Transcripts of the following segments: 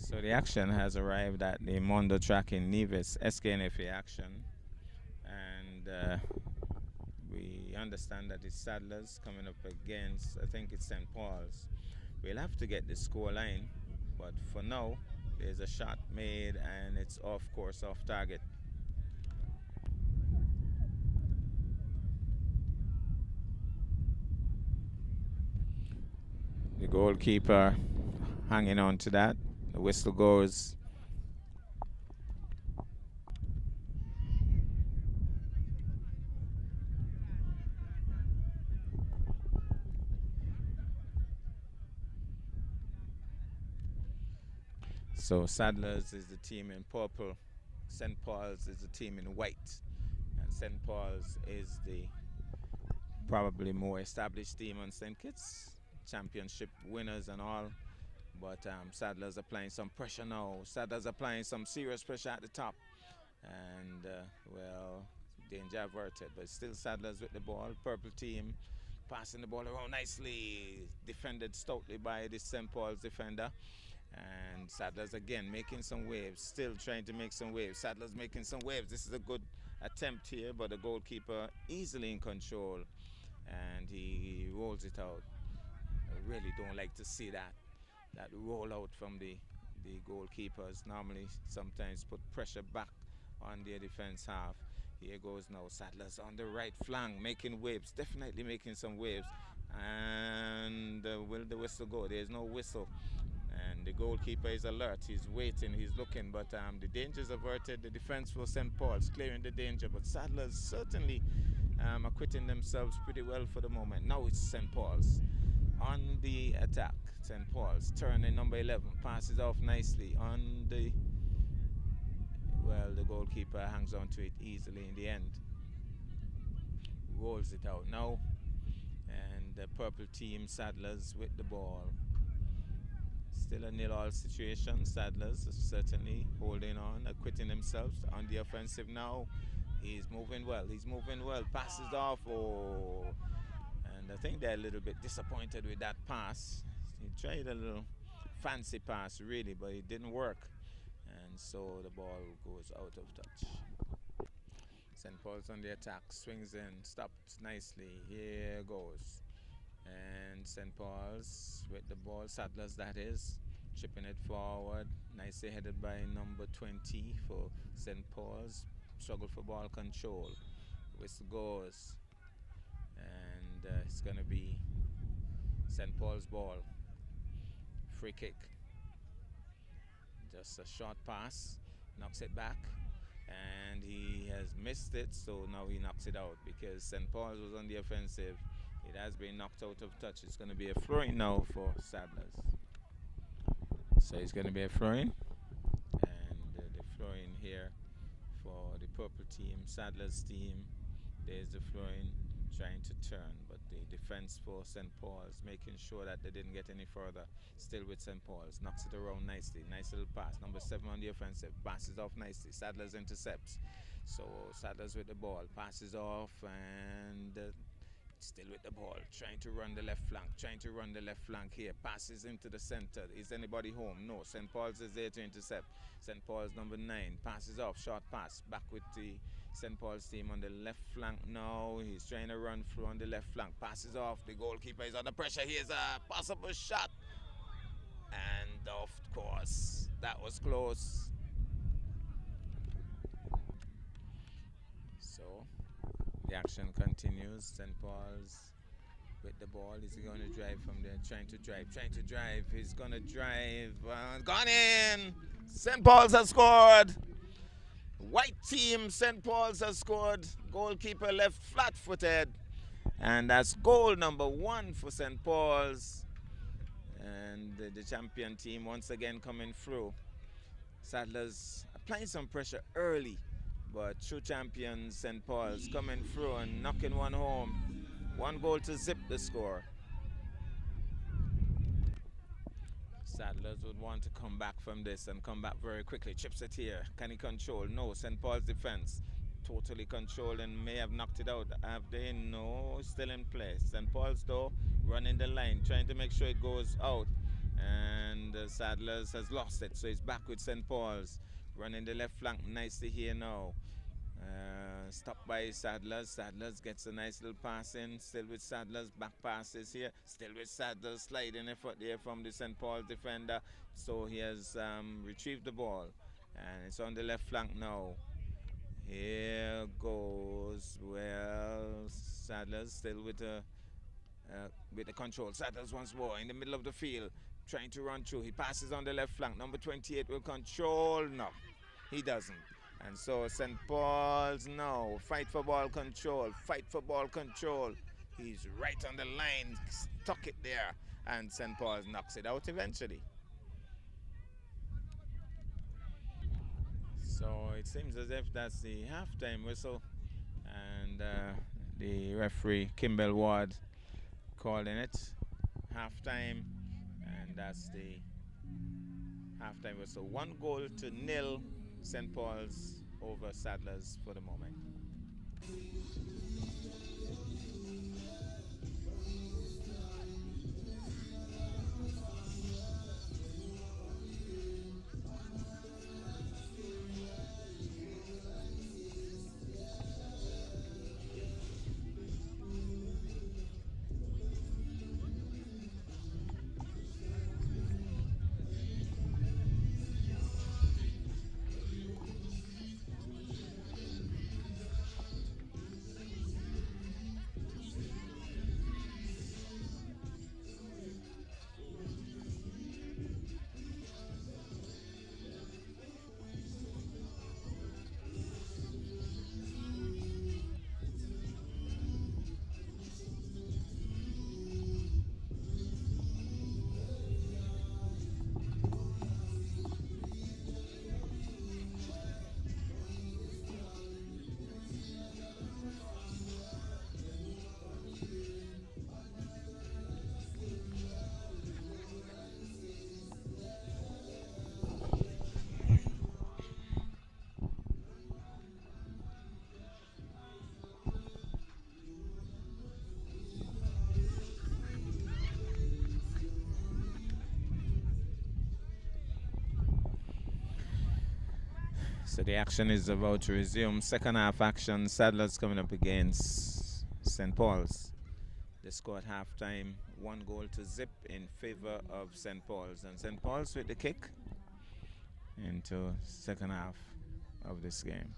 So the action has arrived at the Mondo track in Nevis, Sknfa action, and we understand that it's Saddlers coming up against, I think it's St. Paul's. We'll have to get the score line, but for now, there's a shot made and it's off course, off target. The goalkeeper hanging on to that. The whistle goes. So Saddlers is the team in purple, St. Paul's is the team in white, and St. Paul's is the probably more established team on St. Kitts, championship winners and all. But Saddlers applying some pressure now. Saddlers applying some serious pressure at the top, and well, danger averted. But still Saddlers with the ball. Purple team passing the ball around nicely, defended stoutly by the St. Paul's defender. And Saddlers again making some waves, still trying to make some waves. Saddlers making some waves. This is a good attempt here, but the goalkeeper easily in control, and he rolls it out. I really don't like to see that rollout from the goalkeepers. Normally, sometimes put pressure back on their defense half. Here goes now Saddlers on the right flank, making waves, definitely making some waves. And will the whistle go? There's no whistle. And the goalkeeper is alert, he's waiting, he's looking, but the danger is averted. The defense for St. Paul's clearing the danger, but Saddlers certainly acquitting themselves pretty well for the moment. Now it's St. Paul's on the attack. St. Paul's turning number 11, passes off nicely on the, well, the goalkeeper hangs on to it easily in the end. Rolls it out now, and the purple team, Saddlers, with the ball. Still a 0-all situation. Saddlers certainly holding on, acquitting themselves on the offensive now. He's moving well. He's moving well. Passes off. Oh, and I think they're a little bit disappointed with that pass. He tried a little fancy pass, really, but it didn't work. And so the ball goes out of touch. St. Paul's on the attack. Swings in. Stopped nicely. Here goes. And St. Paul's with the ball, Saddlers that is, chipping it forward, nicely headed by number 20 for St. Paul's. Struggle for ball control. Whistle goes, and it's going to be St. Paul's ball. Free kick. Just a short pass, knocks it back, and he has missed it, so now he knocks it out because St. Paul's was on the offensive. It has been knocked out of touch. It's going to be a throw-in now for Saddlers. So it's going to be a throw-in. And the throw-in here for the purple team, Saddlers team. There's the throw-in trying to turn. But the defense for St. Paul's making sure that they didn't get any further. Still with St. Paul's. Knocks it around nicely. Nice little pass. Number 7 on the offensive. Passes off nicely. Saddlers intercepts. So Saddlers with the ball. Passes off and... still with the ball, trying to run the left flank here. Passes into the center. Is anybody home? No. St. Paul's is there to intercept. St. Paul's number 9 passes off, short pass back with the St. Paul's team on the left flank. No, he's trying to run through on the left flank. Passes off. The goalkeeper is under pressure. Here's a possible shot, and of course that was close. So the action continues. St. Paul's with the ball. Is he going to drive from there? Trying to drive. He's going to drive. Gone in! St. Paul's has scored! White team, St. Paul's has scored. Goalkeeper left flat-footed. And that's goal number 1 for St. Paul's. And the champion team once again coming through. Saddlers applying some pressure early. But true champions St. Paul's coming through and knocking one home. 1 goal to zip the score. Saddlers would want to come back from this and come back very quickly. Chips it here. Can he control? No. St. Paul's defense totally controlled and may have knocked it out. Have they? No. Still in place. St. Paul's though running the line, trying to make sure it goes out. And and Sadlers has lost it, so he's back with St. Paul's. Running the left flank nicely here now. Stopped by Sadlers. Sadlers gets a nice little pass in. Still with Sadlers. Back passes here. Still with Sadlers. Sliding effort there from the St. Paul's defender. So he has retrieved the ball. And it's on the left flank now. Here goes, well, Sadlers still with the control. Sadlers once more in the middle of the field. Trying to run through. He passes on the left flank. Number 28 will control. No, he doesn't. And so St. Paul's now fight for ball control. Fight for ball control. He's right on the line. Stuck it there. And St. Paul's knocks it out eventually. So it seems as if that's the halftime whistle. And the referee, Kimball Ward, calling it halftime. And that's the halftime whistle. 1-0 St. Paul's over Sadlers for the moment. So the action is about to resume. Second half action. Sadlers coming up against St. Paul's. The score at halftime, 1-0 in favor of St. Paul's. And St. Paul's with the kick into second half of this game.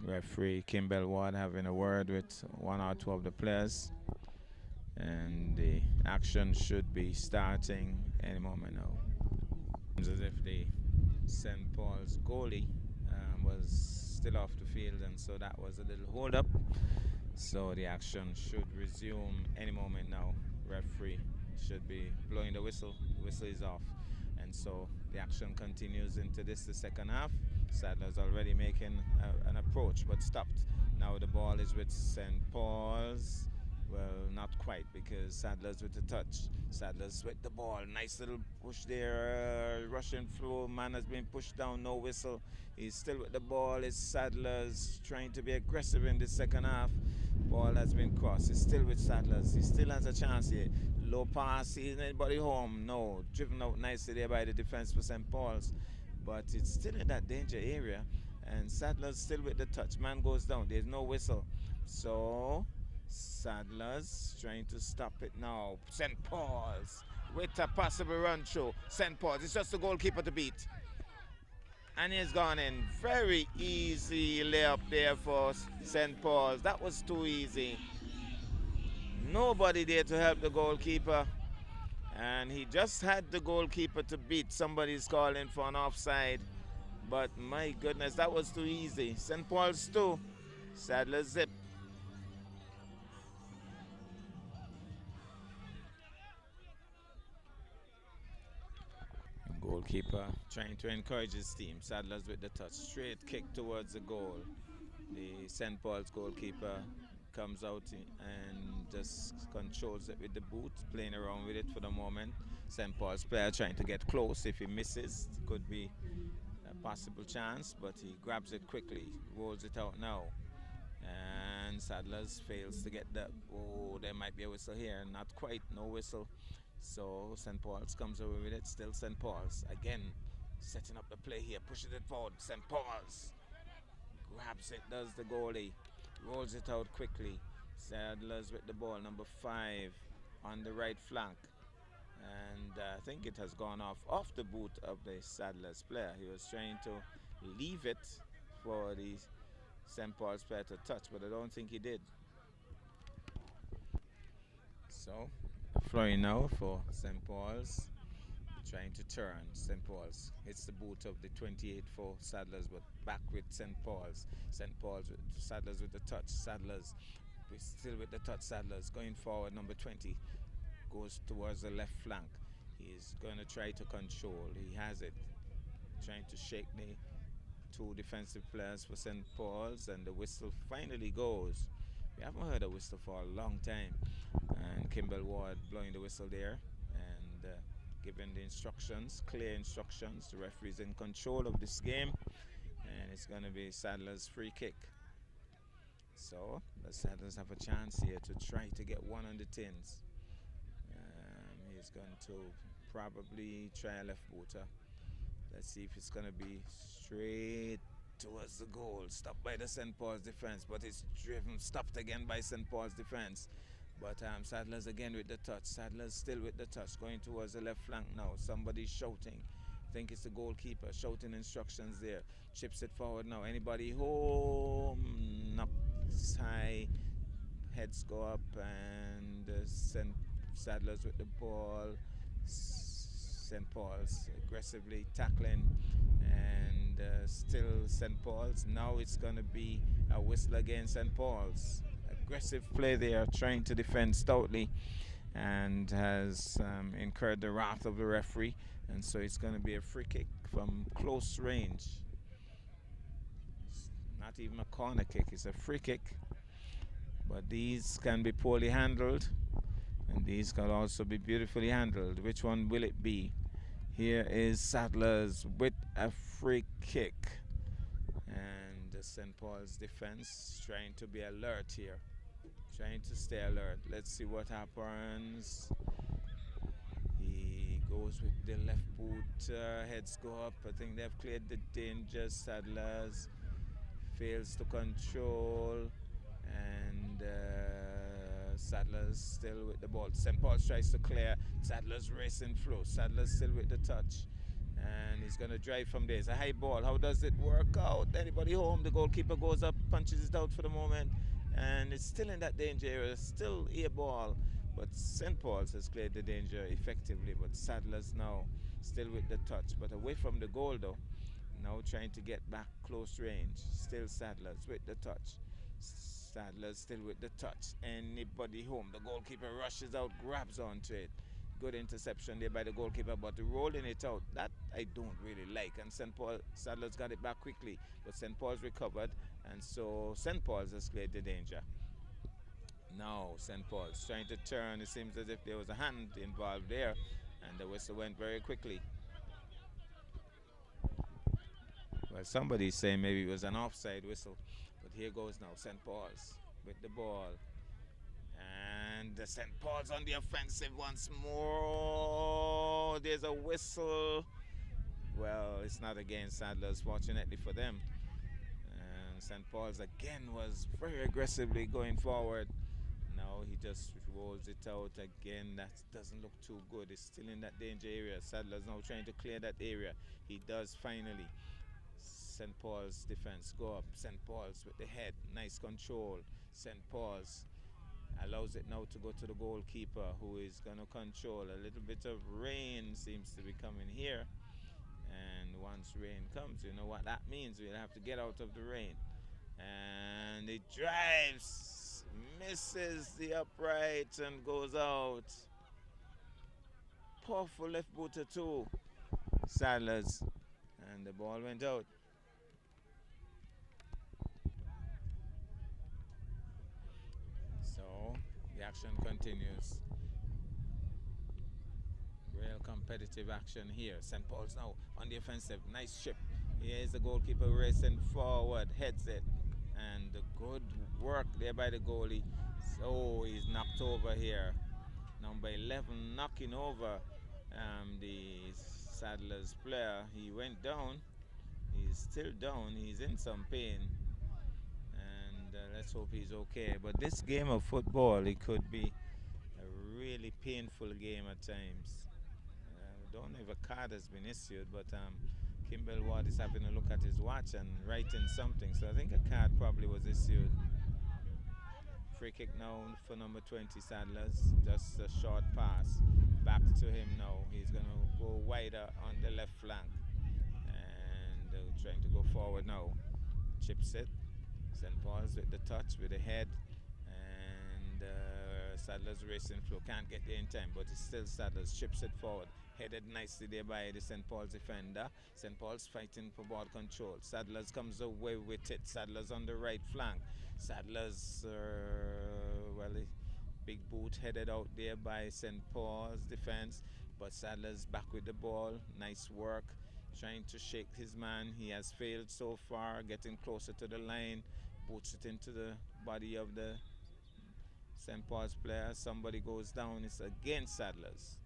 Referee Kimball Ward having a word with one or two of the players. And the action should be starting any moment now. As if the St. Paul's goalie was still off the field, and so that was a little hold up. So the action should resume any moment now. Referee should be blowing the whistle. The whistle is off, and so the action continues into the second half. Sadler's already making an approach, but stopped. Now the ball is with St. Paul's. Well, not quite, because Sadler's with the touch. Sadler's with the ball. Nice little push there. Russian flow. Man has been pushed down. No whistle. He's still with the ball. It's Sadler's trying to be aggressive in the second half. Ball has been crossed. It's still with Sadler's. He still has a chance here. Low pass. Isn't anybody home? No. Driven out nicely there by the defense for St. Paul's. But it's still in that danger area. And Sadler's still with the touch. Man goes down. There's no whistle. So Sadler's trying to stop it now. St. Paul's with a possible run through. St. Paul's, it's just the goalkeeper to beat. And he's gone in. Very easy layup there for St. Paul's. That was too easy. Nobody there to help the goalkeeper. And he just had the goalkeeper to beat. Somebody's calling for an offside. But my goodness, that was too easy. St. Paul's 2. Sadler's zip. Goalkeeper trying to encourage his team. Sadler's with the touch. Straight kick towards the goal. The St. Paul's goalkeeper comes out and just controls it with the boot, playing around with it for the moment. St. Paul's player trying to get close. If he misses, it could be a possible chance, but he grabs it quickly, rolls it out now. And Sadler's fails to get that. Oh, there might be a whistle here. Not quite, no whistle. So St. Paul's comes away with it. Still St. Paul's. Again, setting up the play here. Pushes it forward. St. Paul's grabs it, does the goalie. Rolls it out quickly. Sadler's with the ball. Number 5 on the right flank. And I think it has gone off the boot of the Sadler's player. He was trying to leave it for the St. Paul's player to touch, but I don't think he did. So, flowing now for St. Paul's, trying to turn. St. Paul's hits the boot of the 28 for Sadler's, but back with St. Paul's. St. Paul's with Sadler's with the touch. Sadler's still with the touch. Sadler's going forward. Number 20 goes towards the left flank. He's going to try to control. He has it. Trying to shake the 2 defensive players for St. Paul's, and the whistle finally goes. We haven't heard a whistle for a long time. And Kimball Ward blowing the whistle there and giving the instructions, clear instructions. The referee's in control of this game, and it's going to be Sadler's free kick. So the Sadlers have a chance here to try to get one on the tins. He's going to probably try a left booter. Let's see if it's going to be straight towards the goal. Stopped by the St. Paul's defense, but it's driven, stopped again by St. Paul's defense. But Sadler's again with the touch. Sadler's still with the touch, going towards the left flank now. Somebody's shouting. I think it's the goalkeeper shouting instructions there. Chips it forward now. Anybody home? Knocks high. Heads go up, and St. Sadler's with the ball. St. Paul's aggressively tackling, and still St. Paul's. Now it's going to be a whistle against St. Paul's. Aggressive play there, trying to defend stoutly, and has incurred the wrath of the referee, and so it's going to be a free kick from close range. It's not even a corner kick, it's a free kick, but these can be poorly handled, and these can also be beautifully handled. Which one will it be? Here is Sadler's with a free kick, and the St. Paul's defense trying to be alert here, trying to stay alert. Let's see what happens. He goes with the left boot, heads go up. I think they've cleared the danger. Sadler's fails to control, and Sadler's still with the ball. St. Paul's tries to clear. Sadler's racing flow. Sadler's still with the touch, and he's going to drive from there. It's a high ball. How does it work out? Anybody home? The goalkeeper goes up, punches it out for the moment, and it's still in that danger area. Still a ball, but St. Paul's has cleared the danger effectively. But Sadler's now still with the touch, but away from the goal though. Now trying to get back close range. Still Sadler's with the touch. Sadler's still with the touch. Anybody home? The goalkeeper rushes out, grabs onto it. Good interception there by the goalkeeper, but rolling it out, that I don't really like. And Sadler's got it back quickly, but St. Paul's recovered, and so St. Paul's has cleared the danger. Now St. Paul's trying to turn. It seems as if there was a hand involved there, and the whistle went very quickly. Well, somebody's saying maybe it was an offside whistle, but here goes now St. Paul's with the ball. And the St. Paul's on the offensive once more. There's a whistle. Well, it's not against Sadler's, fortunately for them. And St. Paul's again was very aggressively going forward. Now he just rolls it out again. That doesn't look too good. It's still in that danger area. Sadler's now trying to clear that area. He does finally. St. Paul's defense go up. St. Paul's with the head. Nice control. St. Paul's allows it now to go to the goalkeeper, who is going to control. A little bit of rain seems to be coming here, and once rain comes, you know what that means. We'll have to get out of the rain, and it drives, misses the upright and goes out. Powerful left booter too, Sadler's, and the ball went out. The action continues. Real competitive action here. St. Paul's now on the offensive. Nice chip. Here's the goalkeeper racing forward. Heads it. And the good work there by the goalie. Oh, he's knocked over here. Number 11 knocking over the Saddlers player. He went down. He's still down. He's in some pain. And let's hope he's okay. But this game of football, it could be a really painful game at times. Don't know if a card has been issued, but Kimball Ward is having a look at his watch and writing something. So I think a card probably was issued. Free kick now for number 20 Saddlers. Just a short pass back to him now. He's going to go wider on the left flank. And trying to go forward now. Chips it. St. Paul's with the touch, with the head. And Saddlers racing through. Can't get there in time, but it's still Saddlers. Chips it forward. Headed nicely there by the St. Paul's defender. St. Paul's fighting for ball control. Saddlers comes away with it. Saddlers on the right flank. Saddlers, well, big boot headed out there by St. Paul's defense. But Saddlers back with the ball. Nice work. Trying to shake his man. He has failed so far. Getting closer to the line. Boots it into the body of the St. Paul's player. Somebody goes down. It's against Saddlers.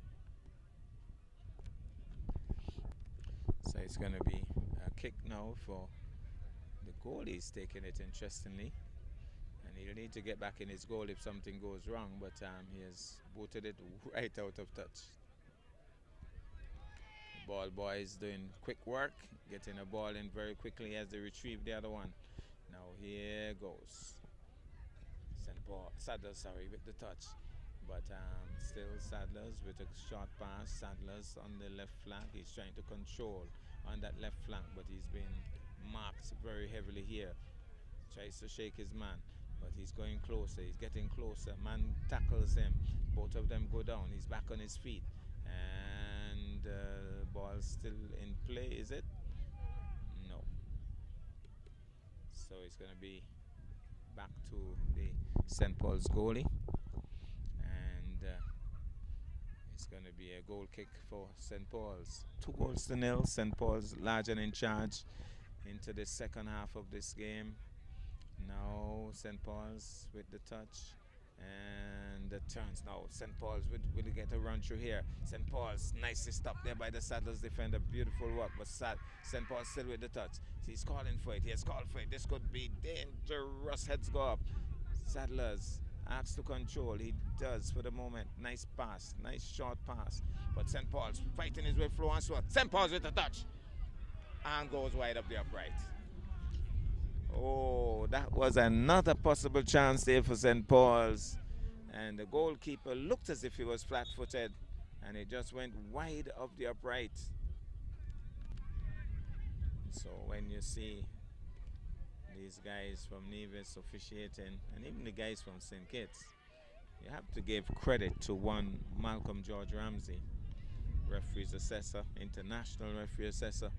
So it's going to be a kick now for the goalie. He's taking it interestingly. And he'll need to get back in his goal if something goes wrong. But he has booted it right out of touch. The ball boy is doing quick work. Getting a ball in very quickly as they retrieve the other one. Now here goes. St. Paul, Saddlers, sorry, with the touch. But still Saddlers with a short pass. Saddlers on the left flank. He's trying to control on that left flank, but he's been marked very heavily here. Tries to shake his man, but he's going closer. He's getting closer. Man tackles him. Both of them go down. He's back on his feet. And ball's still in play, is it? No. So it's going to be back to the St. Paul's goalie. It's going to be a goal kick for St. Paul's. 2-0. St. Paul's large and in charge into the second half of this game. Now St. Paul's with the touch and the turns now. St. Paul's will get a run through here. St. Paul's nicely stopped there by the Saddlers defender. Beautiful work, but St. Paul's still with the touch. He's calling for it. He has called for it. This could be dangerous. Heads go up. Saddlers asks to control. He does for the moment. Nice pass. Nice short pass. But St. Paul's fighting his way through and sword. St. Paul's with the touch. And goes wide up the upright. Oh, that was another possible chance there for St. Paul's. And the goalkeeper looked as if he was flat-footed. And it just went wide of the upright. So when you see these guys from Nevis officiating, and even the guys from St. Kitts, you have to give credit to one Malcolm George Ramsey, referee's assessor, international referee assessor,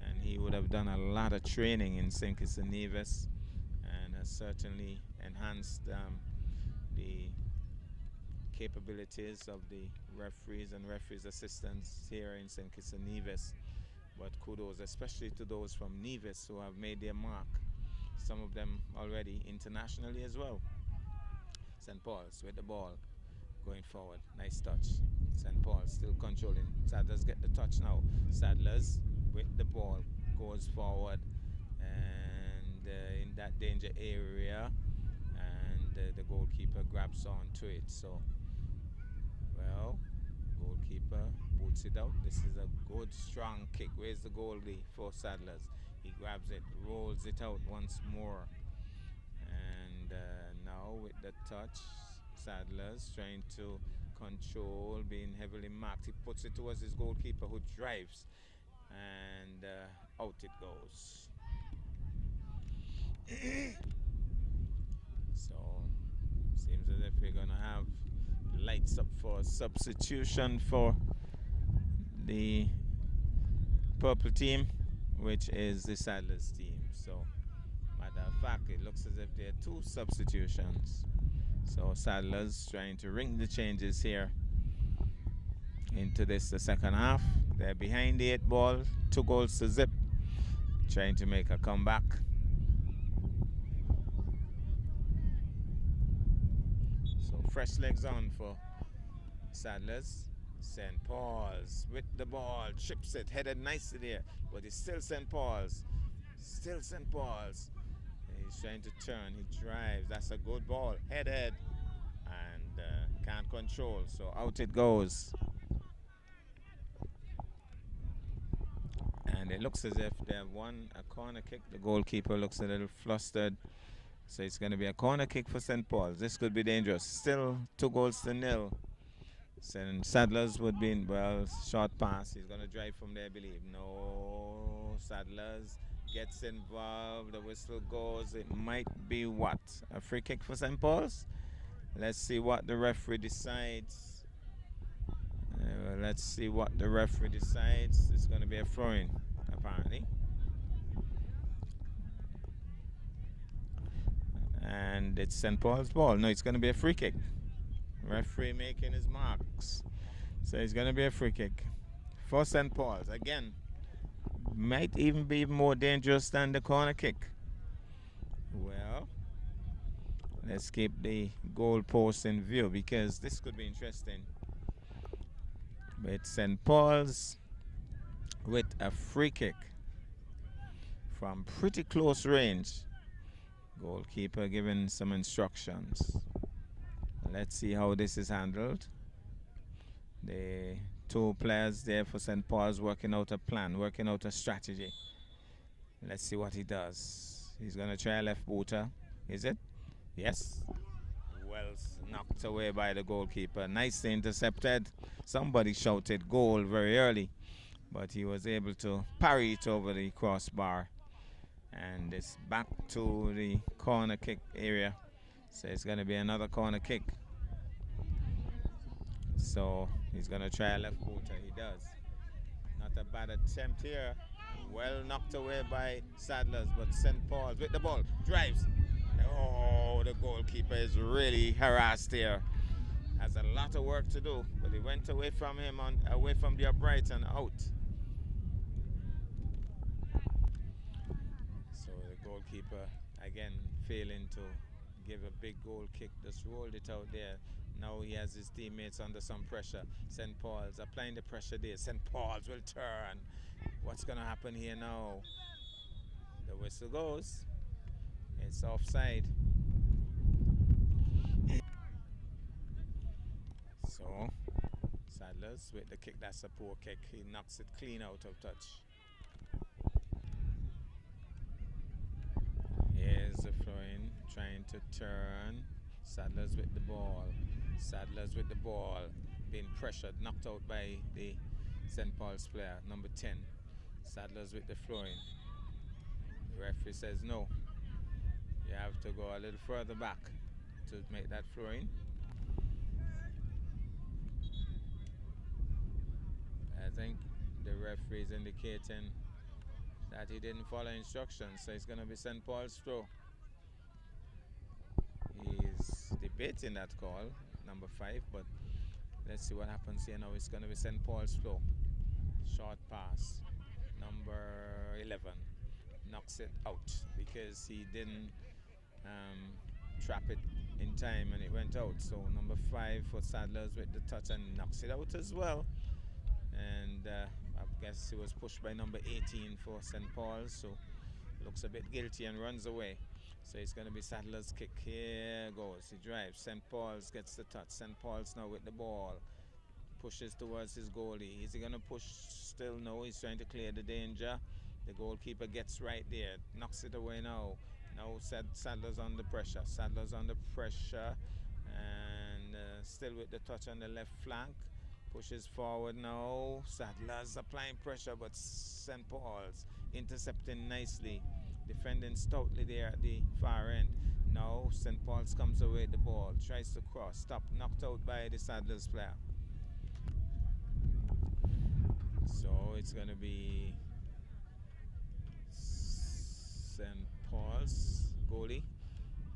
and he would have done a lot of training in St. Kitts and Nevis and has certainly enhanced the capabilities of the referees and referees assistants here in St. Kitts and Nevis. But kudos especially to those from Nevis who have made their mark, some of them already internationally as well. St. Paul's with the ball going forward. Nice touch. St. Paul's still controlling. Saddlers get the touch now. Saddlers with the ball goes forward and in that danger area, and the goalkeeper grabs onto it. So, well, goalkeeper boots it out. This is a good strong kick. Where's the goalie for Saddlers? He grabs it, rolls it out once more. And now with the touch, Saddlers trying to control, being heavily marked. He puts it towards his goalkeeper who drives. And out it goes. So, seems as if we're going to have lights up for substitution for the purple team, which is the Saddlers team. So, matter of fact, it looks as if there are 2 substitutions. So, Saddlers trying to ring the changes here into the second half. They're behind the 8 ball, 2 goals to zip, trying to make a comeback. fresh legs on for Sadler's. St. Paul's with the ball, chips it, headed nicely there, but it's still St. Paul's. Still St. Paul's. He's trying to turn, he drives, that's a good ball, headed, and can't control, so out it goes. And it looks as if they have won a corner kick. The goalkeeper looks a little flustered. So it's going to be a corner kick for St. Paul's. This could be dangerous. Still 2-0. Sadler's would be in, well, short pass. He's going to drive from there, I believe. No, Sadler's gets involved. The whistle goes. It might be what? A free kick for St. Paul's? Let's see what the referee decides. Let's see what the referee decides. It's going to be a throw-in, apparently. And it's St. Paul's ball. No, it's going to be a free kick. Referee making his marks. So it's going to be a free kick for St. Paul's. Again, might even be more dangerous than the corner kick. Well, let's keep the goal post in view because this could be interesting. With St. Paul's with a free kick from pretty close range. Goalkeeper giving some instructions. Let's see how this is handled. The two players there for St. Paul's working out a plan, working out a strategy. Let's see what he does. He's going to try a left booter. Is it? Yes. Well knocked away by the goalkeeper. Nicely intercepted. Somebody shouted goal very early, but he was able to parry it over the crossbar. And it's back to the corner kick area. So it's going to be another corner kick. So he's going to try a left footer. He does. Not a bad attempt here. Well knocked away by Sadler's, but St. Paul's with the ball. Drives. Oh, the goalkeeper is really harassed here. Has a lot of work to do, but he went away from him, away from the upright and out. So the goalkeeper, again, failing to give a big goal kick, just rolled it out there. Now he has his teammates under some pressure. St. Paul's applying the pressure there. St. Paul's will turn. What's going to happen here now? The whistle goes. It's offside. So, Sadler's with the kick. That's a poor kick. He knocks it clean out of touch. Here's the throw-in, trying to turn. Sadler's with the ball. Sadler's with the ball. Being pressured, knocked out by the St. Paul's player, number 10. Sadler's with the throw-in. The referee says no. You have to go a little further back to make that throw-in. I think the referee is indicating that he didn't follow instructions, so it's going to be St. Paul's throw. He's debating that call, number 5, but let's see what happens here now. It's going to be St. Paul's throw. Short pass. Number 11 knocks it out because he didn't trap it in time and it went out. So number 5 for Sadler's with the touch and knocks it out as well. And I guess he was pushed by number 18 for St. Paul's, so looks a bit guilty and runs away. So it's going to be Sadler's kick. Here goes. He drives. St. Paul's gets the touch. St. Paul's now with the ball. Pushes towards his goalie. Is he going to push still? No, he's trying to clear the danger. The goalkeeper gets right there. Knocks it away now. Now Sadler's under pressure. Sadler's under pressure. And still with the touch on the left flank. Pushes forward now. Sadler's applying pressure, but St. Paul's intercepting nicely. Defending stoutly there at the far end. Now St. Paul's comes away with the ball. Tries to cross. Stop. Knocked out by the Sadler's player. So it's going to be St. Paul's goalie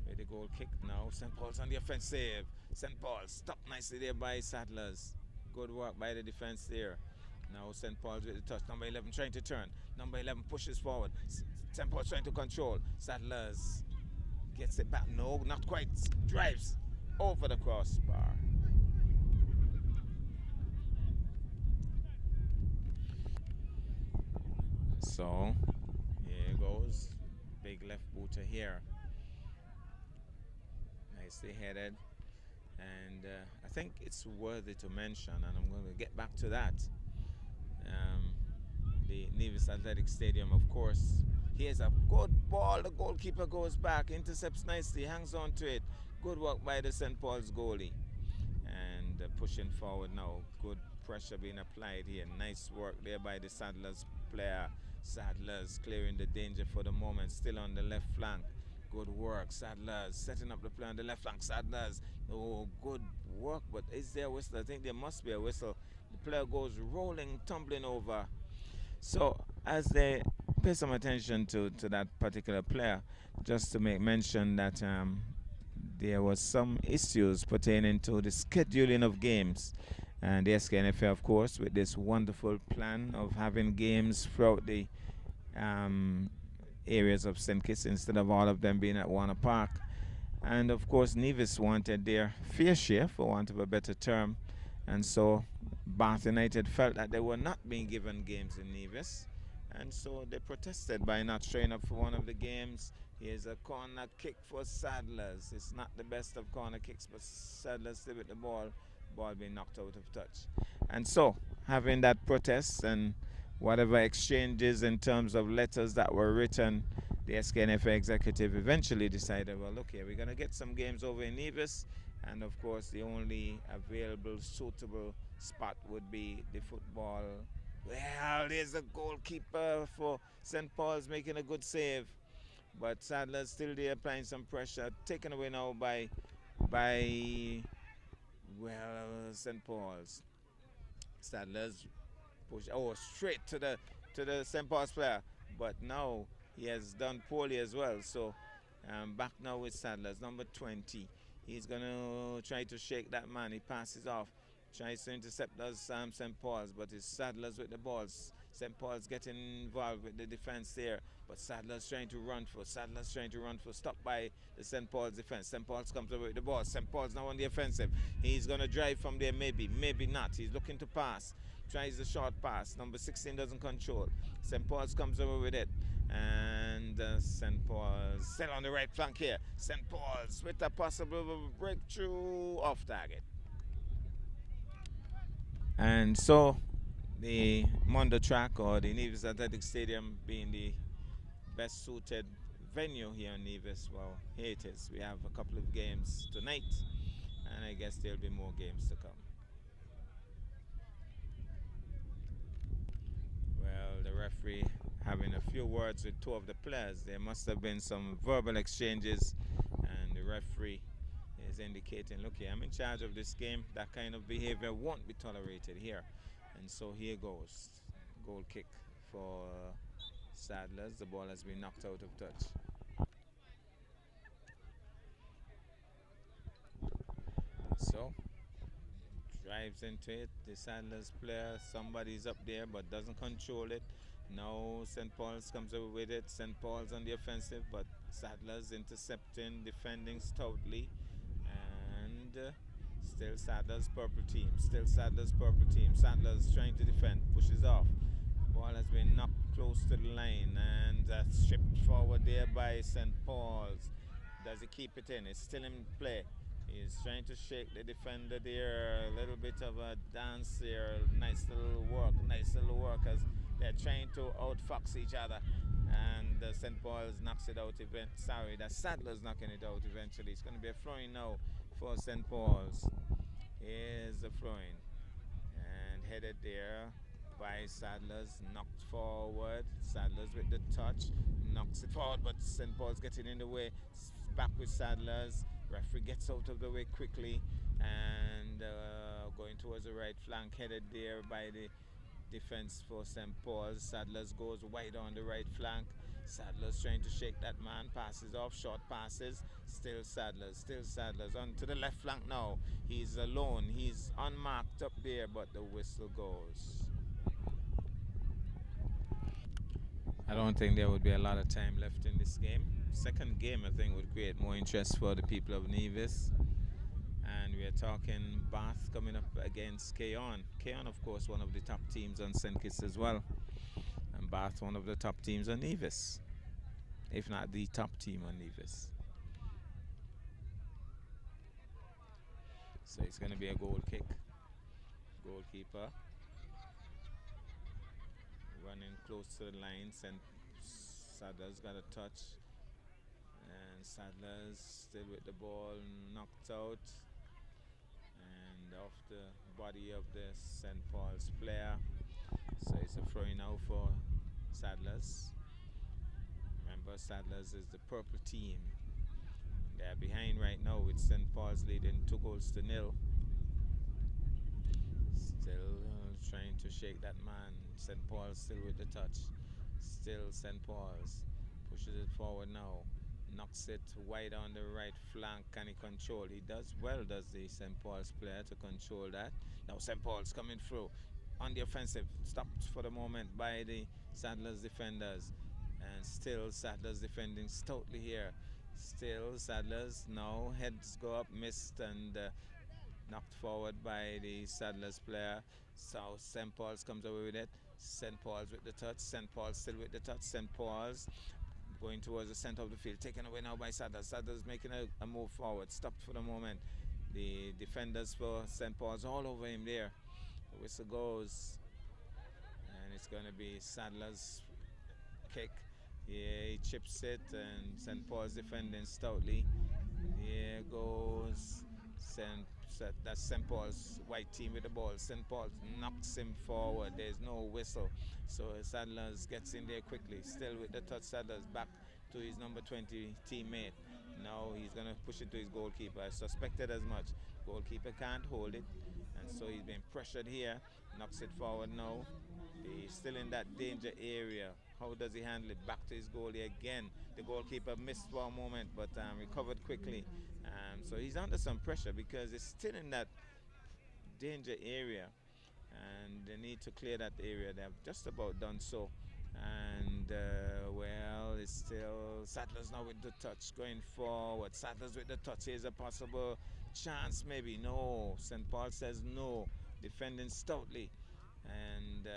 with the goal kick now. St. Paul's on the offensive. St. Paul's stopped nicely there by Sadler's. Good work by the defense there. Now St. Paul's with the touch. Number 11 trying to turn. Number 11 pushes forward. St. Paul's trying to control. Sadler's gets it back. No, not quite. Drives. over the crossbar. So here goes. Big left booter here. Nicely headed. And I think it's worthy to mention, and I'm going to get back to that. Um, the Nevis Athletic Stadium, of course. Here's a good ball. The goalkeeper goes back, intercepts nicely, hangs on to it. Good work by the St. Paul's goalie. And pushing forward now. Good pressure being applied here. Nice work there by the Saddlers player. Saddlers clearing the danger for the moment. Still on the left flank. Good work, Saddlers setting up the play on the left flank. Saddlers, oh, good work. But is there a whistle? I think there must be a whistle. The player goes rolling, tumbling over. So as they pay some attention to that particular player, just to make mention that there was some issues pertaining to the scheduling of games. And the Sknfa, of course, with this wonderful plan of having games throughout the um, areas of St. Kitts instead of all of them being at Warner Park. And of course, Nevis wanted their fair share, for want of a better term. And so Bath United felt that they were not being given games in Nevis. And so they protested by not showing up for one of the games. Here's a corner kick for Saddlers. It's not the best of corner kicks, but Saddlers still with the ball being knocked out of touch. And so, having that protest and whatever exchanges in terms of letters that were written, the Sknfa executive eventually decided, well, look here, we're going to get some games over in Nevis. And of course, the only available suitable spot would be the football. Well, there's the goalkeeper for St. Paul's making a good save. But Sadler's still there applying some pressure. Taken away now by St. Paul's. Sadler's push straight to the St. Paul's player. But now he has done poorly as well. So back now with Sadler's, number 20. He's going to try to shake that man. He passes off. Tries to intercept those St. Paul's, but it's Sadler's with the balls. St. Paul's getting involved with the defense there, but Sadler's trying to run for. Stopped by the St. Paul's defense. St. Paul's comes over with the ball. St. Paul's now on the offensive. He's going to drive from there, maybe not. He's looking to pass. Tries the short pass. Number 16 doesn't control. St. Paul's comes over with it. And St. Paul's still on the right flank here. St. Paul's with a possible breakthrough off target. And so the Mondo track, or the Nevis Athletic Stadium, being the best suited venue here in Nevis, well, here it is. We have a couple of games tonight, and I guess there'll be more games to come. Well, the referee having a few words with two of the players. There must have been some verbal exchanges, and the referee is indicating, look here, I'm in charge of this game. That kind of behavior won't be tolerated here. And so here goes. Goal kick for Sadlers. The ball has been knocked out of touch. So, drives into it. The Sadlers player, somebody's up there but doesn't control it. Now St. Paul's comes over with it. St. Paul's on the offensive, but Sadlers intercepting, defending stoutly. Still Sadler's purple team. Sadler's trying to defend. Pushes off. Ball has been knocked close to the line and stripped forward there by St. Paul's. Does he keep it in? It's still in play. He's trying to shake the defender there. A little bit of a dance here. Nice little work as they're trying to outfox each other. And St. Paul's knocks it out. The Sadler's knocking it out eventually. It's going to be a throwing now for St. Paul's. Here's the throwing. And headed there by Sadler's. Knocked forward. Sadler's with the touch. Knocks it forward, but St. Paul's getting in the way. Back with Sadler's. Referee gets out of the way quickly. And going towards the right flank. Headed there by the defense for St. Paul's. Sadler's goes wide on the right flank. Sadler's trying to shake that man. Passes off, short passes. Still Sadler's. On to the left flank now. He's alone. He's unmarked up there, but the whistle goes. I don't think there would be a lot of time left in this game. Second game, I think, would create more interest for the people of Nevis. we're talking Bath coming up against Keon. Keon, of course, one of the top teams on St. Kitts as well. And Bath, one of the top teams on Nevis, if not the top team on Nevis. So it's going to be a goal kick. Goalkeeper running close to the lines, and Sadler's got a touch. And Sadler's still with the ball, knocked out. And off the body of the St. Paul's player. So it's a throw now for Sadler's. Remember, Sadler's is the purple team. They're behind right now with St. Paul's leading 2-0. Still trying to shake that man. St. Paul's still with the touch. Still St. Paul's pushes it forward now. Knocks it wide on the right flank. Can he control? He does well, does the St. Paul's player, to control that. Now St. Paul's coming through on the offensive. Stopped for the moment by the Sadler's defenders. And still Sadler's defending stoutly here. Still Sadler's now heads go up, missed, and knocked forward by the Sadler's player. So St. Paul's comes away with it. St. Paul's with the touch. St. Paul's still with the touch. St. Paul's going towards the center of the field. Taken away now by Sadler's. Sadler's making a move forward. Stopped for the moment. The defenders for St. Paul's all over him there. The whistle goes. And it's going to be Sadler's kick. Yeah, he chips it, and St. Paul's defending stoutly. Here goes that's St. Paul's white team with the ball. St. Paul's knocks him forward. There's no whistle. So Sadler's gets in there quickly. Still with the touch, Sadler's back to his number 20 teammate. Now he's going to push it to his goalkeeper. I suspected as much. Goalkeeper can't hold it. And so he's being pressured here. Knocks it forward now. He's still in that danger area. How does he handle it? Back to his goalie again. The goalkeeper missed for a moment, but recovered quickly. So he's under some pressure because it's still in that danger area. And they need to clear that area. They have just about done so. And, well, it's still Sadler's now with the touch going forward. Sadler's with the touch. Here's a possible chance, maybe. No. St. Paul says no. Defending stoutly and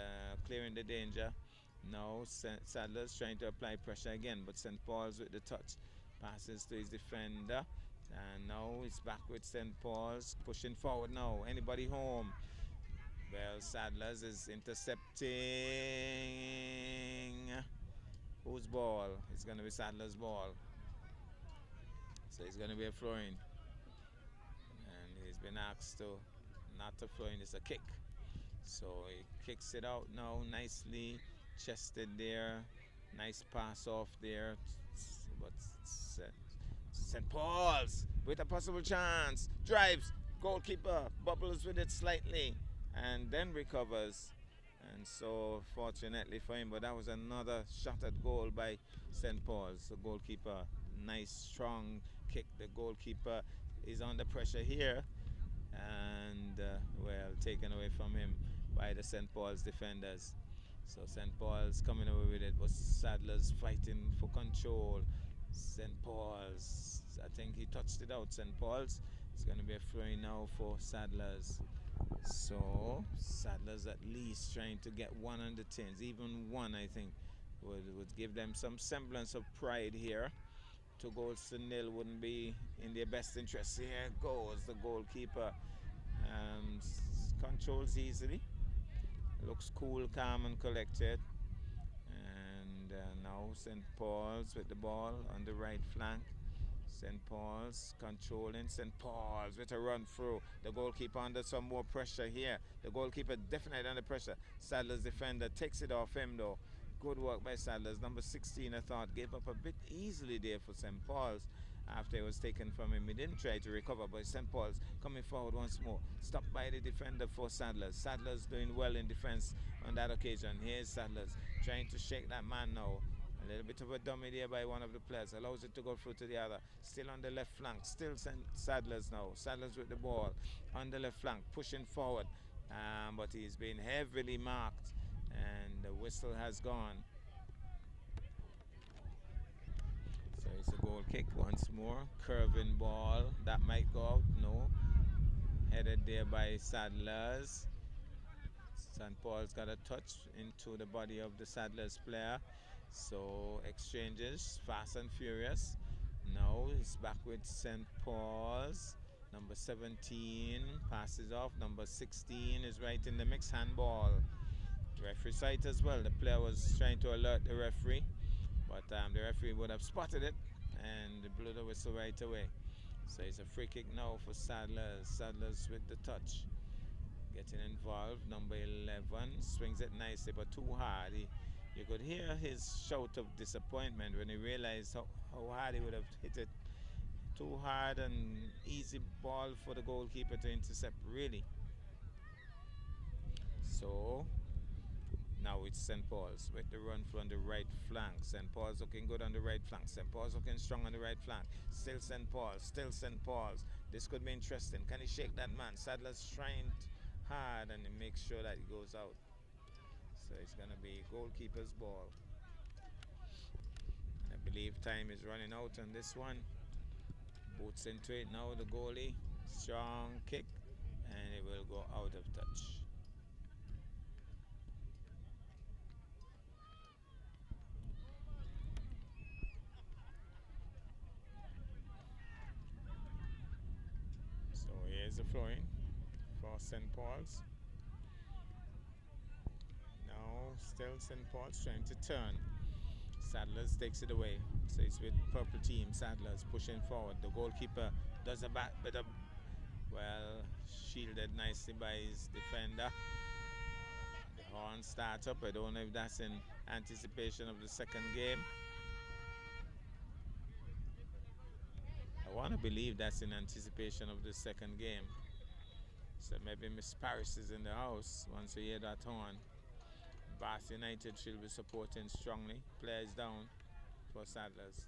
clearing the danger. Now Sadler's trying to apply pressure again, but St. Paul's with the touch. Passes to his defender. And now it's back with St. Paul's. Pushing forward now. Anybody home? Well, Sadler's is intercepting. Whose ball? It's going to be Sadler's ball. So it's going to be a throw-in. And he's been asked to not to throw in. It's a kick. So he kicks it out now nicely. Chested there. Nice pass off there. But St. Paul's with a possible chance. Drives. Goalkeeper bubbles with it slightly and then recovers. And so fortunately for him, but that was another shot at goal by St. Paul's. The goalkeeper, nice strong kick. The goalkeeper is under pressure here. And well, taken away from him by the St. Paul's defenders. So St. Paul's coming away with it, but Sadler's fighting for control. St. Paul's, I think he touched it out. St. Paul's, it's going to be a throw-in now for Sadler's. So Sadler's at least trying to get one on the tins. Even one, I think, would give them some semblance of pride here. 2-0 wouldn't be in their best interest. Here goes the goalkeeper. Controls easily. Looks cool, calm, and collected. And now St. Paul's with the ball on the right flank. St. Paul's controlling. St. Paul's with a run through. The goalkeeper under some more pressure here. The goalkeeper definitely under pressure. Sadler's defender takes it off him though. Good work by Sadler's. Number 16, I thought, gave up a bit easily there for St. Paul's after it was taken from him. He didn't try to recover, but St. Paul's coming forward once more. Stopped by the defender for Sadler's. Sadler's doing well in defense on that occasion. Here's Sadler's trying to shake that man now. A little bit of a dummy there by one of the players. Allows it to go through to the other. Still on the left flank. Still Sadler's now. Sadler's with the ball on the left flank. Pushing forward. But he's been heavily marked. And the whistle has gone. So it's a goal kick once more. Curving ball. That might go out. No. Headed there by Sadlers. St. Paul's got a touch into the body of the Sadlers player. So exchanges fast and furious. Now he's back with St. Paul's. Number 17 passes off. Number 16 is right in the mix. Handball. Referee sight as well. The player was trying to alert the referee, but the referee would have spotted it and blew the whistle right away. So it's a free kick now for Sadlers. Sadlers with the touch. Getting involved. Number 11 swings it nicely, but too hard. You could hear his shout of disappointment when he realized how hard he would have hit it. Too hard and easy ball for the goalkeeper to intercept, really. So now it's St. Paul's with the run from the right flank. St. Paul's looking good on the right flank. St. Paul's looking strong on the right flank. Still St. Paul's. Still St. Paul's. This could be interesting. Can he shake that man? Sadler's trying hard and he makes sure that he goes out. So it's going to be goalkeeper's ball. I believe time is running out on this one. Boots into it now, the goalie. Strong kick and it will go out of touch. So here's the flowing for St. Paul's. Now still St. Paul's trying to turn. Sadlers takes it away. So it's with purple team. Sadlers pushing forward. The goalkeeper does a bit of, well, shielded nicely by his defender. The horn starts up. I don't know if that's in anticipation of the second game. I want to believe that's in anticipation of the second game. So maybe Miss Paris is in the house once we hear that horn. Bath United should be supporting strongly. Players down for Sadlers.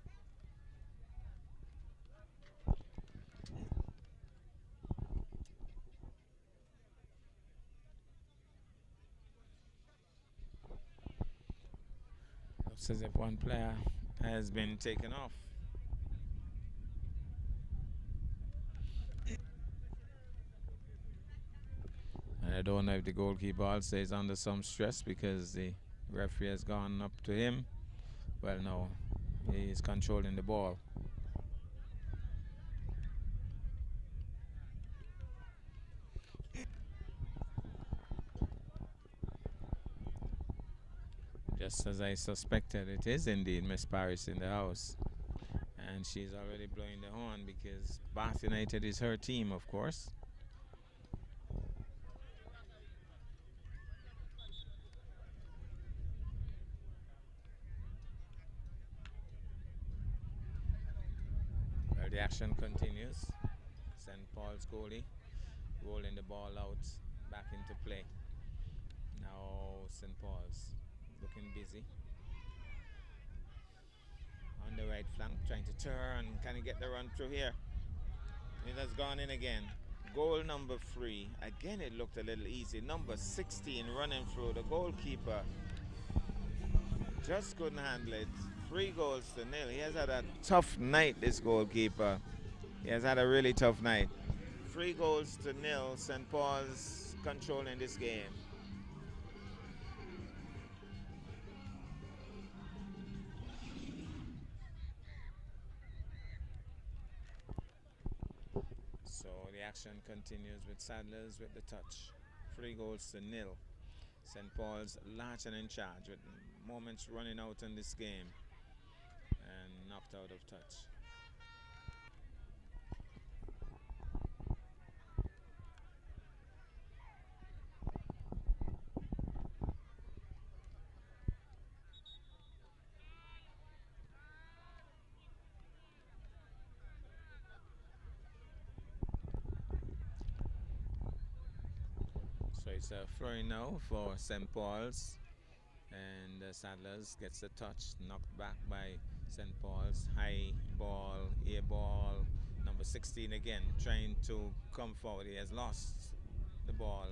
Looks as if one player has been taken off. And I don't know if the goalkeeper also is under some stress because the referee has gone up to him. Well, no, he is controlling the ball. Just as I suspected, it is indeed Miss Paris in the house. And she's already blowing the horn because Bath United is her team, of course. Well, the action continues. St. Paul's goalie rolling the ball out back into play. Now St. Paul's looking busy. On the right flank, trying to turn. Can he get the run through here? It has gone in again. Goal number 3. Again, it looked a little easy. Number 16 running through. The goalkeeper just couldn't handle it. 3 goals to nil. He has had a tough night, this goalkeeper. He has had a really tough night. 3 goals to nil. St. Paul's controlling this game. So the action continues with Sadlers with the touch. 3 goals to nil. St. Paul's large and in charge with moments running out in this game and knocked out of touch. So it's a throwing now for St. Paul's, and Sadlers gets the touch, knocked back by St. Paul's. High ball, air ball. Number 16 again trying to come forward. He has lost the ball,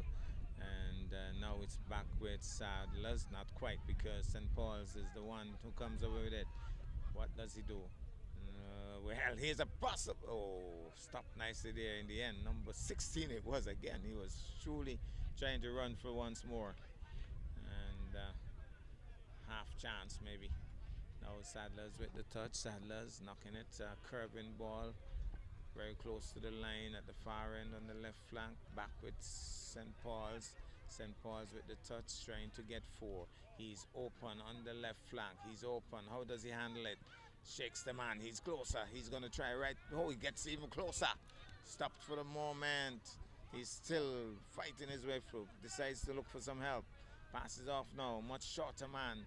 and now it's back with Sadlers. Not quite, because St. Paul's is the one who comes away with it. What does he do? Well, here's a possible. Oh, stopped nicely there in the end. Number 16 it was again. He was truly trying to run for once more. And half chance maybe. Now Sadler's with the touch. Sadler's knocking it. Curving ball. Very close to the line at the far end on the left flank. Back with St. Paul's. St. Paul's with the touch, trying to get 4. He's open on the left flank. He's open. How does he handle it? Shakes the man. He's closer. He's going to try right. Oh, he gets even closer. Stopped for the moment. He's still fighting his way through. Decides to look for some help. Passes off now. Much shorter man.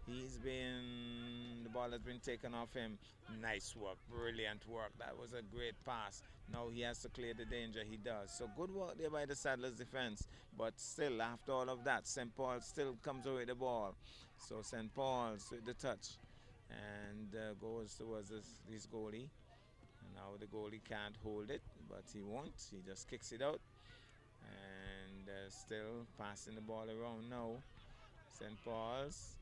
The ball has been taken off him. Nice work, brilliant work. That was a great pass. Now he has to clear the danger, he does. So good work there by the Saddlers defense. But still, after all of that, St. Paul still comes away with the ball. So St. Paul's with the touch and goes towards his goalie. And now the goalie can't hold it, but he won't. He just kicks it out. And still passing the ball around now. St. Paul's.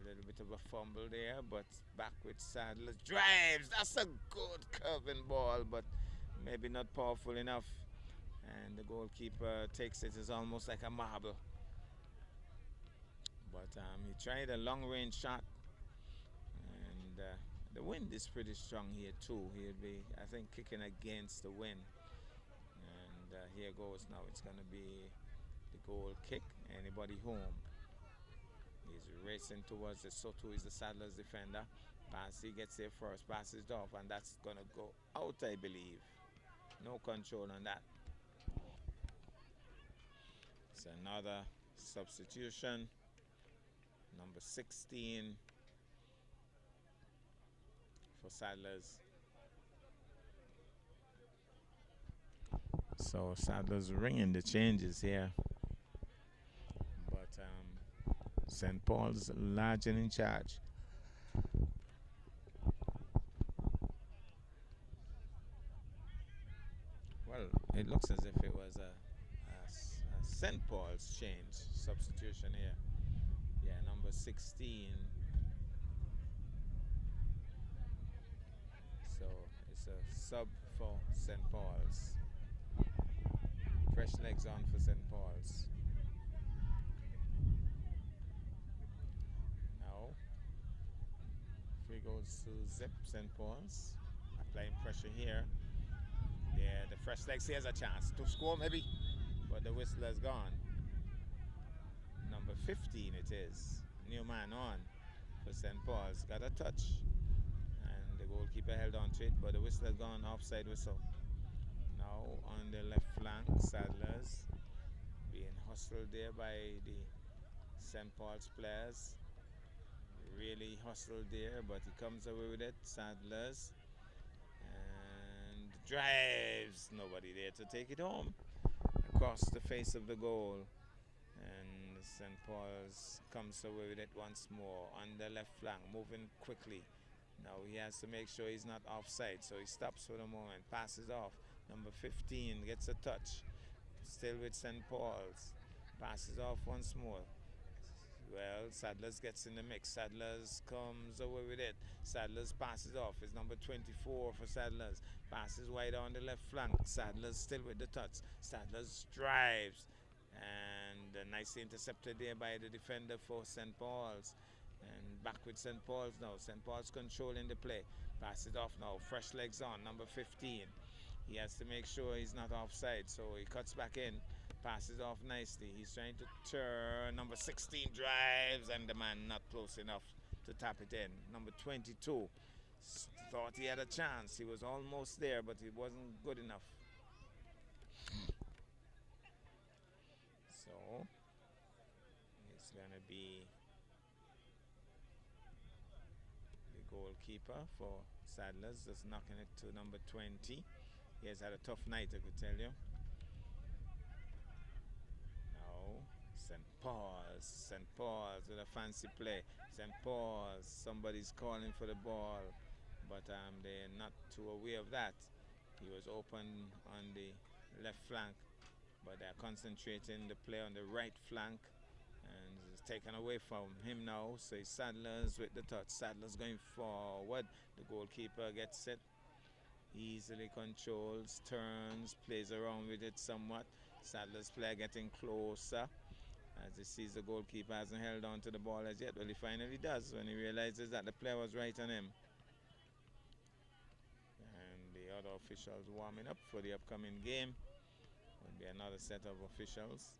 A little bit of a fumble there, but back with Sadler's. Drives! That's a good curving ball, but maybe not powerful enough. And the goalkeeper takes it. It's almost like a marble. But he tried a long-range shot. And the wind is pretty strong here too. He'll be, I think, kicking against the wind. And here goes now. It's going to be the goal kick. Anybody home? He's racing towards it. So too is the Saddlers defender. Pass, he gets there first. Passes off, and that's going to go out, I believe. No control on that. It's another substitution. Number 16 for Saddlers. So Saddlers ringing the changes here. But St. Paul's large and in charge. Well, it looks as if it was a St. Paul's change substitution here. Yeah, number 16. So it's a sub for St. Paul's. Fresh legs on for St. Paul's. Now, free goes to Zip St. Paul's. Applying pressure here. Yeah, the fresh legs, here's a chance to score maybe, but the whistle has gone. Number 15 it is. New man on for St. Paul's. Got a touch. And the goalkeeper held on to it, but the whistle has gone, offside whistle. Now on the left flank, Saddlers being hustled there by the St. Paul's players. Really hustled there, but he comes away with it. Saddlers. And drives. Nobody there to take it home. Across the face of the goal. And St. Paul's comes away with it once more on the left flank, moving quickly. Now he has to make sure he's not offside, so he stops for the moment, passes off. Number 15 gets a touch, still with St. Paul's, passes off once more. Well, Saddlers gets in the mix. Saddlers comes away with it. Saddlers passes off. It's number 24 for Saddlers. Passes wide on the left flank. Saddlers still with the touch. Saddlers drives. And nicely intercepted there by the defender for St. Paul's. And back with St. Paul's now. St. Paul's controlling the play. Passes off now. Fresh legs on. Number 15. He has to make sure he's not offside. So he cuts back in. Passes off nicely. He's trying to turn. Number 16 drives. And the man not close enough to tap it in. Number 22 thought he had a chance. He was almost there, but it wasn't good enough. So it's going to be the goalkeeper for Saddlers, just knocking it to number 20. He has had a tough night, I could tell you. Now, St. Paul's with a fancy play. St. Paul's, somebody's calling for the ball, but they're not too aware of that. He was open on the left flank, but they're concentrating the play on the right flank, And it's taken away from him now. So it's Sadler's with the touch. Sadler's going forward. The goalkeeper gets it. Easily controls, turns, plays around with it somewhat. Sadler's player getting closer as he sees the goalkeeper hasn't held on to the ball as yet. Well, he finally does when he realizes that the player was right on him. And the other officials warming up for the upcoming game. Will be another set of officials.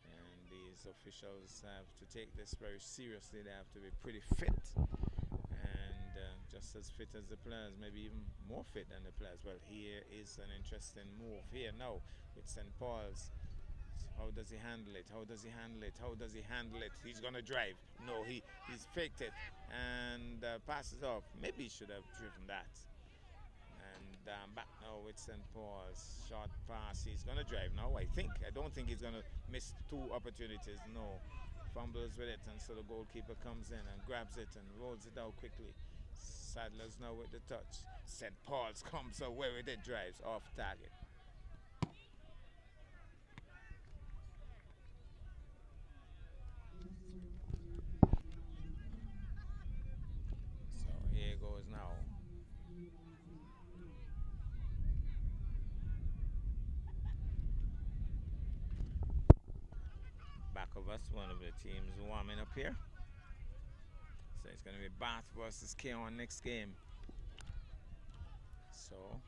And these officials have to take this very seriously. They have to be pretty fit. And just as fit as the players, maybe even more fit than the players. Well, here is an interesting move here now with St. Paul's. How does he handle it? How does he handle it? How does he handle it? He's gonna drive. No, he's faked it and passes off. Maybe he should have driven that. And back now with St. Paul's. Short pass. He's gonna drive now. I don't think he's gonna miss two opportunities. No. Fumbles with it, and so the goalkeeper comes in and grabs it and rolls it out quickly. Sadler's now with the touch. St. Paul's comes away with it, drives off target. So here goes now. Back of us, one of the teams warming up here. So it's going to be Bath versus Keon next game. So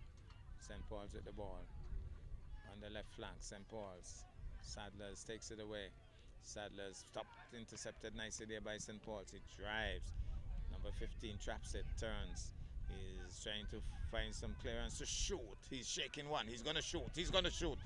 St. Paul's with the ball. On the left flank, St. Paul's. Sadler's takes it away. Sadler's stopped, intercepted nicely there by St. Paul's. He drives. Number 15 traps it, turns. He's trying to find some clearance to shoot. He's shaking one. He's going to shoot. He's going to shoot.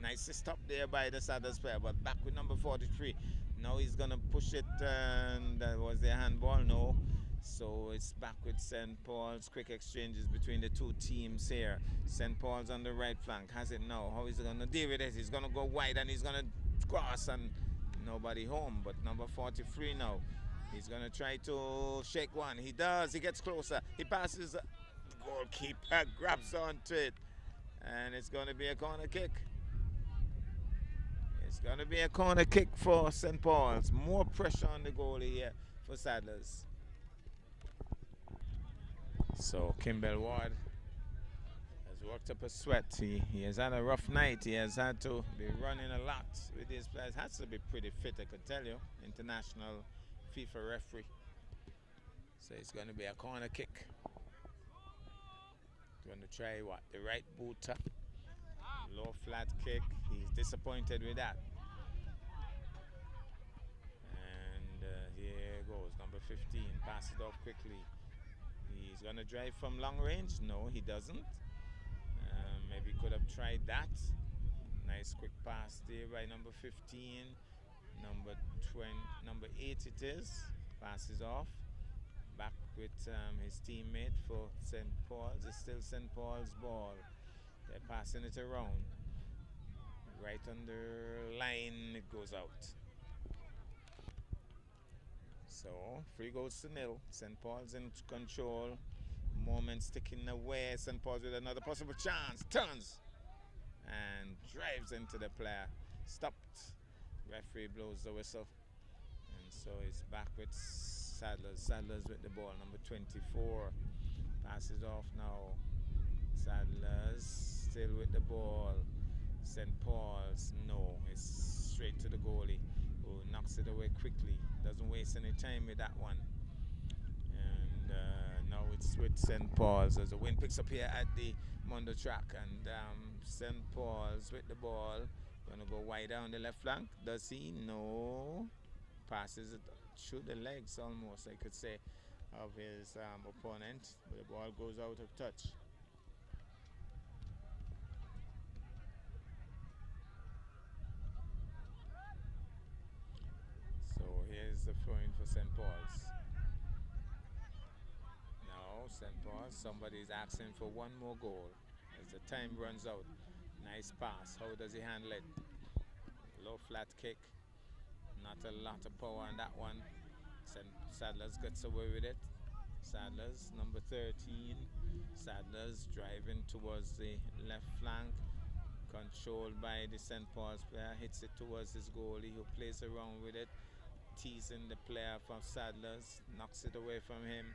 Nicely stopped there by the Sadler's player, but back with number 43. Now he's going to push it, and that was the handball. No. So it's back with St. Paul's. Quick exchanges between the two teams here. St. Paul's on the right flank. Has it now. How is he going to deal with it? He's going to go wide and he's going to cross and nobody home. But number 43 now. He's going to try to shake one. He does. He gets closer. He passes. The goalkeeper grabs onto it. And it's going to be a corner kick. It's going to be a corner kick for St. Paul's. More pressure on the goalie here for Sadler's. So Kimball Ward has worked up a sweat. He has had a rough night. He has had to be running a lot with his players. Has to be pretty fit, I could tell you. International FIFA referee. So it's going to be a corner kick. Going to try what? The right boot up. Low flat kick. He's disappointed with that. And here goes number 15. Pass it off quickly. He's going to drive from long range. No, he doesn't. Maybe could have tried that. Nice quick pass there by number 15. Number 20, number 8 it is. Passes off. Back with his teammate for St. Paul's. It's still St. Paul's ball. They're passing it around. Right under line, it goes out. So 3 goes to 0. St. Paul's in control. Moments ticking away. St. Paul's with another possible chance. Turns and drives into the player. Stopped. Referee blows the whistle. And so it's back with Sadler's. Sadler's with the ball. Number 24. Passes off now. Sadler's still with the ball. St. Paul's, no. It's straight to the goalie, who knocks it away quickly. Doesn't waste any time with that one. And now it's with St. Paul's as the wind picks up here at the Mondo track. And St. Paul's with the ball. Gonna go wide down the left flank. Does he? No. Passes it through the legs almost, I could say, of his opponent. But the ball goes out of touch. So here's the throw-in for St. Paul's. Now St. Paul's, somebody's asking for one more goal as the time runs out. Nice pass. How does he handle it? Low flat kick. Not a lot of power on that one. Sadler's gets away with it. Sadler's number 13. Sadler's driving towards the left flank. Controlled by the St. Paul's player. Hits it towards his goalie, who plays around with it. teasing the player from Sadler's, knocks it away from him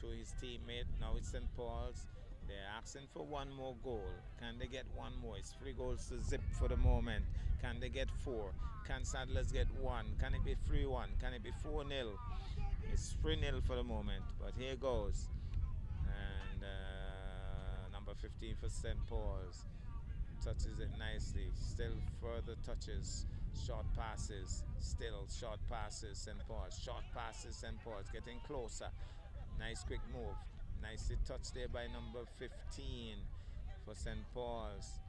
to his teammate. Now it's St. Paul's. They're asking for one more goal. Can they get one more? It's 3 goals to zip for the moment. Can they get 4? Can Sadler's get 1? Can it be 3-1? Can it be 4-0? It's 3-0 for the moment, but here goes. And number 15 for St. Paul's touches it nicely. Still further touches. Short passes. Still short passes. St. Paul's. Short passes. St. Paul's getting closer. Nice quick move. Nicely touched there by number 15 for St. Paul's.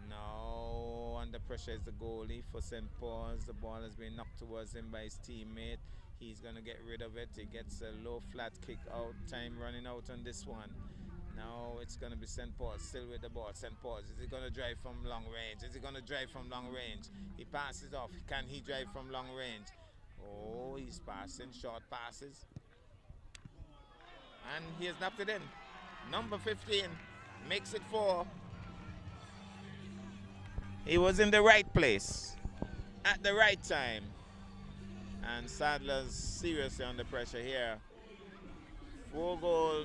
Now under pressure is the goalie for St. Paul's. The ball has been knocked towards him by his teammate. He's going to get rid of it. He gets a low flat kick out. Time running out on this one. Now it's going to be St. Paul's still with the ball. St. Paul's, is he going to drive from long range? Is he going to drive from long range? He passes off. Can he drive from long range? Oh, he's passing short passes. And he has knocked it in. Number 15 makes it 4. He was in the right place at the right time. And Sadler's seriously under pressure here. 4-0.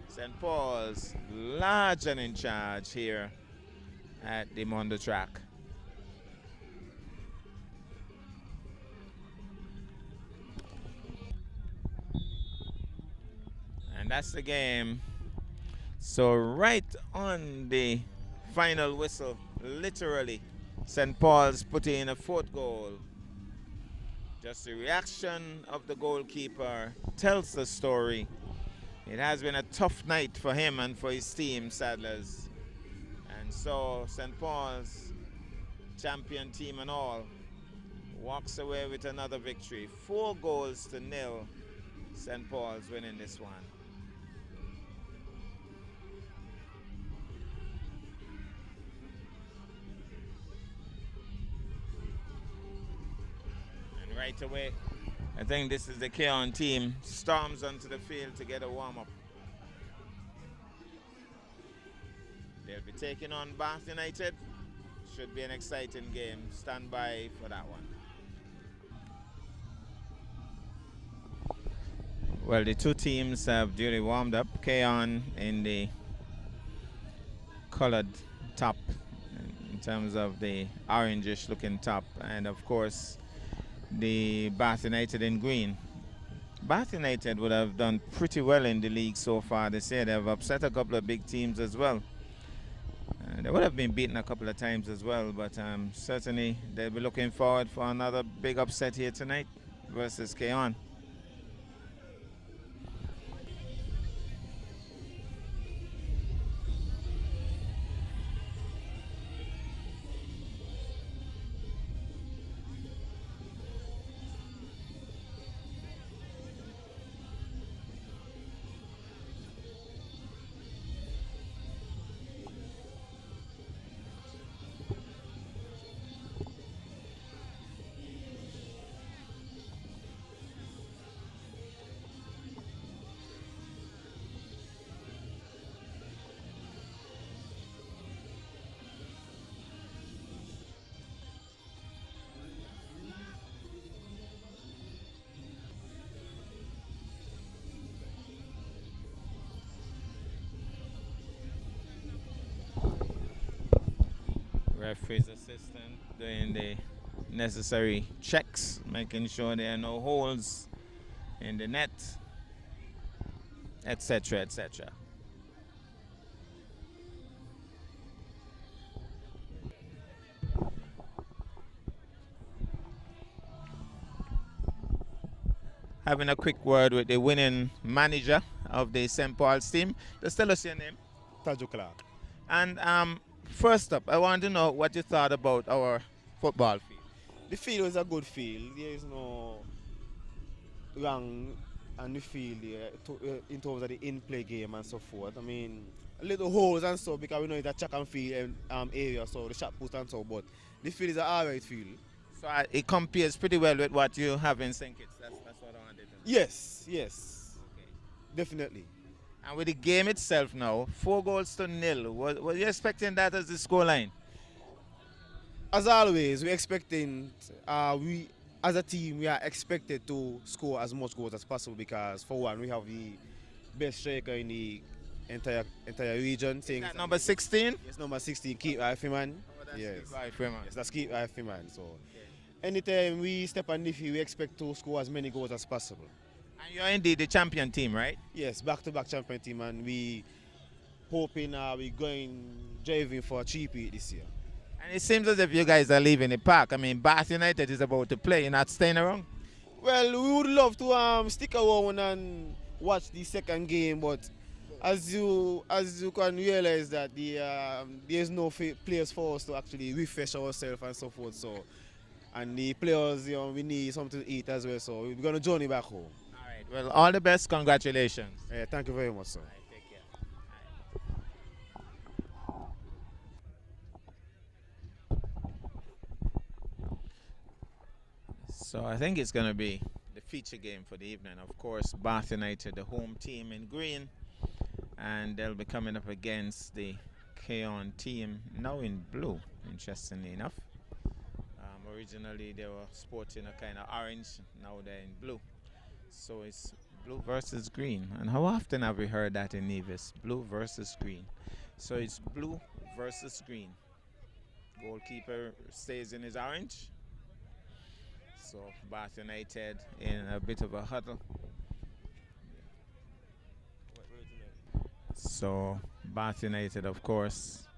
St. Paul's large and in charge here at the Mondo track. And that's the game. So right on the final whistle, literally, St. Paul's putting in a 4th goal. Just the reaction of the goalkeeper tells the story. It has been a tough night for him and for his team, Sadler's. And so St. Paul's, champion team and all, walks away with another victory. 4-0. St. Paul's winning this one. And right away, I think this is the Keon team, storms onto the field to get a warm-up. They'll be taking on Bath United. Should be an exciting game. Stand by for that one. Well, the two teams have duly warmed up. Keon in the colored top in terms of the orangish looking top, and of course the Bath United in green. Bath United would have done pretty well in the league so far this year. They have upset a couple of big teams as well. They would have been beaten a couple of times as well, but certainly they'll be looking forward for another big upset here tonight versus Keon. Referee's assistant doing the necessary checks, making sure there are no holes in the net, etc., etc. Having a quick word with the winning manager of the St. Paul's team. Just tell us your name. Taju Clark. And first up, I want to know what you thought about our football field. The field is a good field. There is no wrong on the field in terms of the in-play game and so forth. I mean, little holes and so because we know it's a track and field area, so the shot put and so, but the field is an alright field. So it compares pretty well with what you have in St. Kitts. That's what I wanted to know. Yes. Okay. Definitely. And with the game itself now, 4-0. Were you expecting that as the scoreline? As always, we're expecting as a team, we are expected to score as much goals as possible because, for one, we have the best striker in the entire region. Is Things that number 16? yes, number 16, keep Ifiman. Oh, that's Yes, Sknfa, man. yes, that's keep Ifiman. So Okay. anytime we step on the field, we expect to score as many goals as possible. And you're indeed the champion team, right? Yes, back-to-back champion team, and we hoping we going driving for a three-peat this year. And it seems as if you guys are leaving the park. I mean, Bath United is about to play. You're not staying around? Well, we would love to stick around and watch the second game, but as you can realize that there's no players for us to actually refresh ourselves and so forth. So, and the players, we need something to eat as well. So we're gonna journey back home. All right. Well, all the best. Congratulations. Thank you very much, sir. All right, take care. So I think it's going to be the feature game for the evening. Of course, Bath United, the home team in green, and they'll be coming up against the Keon team now in blue, interestingly enough. Originally, they were sporting a kind of orange, now they're in blue. So it's blue versus green. And how often have we heard that in Nevis? Blue versus green. So it's blue versus green. Goalkeeper stays in his orange. So Bath United in a bit of a huddle. So Bath United, of course,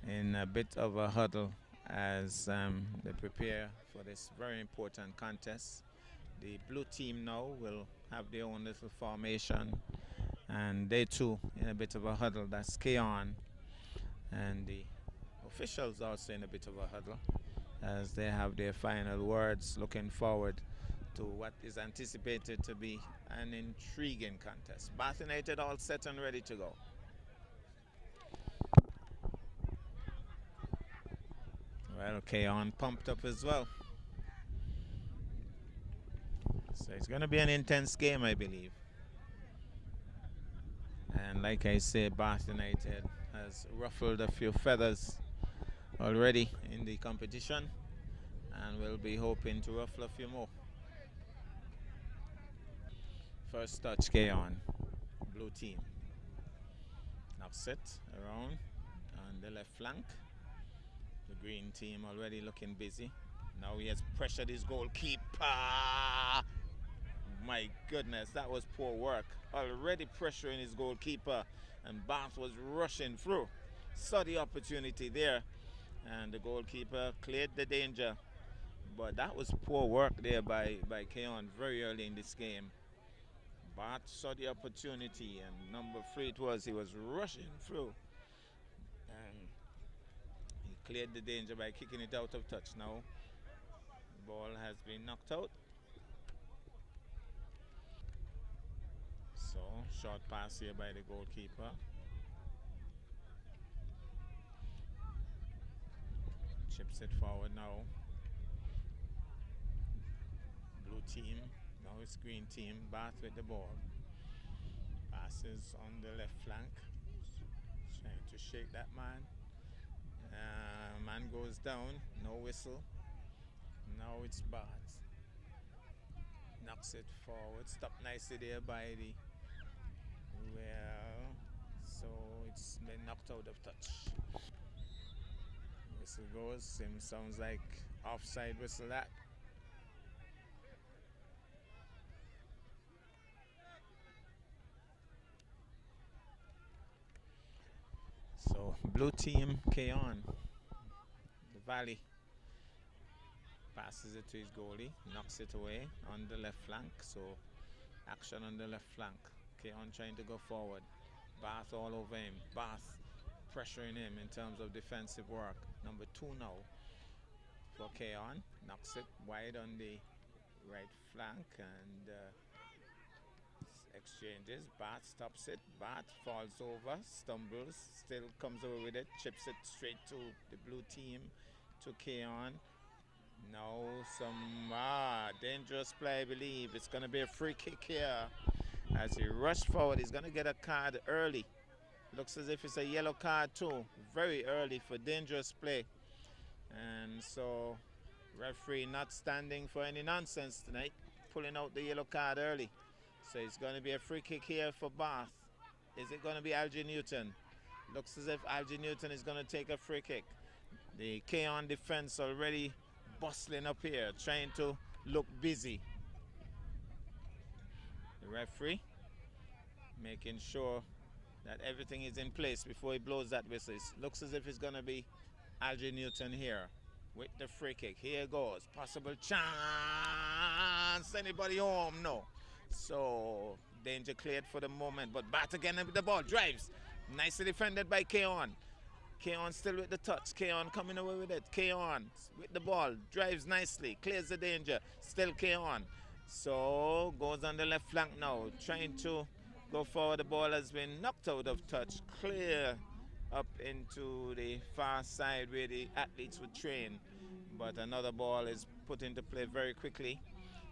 in a bit of a huddle as they prepare for this very important contest. The blue team now will have their own little formation, and they too in a bit of a huddle. That's Keon, and the officials also in a bit of a huddle as they have their final words, looking forward to what is anticipated to be an intriguing contest. Bath United all set and ready to go. Well, Keon pumped up as well. So it's going to be an intense game, I believe. And like I say, Bath United has ruffled a few feathers already in the competition, and we'll be hoping to ruffle a few more. First touch, Keon, blue team. Knocks it around on the left flank. The green team already looking busy. Now he has pressured his goalkeeper. My goodness, that was poor work. Already pressuring his goalkeeper, and Bath was rushing through. Saw the opportunity there, and the goalkeeper cleared the danger. But that was poor work there by Keon very early in this game. Bath saw the opportunity, and number 3 he was rushing through. And he cleared the danger by kicking it out of touch. Now the ball has been knocked out. So short pass here by the goalkeeper. Chips it forward now. Blue team, now it's green team. Bath with the ball. Passes on the left flank. Trying to shake that man. Man goes down, no whistle. Now it's Bath. Knocks it forward. Stopped nicely there by the. Well, so it's been knocked out of touch. Whistle goes. Sounds like offside whistle that. So blue team Keon. The Valley passes it to his goalie, knocks it away on the left flank. So action on the left flank. Keon trying to go forward. Bath all over him. Bath pressuring him in terms of defensive work. Number 2 now for Keon. Knocks it wide on the right flank and exchanges. Bath stops it. Bath falls over, stumbles, still comes away with it, chips it straight to the blue team, to Keon. Now some dangerous play, I believe. It's going to be a free kick here. As he rushed forward, he's going to get a card early. Looks as if it's a yellow card too. Very early for dangerous play. And so Referee not standing for any nonsense tonight, pulling out the yellow card early. So it's going to be a free kick here for Bath. Is it going to be Algie Newton? Looks as if Algie Newton is going to take a free kick. The K-On defense already bustling up here, trying to look busy. The referee making sure that everything is in place before he blows that whistle. It looks as if it's going to be Algie Newton here with the free kick. Here goes. Possible chance. Anybody home? No. So danger cleared for the moment. But Bat again with the ball. Drives. Nicely defended by K-On. K-On still with the touch. K-On coming away with it. K-On with the ball. Drives nicely. Clears the danger. Still K-On. So goes on the left flank now. Trying to go forward. The ball has been knocked out of touch. Clear up into the far side where the athletes would train. But another ball is put into play very quickly.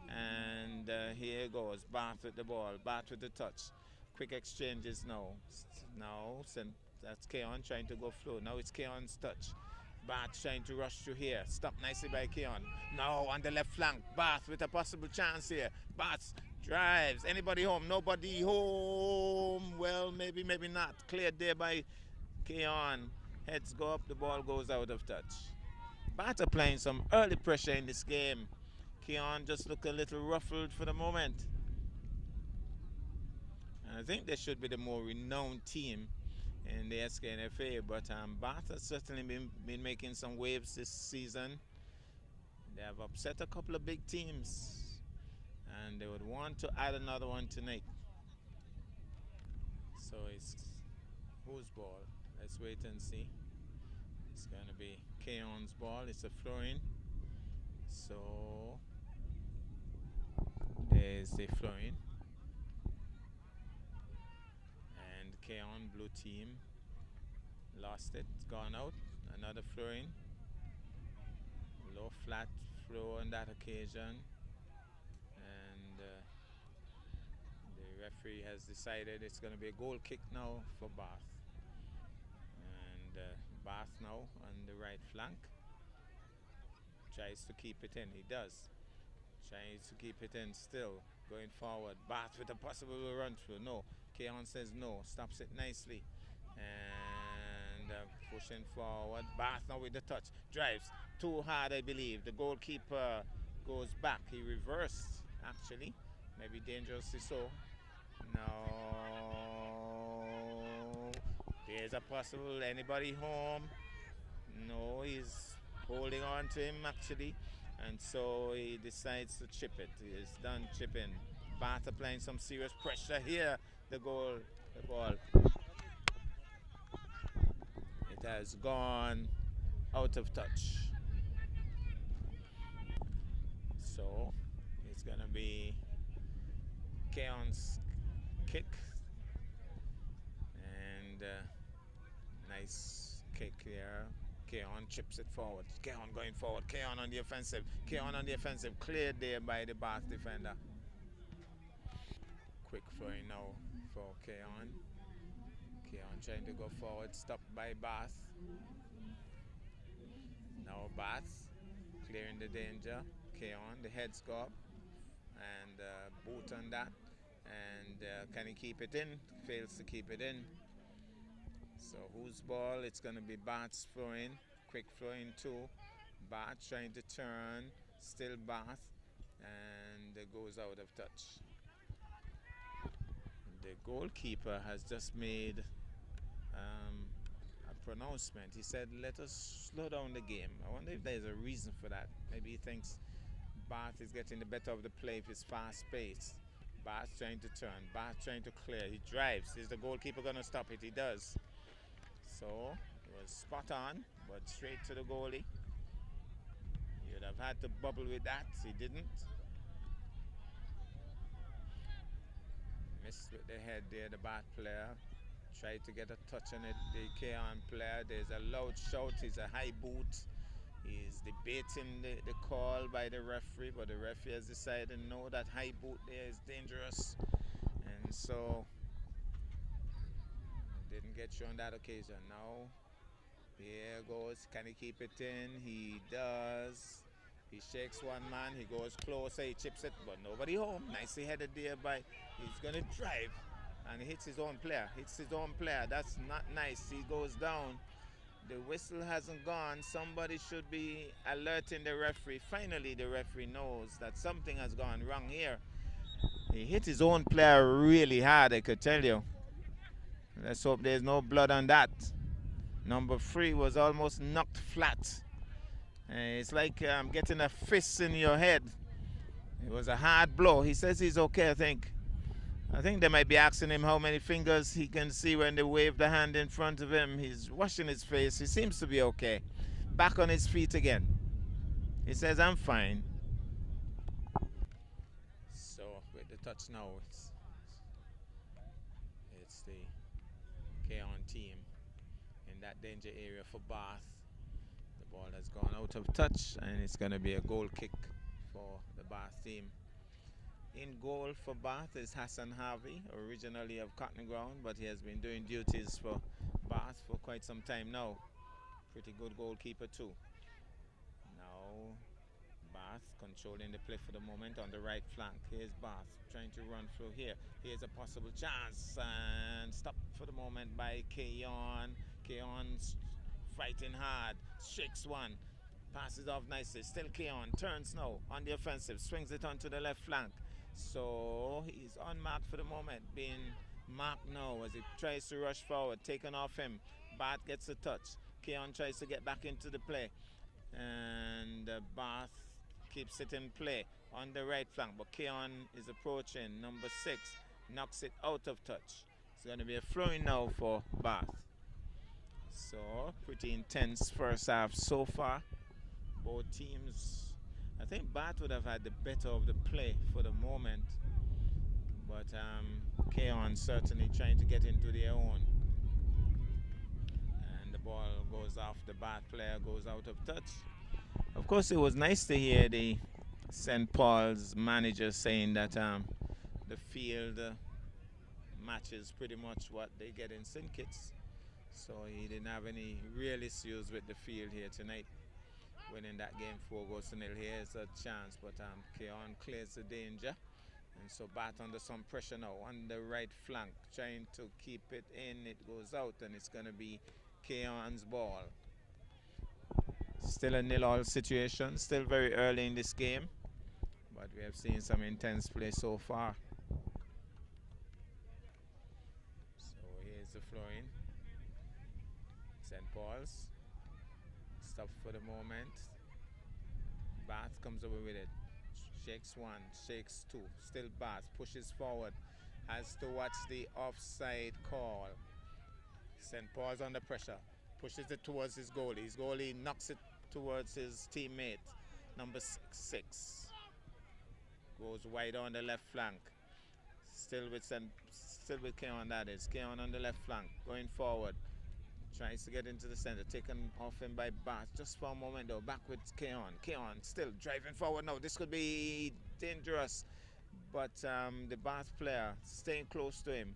And here goes. Bath with the ball. Bath with the touch. Quick exchanges now. Now that's Keon trying to go flow. Now it's Keon's touch. Bath trying to rush through here. Stopped nicely by Keon. Now on the left flank. Bath with a possible chance here. Bath drives. Anybody home? Nobody home. Well, maybe, maybe not. Cleared there by Keon. Heads go up. The ball goes out of touch. Bath applying some early pressure in this game. Keon just look a little ruffled for the moment. And I think they should be the more renowned team in the Sknfa, but Bath has certainly been making some waves this season. They have upset a couple of big teams, and they would want to add another one tonight. So it's whose ball? Let's wait and see. It's going to be Keon's ball. It's a throw-in. So there's the throw-in. And Keon, blue team, lost it. It's gone out. Another throw-in. Low flat throw on that occasion. And the referee has decided it's going to be a goal kick now for Bath. And Bath now on the right flank. Tries to keep it in. He does. Tries to keep it in still. Going forward. Bath with a possible run through. No. Keon says no. Stops it nicely. And pushing forward. Bath now with the touch. Drives. Too hard, I believe. The goalkeeper goes back. He reversed, actually. Maybe dangerously so. No. There's a possible. Anybody home? No, he's holding on to him, actually. And so he decides to chip it. He's done chipping. Bath applying some serious pressure here. The ball. It has gone out of touch. So it's going to be Keon's kick. And nice kick here. Keon chips it forward. Keon going forward. Keon on the offensive. Keon on the offensive. Cleared there by the Bath defender. Quick throwing now for Keon. Keon trying to go forward. Stopped by Bath. Now Bath clearing the danger. Keon, the heads go up. And boot on that. And can he keep it in? Fails to keep it in. So whose ball? It's going to be Bath's throwing. Quick throwing too. Bath trying to turn. Still Bath. And it goes out of touch. The goalkeeper has just made a pronouncement. He said, let us slow down the game. I wonder if there's a reason for that. Maybe he thinks Bath is getting the better of the play if it's fast paced. Bath trying to turn. Bath trying to clear. He drives. Is the goalkeeper going to stop it? He does. So it was spot on, but straight to the goalie. He would have had to bubble with that. He didn't. Missed with the head there, the Bath player. Tried to get a touch on it. The Keon player. There's a loud shout. He's a high boot. He's debating the call by the referee, but the referee has decided no, that high boot there is dangerous. And so didn't get you on that occasion. Now here goes. Can he keep it in? He does. He He shakes one man, he goes closer, he chips it, but nobody home. Nicely headed there by, he's going to drive, and he hits his own player. That's not nice. He goes down. The whistle hasn't gone. Somebody should be alerting the referee. Finally, the referee knows that something has gone wrong here. He hit his own player really hard, I could tell you. Let's hope there's no blood on that. Number 3 was almost knocked flat. It's like getting a fist in your head. It was a hard blow. He says he's okay, I think. I think they might be asking him how many fingers he can see when they wave the hand in front of him. He's washing his face. He seems to be okay. Back on his feet again. He says, I'm fine. So, with the touch now, it's the K-On team in that danger area for Bath. The ball has gone out of touch, and it's going to be a goal kick for the Bath team. In goal for Bath is Hassan Harvey, originally of Cotton Ground, but he has been doing duties for Bath for quite some time now. Pretty good goalkeeper too. Now Bath controlling the play for the moment on the right flank. Here's Bath trying to run through here. Here's a possible chance, and stopped for the moment by Keon. Keon's fighting hard, shakes one, passes off nicely. Still Keon, turns now on the offensive, swings it onto the left flank. So he's unmarked for the moment, being marked now as he tries to rush forward, taken off him. Bath gets a touch. Keon tries to get back into the play, and Bath keeps it in play on the right flank, but Keon is approaching. Number 6 knocks it out of touch. It's going to be a flowing now for Bath. So pretty intense first half so far. Both teams, I think Bath would have had the better of the play for the moment, but Keon certainly trying to get into their own. And the ball goes off the Bath player, goes out of touch. Of course, it was nice to hear the St. Paul's manager saying that the field matches pretty much what they get in St. Kitts. So he didn't have any real issues with the field here tonight. Winning that game 4 goals to 0. Here's a chance, but Keon clears the danger. And so Bath under some pressure now on the right flank, trying to keep it in. It goes out, and it's going to be Keon's ball. Still a 0-0 situation, still very early in this game, but we have seen some intense play so far. So here's the flowing. St. Paul's stops for the moment. Bath comes over with it. Shakes 1, shakes 2. Still Bath pushes forward. Has to watch the offside call. St. Paul's under pressure. Pushes it towards his goalie. His goalie knocks it towards his teammate. Number 6. Goes wide on the left flank. Still with Keon, that is. Keon on the left flank. Going forward. Tries to get into the center, taken off him by Bath just for a moment though. Back with Keon. Keon still driving forward now. This could be dangerous, but the Bath player staying close to him,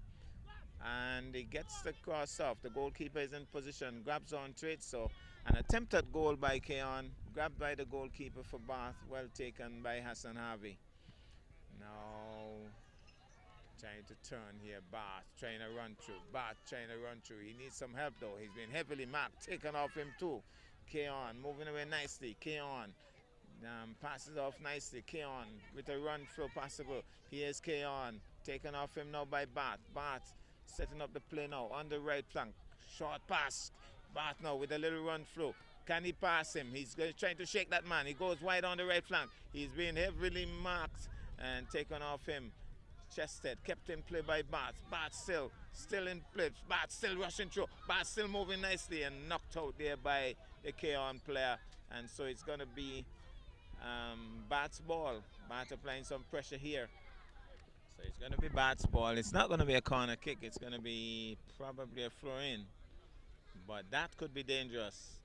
and he gets the cross off. The goalkeeper is in position, grabs onto it. So an attempted goal by Keon, grabbed by the goalkeeper for Bath, well taken by Hassan Harvey. Now trying to turn here. Bath trying to run through. He needs some help though. He's been heavily marked. Taken off him too. Keon moving away nicely. Keon passes off nicely. Keon with a run through possible. Here's Keon. Taken off him now by Bath. Bath setting up the play now on the right flank. Short pass. Bath now with a little run through. Can he pass him? He's trying to shake that man. He goes wide on the right flank. He's being heavily marked and taken off him. Chested, kept in play by Bath. Bath still in play. Bath still rushing through. Bath still moving nicely and knocked out there by the K-On player. And so it's going to be Bath's ball. Bath applying some pressure here. So it's going to be Bath's ball. It's not going to be a corner kick. It's going to be probably a throw-in. But that could be dangerous.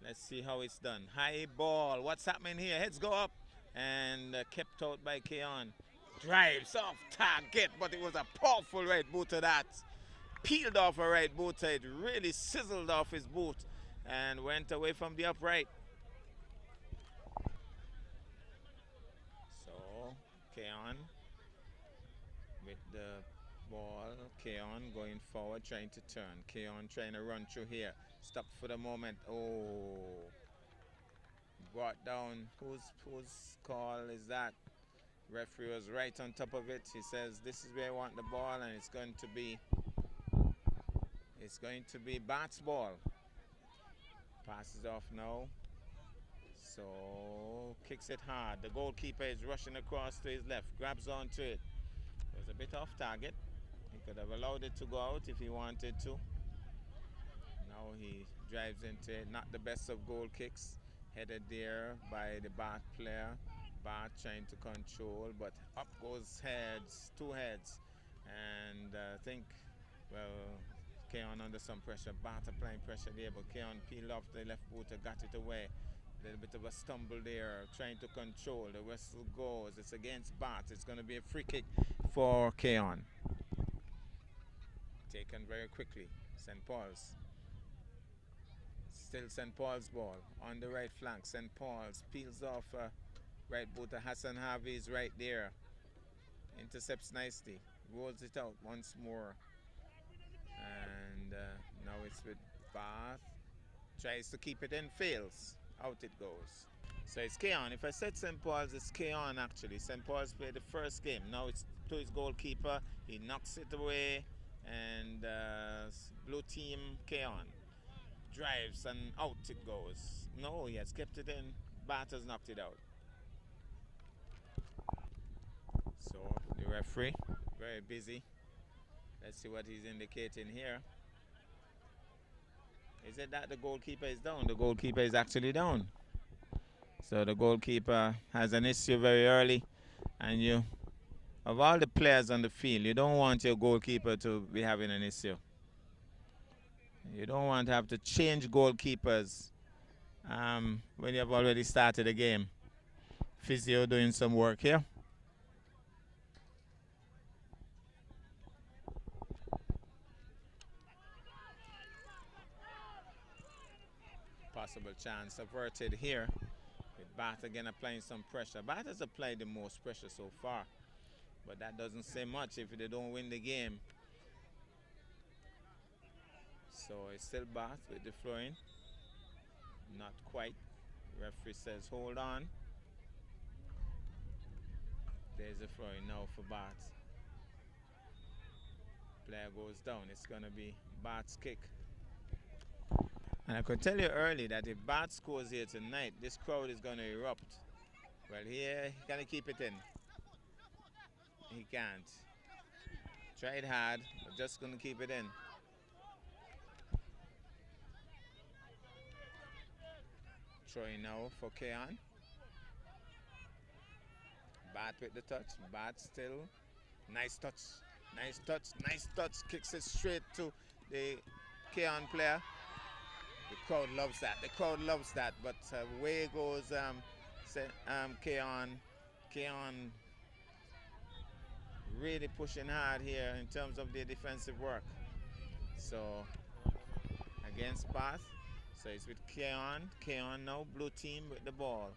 Let's see how it's done. High ball. What's happening here? Heads go up and kept out by K-On. Drives off target, but it was a powerful right boot to that. Peeled off a right boot. It really sizzled off his boot and went away from the upright. Keon with the ball. Keon going forward, trying to turn. Keon trying to run through here. Stop for the moment. Oh, brought down. Whose call is that? Referee was right on top of it. He says this is where I want the ball, and it's going to be Bat's ball. Passes off now. So kicks it hard. The goalkeeper is rushing across to his left. Grabs onto it. It was a bit off target. He could have allowed it to go out if he wanted to. Now he drives into it. Not the best of goal kicks. Headed there by the Bath player. Bath trying to control, but up goes heads, two heads. And I think, well, Keon under some pressure. Bath applying pressure there, but Keon peeled off the left footer, got it away. A little bit of a stumble there, trying to control. The whistle goes. It's against Bath. It's going to be a free kick for Keon. Taken very quickly. St. Paul's. Still St. Paul's ball on the right flank. St. Paul's peels off right booter. Hassan Harvey is right there. Intercepts nicely. Rolls it out once more. And now it's with Bath. Tries to keep it in. Fails. Out it goes. So it's Keon. If I said St. Paul's, it's Keon actually. St. Paul's played the first game. Now it's to his goalkeeper. He knocks it away. And blue team Keon drives and out it goes. No, he has kept it in. Bath has knocked it out. So the referee, very busy. Let's see what he's indicating here. Is it that the goalkeeper is down? The goalkeeper is actually down. So the goalkeeper has an issue very early. And of all the players on the field, you don't want your goalkeeper to be having an issue. You don't want to have to change goalkeepers when you have already started the game. Physio doing some work here. Possible chance averted here. With Bath again applying some pressure. Bath has applied the most pressure so far. But that doesn't say much if they don't win the game. So it's still Bath with the throwing. Not quite. Referee says hold on. There's a throwing now for Bath. Player goes down. It's going to be Bath's kick. And I could tell you early that if Bath scores here tonight, this crowd is going to erupt. Well, here, he can't keep it in. He can't. Tried hard, but just going to keep it in. Throwing now for Keon. Bath with the touch. Bath still. Nice touch. Nice touch. Nice touch. Kicks it straight to the Keon player. The crowd loves that. The crowd loves that. But away goes Keon. Keon really pushing hard here in terms of their defensive work. So against Bath. So it's with Keon. Keon now, blue team with the ball.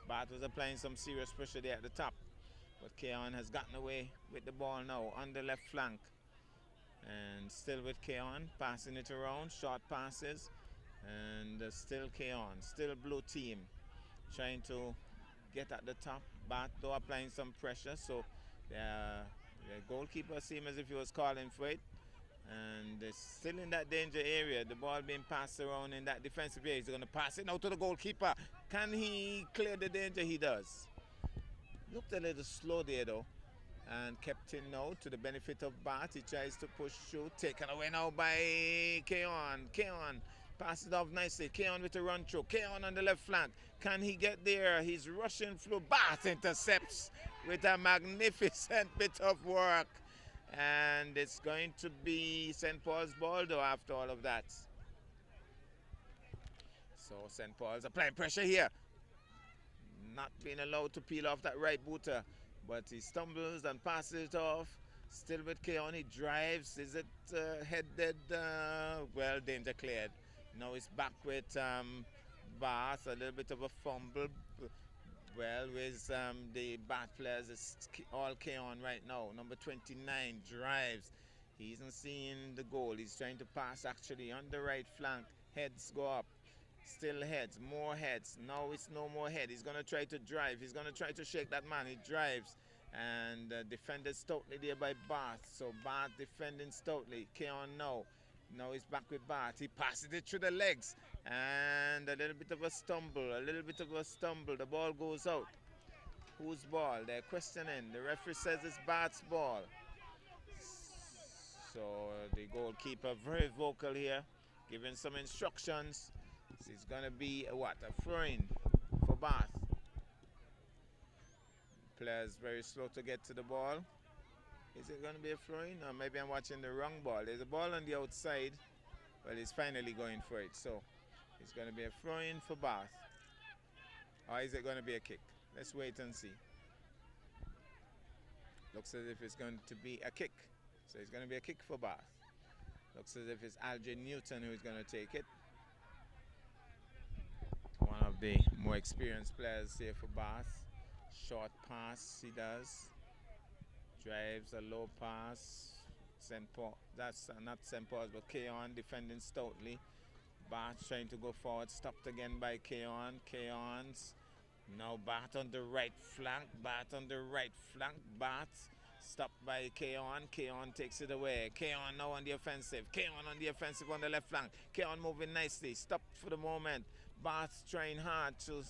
Bath was applying some serious pressure there at the top. But Keon has gotten away with the ball now on the left flank. And still with Keon, passing it around, short passes. And still Keon, still blue team. Trying to get at the top. Bath though applying some pressure. So the goalkeeper seemed as if he was calling for it. And they're still in that danger area. The ball being passed around in that defensive area. He's going to pass it now to the goalkeeper. Can he clear the danger? He does. Looked a little slow there though. And kept in now to the benefit of Bath. He tries to push through. Taken away now by Keon. Keon passes it off nicely. Keon with a run through. Keon on the left flank. Can he get there? He's rushing through. Bath intercepts with a magnificent bit of work. And it's going to be St. Paul's ball though after all of that. So St. Paul's applying pressure here. Not being allowed to peel off that right booter. But he stumbles and passes it off. Still with Keon, he drives. Is it headed? Well, danger cleared. Now it's back with Bath. A little bit of a fumble. Well, with the Bath players, it's all K-on right now. Number 29 drives. He isn't seeing the goal. He's trying to pass actually on the right flank. Heads go up. Still heads, more heads. Now it's no more head. He's going to try to drive. He's going to try to shake that man. He drives. And defended stoutly there by Bath. So Bath defending stoutly. K-on now. Now he's back with Bath. He passes it through the legs. And a little bit of a stumble. A little bit of a stumble. The ball goes out. Whose ball? They're questioning. The referee says it's Bath's ball. So the goalkeeper very vocal here, giving some instructions. It's going to be a what? A throw-in for Bath. Players very slow to get to the ball. Is it going to be a throw-in? Or maybe I'm watching the wrong ball. There's a ball on the outside. Well, he's finally going for it. So it's going to be a throw-in for Bath. Or is it going to be a kick? Let's wait and see. Looks as if it's going to be a kick. So it's going to be a kick for Bath. Looks as if it's Aldrin Newton who's going to take it. One of the more experienced players here for Bath. Short pass he does. Drives a low pass. St. Paul, that's not St. Paul's, but K-on defending stoutly. Bath trying to go forward, stopped again by K-on. K-on's now Bath on the right flank. Bath on the right flank. Bath stopped by K-on. K-on takes it away. K-on now on the offensive. K-on on the offensive on the left flank. K-on moving nicely. Stopped for the moment. Bath trying hard to.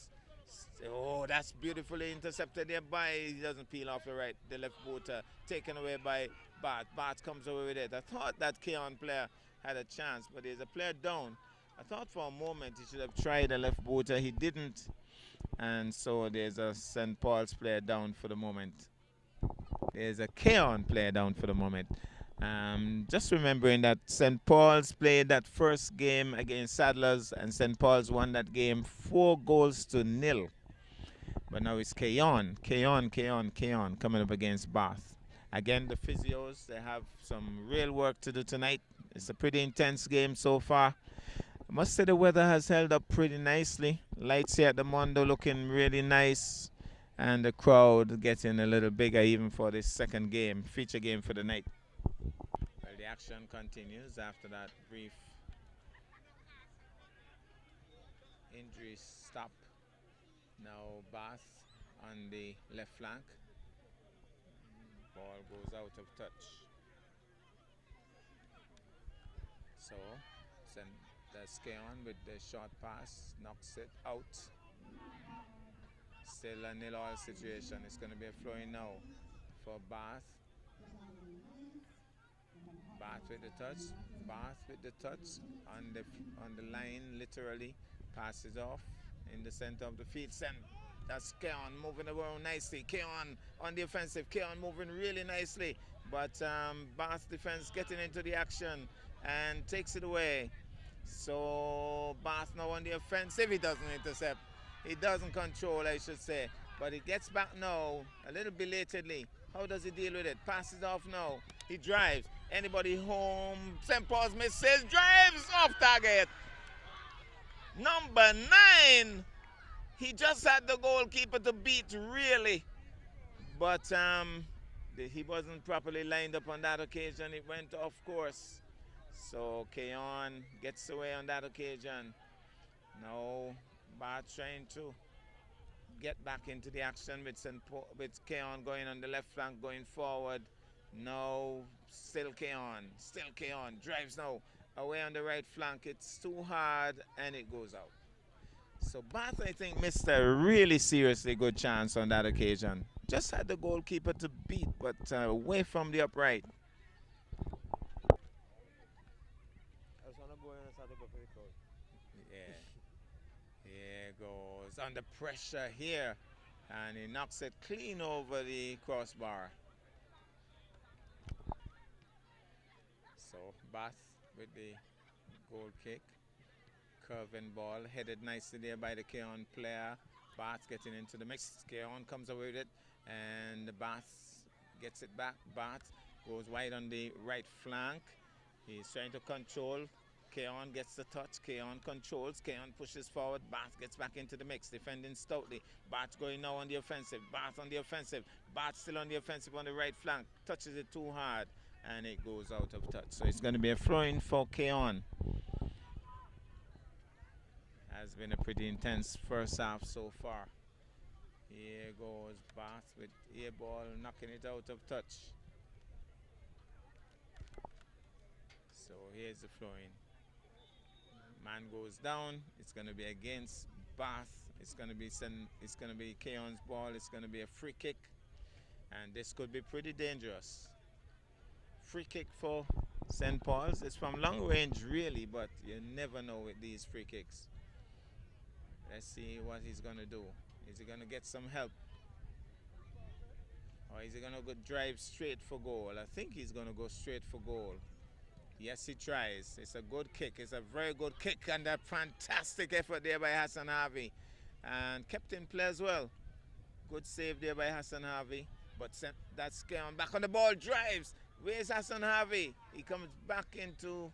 Oh, that's beautifully intercepted there by. He doesn't peel off the left boot, taken away by Bath. Bath comes away with it. I thought that K-on player had a chance, but there's a player down. I thought for a moment he should have tried a left booter. He didn't. And so there's a St. Paul's player down for the moment. There's a K-on player down for the moment. Just remembering that St. Paul's played that first game against Sadlers, and St. Paul's won that game 4-0. But now it's K-on coming up against Bath. Again, the physios, they have some real work to do tonight. It's a pretty intense game so far. I must say the weather has held up pretty nicely. Lights here at the Mondo looking really nice. And the crowd getting a little bigger even for this second game, feature game for the night. Well, the action continues after that brief injury stop. Now Bath on the left flank. Ball goes out of touch. So, that's K-on with the short pass, knocks it out. Still a 0-0 situation. It's going to be a throw-in now for Bath. Bath with the touch. Bath with the touch on the line, literally passes off in the center of the field. That's K-on moving around nicely. K-on on the offensive. K-on moving really nicely, but Bath defense getting into the action and takes it away. So Bath now on the offensive. He doesn't intercept. He doesn't control, I should say. But he gets back now, a little belatedly. How does he deal with it? Passes off now. He drives. Anybody home? St. Paul's misses. Drives off target. Number 9. He just had the goalkeeper to beat, really. But he wasn't properly lined up on that occasion. It went off course. So K-on gets away on that occasion. Now Bath trying to get back into the action with K-on going on the left flank, going forward. Now still K-on, drives now away on the right flank. It's too hard and it goes out. So Bath, I think, missed a really seriously good chance on that occasion. Just had the goalkeeper to beat, but away from the upright. Yeah. Here goes under pressure here, and he knocks it clean over the crossbar. So Bath with the goal kick. Curving ball, headed nicely there by the K-on player. Bath getting into the mix. K-on comes away with it, and the Bath gets it back. Bath goes wide on the right flank. He's trying to control. Keon gets the touch. Keon controls. Keon pushes forward. Bath gets back into the mix, defending stoutly. Bath going now on the offensive. Bath on the offensive. Bath still on the offensive on the right flank. Touches it too hard, and it goes out of touch. So it's going to be a throw-in for Keon. Has been a pretty intense first half so far. Here goes Bath with air ball, knocking it out of touch. So here's the throw-in. Man goes down. It's going to be against Bath. It's going to be Keon's ball. It's going to be a free kick, and this could be pretty dangerous. Free kick for St. Paul's. It's from long range, really, but you never know with these free kicks. Let's see what he's going to do. Is he going to get some help, or is he going to go drive straight for goal? I think he's going to go straight for goal. Yes, he tries. It's a good kick. It's a very good kick, and a fantastic effort there by Hassan Harvey. And kept in play as well. Good save there by Hassan Harvey. But that's Keon back on the ball, drives. Where's Hassan Harvey? He comes back into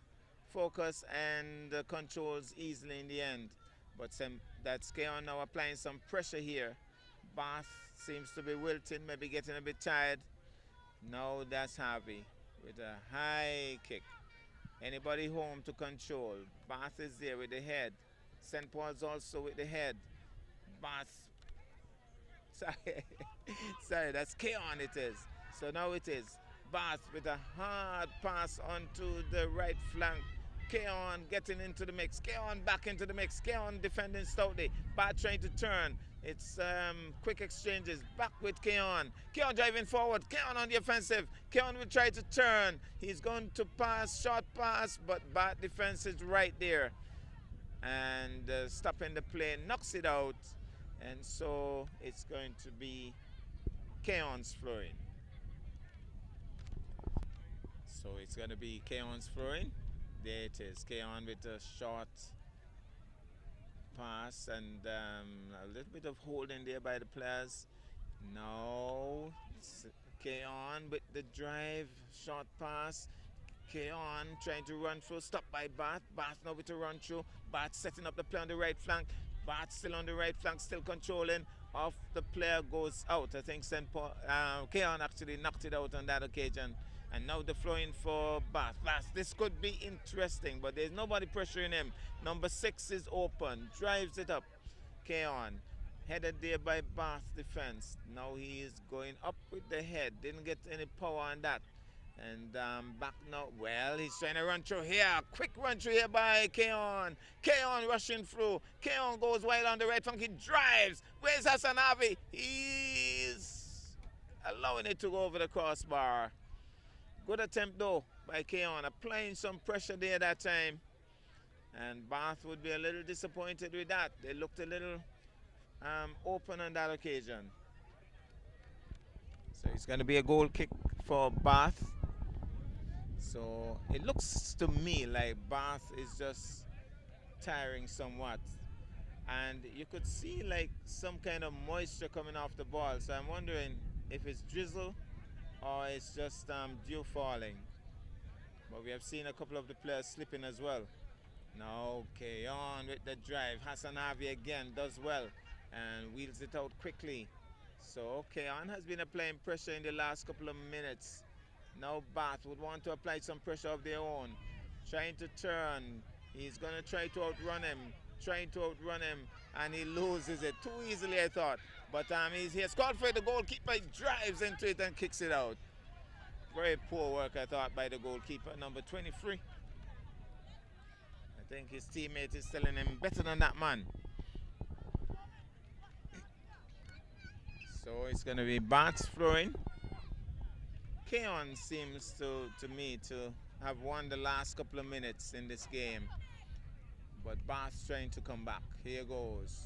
focus and controls easily in the end. But that's Keon now applying some pressure here. Bath seems to be wilting, maybe getting a bit tired. No, that's Harvey with a high kick. Anybody home to control. Bath is there with the head. St. Paul's also with the head. Bath. Sorry, that's Keon it is. So now it is Bath with a hard pass onto the right flank. Keon getting into the mix. Keon back into the mix. Keon defending stoutly. Bath trying to turn. It's quick exchanges. Back with Keon. Keon driving forward. Keon on the offensive. Keon will try to turn. He's going to pass, short pass, but Bath defense is right there. And stopping the play, knocks it out. And so it's going to be Keon's throwing. So it's going to be Keon's throwing. There it is. Keon with a short pass and a little bit of holding there by the players. No, Keon with the drive, short pass. Keon trying to run through, stopped by Bath. Bath now with a run through. Bath setting up the play on the right flank. Bath still on the right flank, still controlling. Off the player goes out. I think Keon actually knocked it out on that occasion. And now the flowing for Bath. This could be interesting, but there's nobody pressuring him. Number 6 is open, drives it up. Keon, headed there by Bath defense. Now he is going up with the head. Didn't get any power on that. And back now. Well, he's trying to run through here. Quick run through here by Keon. Keon rushing through. Keon goes wide on the right flank. He drives. Where's Hassan Harvey? He's allowing it to go over the crossbar. Good attempt though by Keon, applying some pressure there that time. And Bath would be a little disappointed with that. They looked a little open on that occasion. So it's going to be a goal kick for Bath. So it looks to me like Bath is just tiring somewhat. And you could see like some kind of moisture coming off the ball. So I'm wondering if it's drizzle or it's just dew falling. But we have seen a couple of the players slipping as well. Now Keon with the drive. Hassan Harvey again does well and wheels it out quickly. So Keon has been applying pressure in the last couple of minutes. Now Bath would want to apply some pressure of their own. Trying to turn. He's going to try to outrun him. And he loses it too easily, I thought. But he's here. Called for the goalkeeper. He drives into it and kicks it out. Very poor work, I thought, by the goalkeeper, number 23. I think his teammate is telling him better than that man. So it's going to be Bath's throwing. Keon seems to me to have won the last couple of minutes in this game. But Bath's trying to come back. Here goes.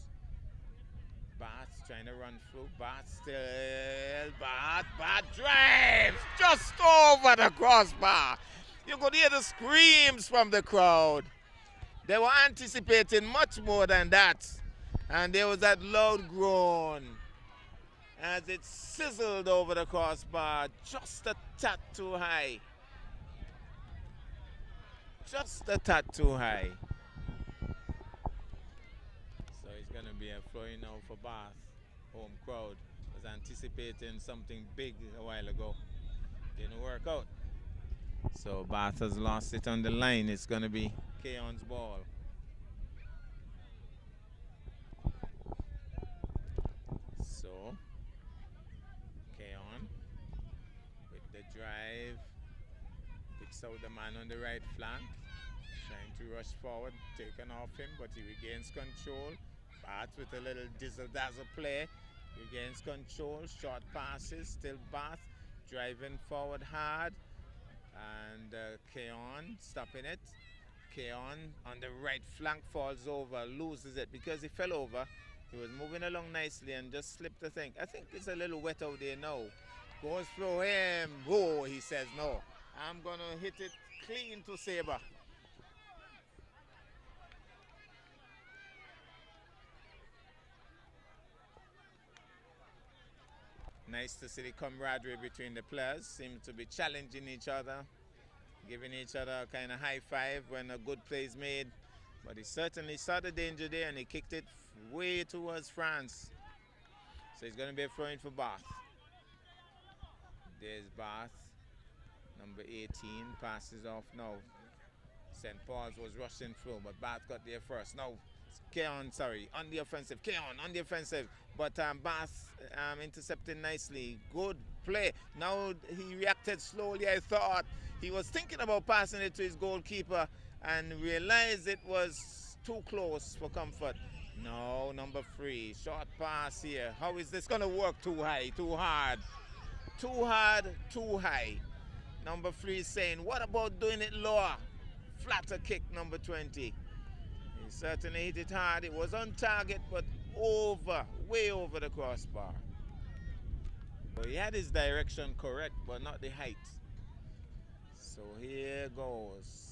Bath trying to run through. Bath still. Bath drives just over the crossbar. You could hear the screams from the crowd. They were anticipating much more than that. And there was that loud groan as it sizzled over the crossbar, just a tad too high. just a tad too high. So it's going to be a flowing now for Bath. Home crowd was anticipating something big a while ago. Didn't work out. So Bath has lost it on the line. It's going to be Keon's ball. So Keon with the drive. Picks out the man on the right flank. Trying to rush forward. Taken off him, but he regains control. Bath with a little dizzle-dazzle play. Regains control. Short passes. Still Bath driving forward hard. And Keon stopping it. Keon on the right flank falls over, loses it because he fell over. He was moving along nicely and just slipped, I think. I think it's a little wet out there now. Goes through him. Oh, he says no. I'm going to hit it clean to Sabre. Nice to see the camaraderie between the players. Seem to be challenging each other, giving each other a kind of high five when a good play is made. But he certainly saw the danger there and he kicked it way towards France. So he's going to be throwing for Bath. There's Bath, number 18, passes off now. St. Paul's was rushing through, but Bath got there first. Now, Keon, sorry, on the offensive. Keon on the offensive. But Bath intercepted nicely. Good play. Now he reacted slowly, I thought. He was thinking about passing it to his goalkeeper and realized it was too close for comfort. No, number 3. Short pass here. How is this going to work? Too high, too hard. Too hard, too high. Number 3 is saying, what about doing it lower? Flatter kick, number 20. He certainly hit it hard. It was on target, but over, way over the crossbar. So he had his direction correct, but not the height. So here goes.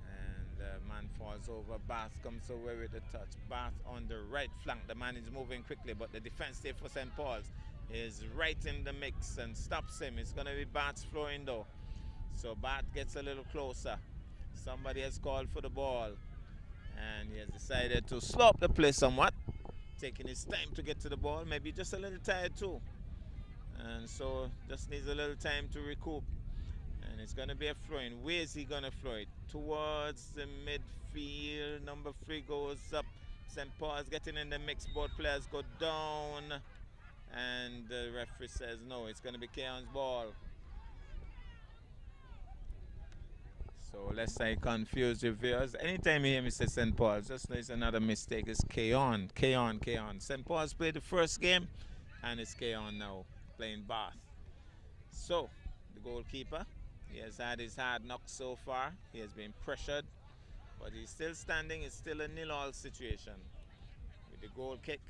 And man falls over. Bath comes away with the touch. Bath on the right flank. The man is moving quickly, but the defense there for St. Paul's is right in the mix and stops him. It's going to be Bath's throwing though. So Bath gets a little closer. Somebody has called for the ball. And he has decided to slow up the play somewhat. Taking his time to get to the ball. Maybe just a little tired too. And so just needs a little time to recoup. And it's going to be a throw-in. Where is he going to throw it? Towards the midfield. Number 3 goes up. St. Paul's getting in the mix. Both players go down. And the referee says no. It's going to be Keon's ball. So lest I confuse your viewers. Anytime you hear me say St. Paul's, just know it's another mistake. It's Keon. St. Paul's played the first game. And it's Keon now playing Bath. So the goalkeeper. He has had his hard knock so far. He has been pressured, but he's still standing. It's still a 0-0 situation with the goal kick.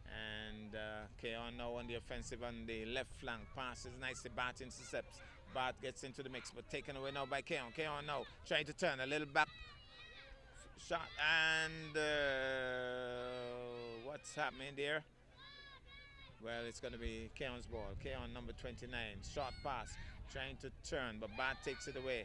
And Keon now on the offensive on the left flank. Passes nicely. Bath intercepts. Bath gets into the mix, but taken away now by Keon. Keon now trying to turn a little back shot. And what's happening there? Well, it's going to be Keon's ball. Keon number 29. Short pass. Trying to turn, but Bath takes it away.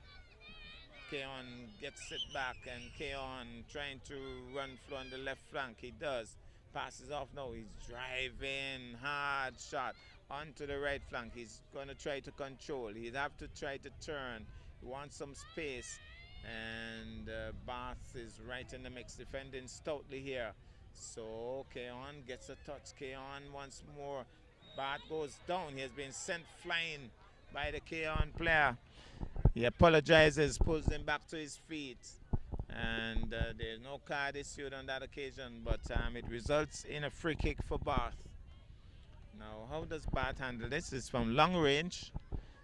Keon gets it back, and Keon trying to run through on the left flank. He does. Passes off now. He's driving hard shot onto the right flank. He's going to try to control. He'd have to try to turn. He wants some space, and Bath is right in the mix, defending stoutly here. So Keon gets a touch. Keon once more. Bath goes down. He has been sent flying by the Keon player. He apologizes, pulls him back to his feet, and there's no card issued on that occasion, but it results in a free kick for Bath. Now, how does Bath handle this? It's from long range,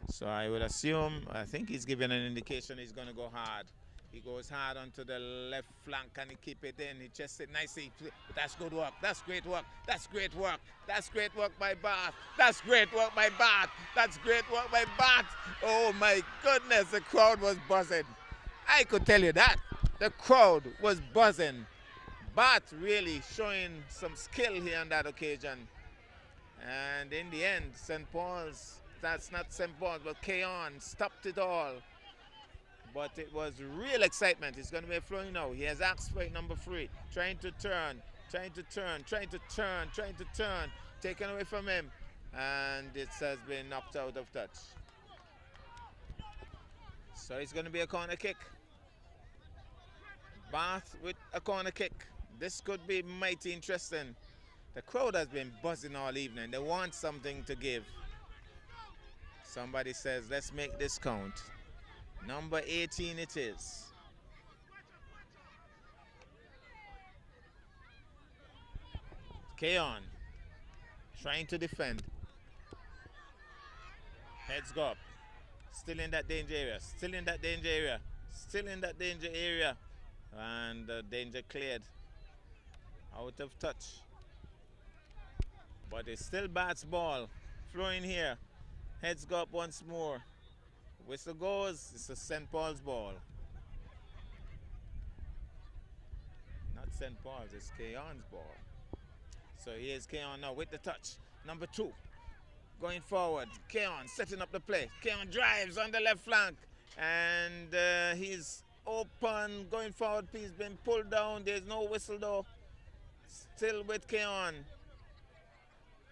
so I would assume, I think he's given an indication he's going to go hard. He goes hard onto the left flank and he keep it in. He chests it nicely. That's good work. That's great work. That's great work. That's great work by Bath. That's great work by Bath. That's great work by Bath. Oh my goodness, the crowd was buzzing. I could tell you that. The crowd was buzzing. Bath really showing some skill here on that occasion. And in the end, St. Paul's, that's not St. Paul's, but Keon stopped it all. but it was real excitement. It's going to be a flowing now. He has asked for it, number 3, trying to turn, trying to turn, trying to turn, trying to turn, taken away from him, and it has been knocked out of touch. So it's going to be a corner kick. Bath with a corner kick. This could be mighty interesting. The crowd has been buzzing all evening. They want something to give. Somebody says, let's make this count. Number 18 it is. Keon trying to defend. Heads go up. Still in that danger area. Still in that danger area. Still in that danger area. And danger cleared. Out of touch. But it's still Bat's ball. Flowing here. Heads go up once more. Whistle goes. It's a St. Paul's ball. Not St. Paul's, it's Keon's ball. So here's Keon now with the touch. Number 2. Going forward. Keon setting up the play. Keon drives on the left flank. And he's open. Going forward. He's been pulled down. There's no whistle though. Still with Keon.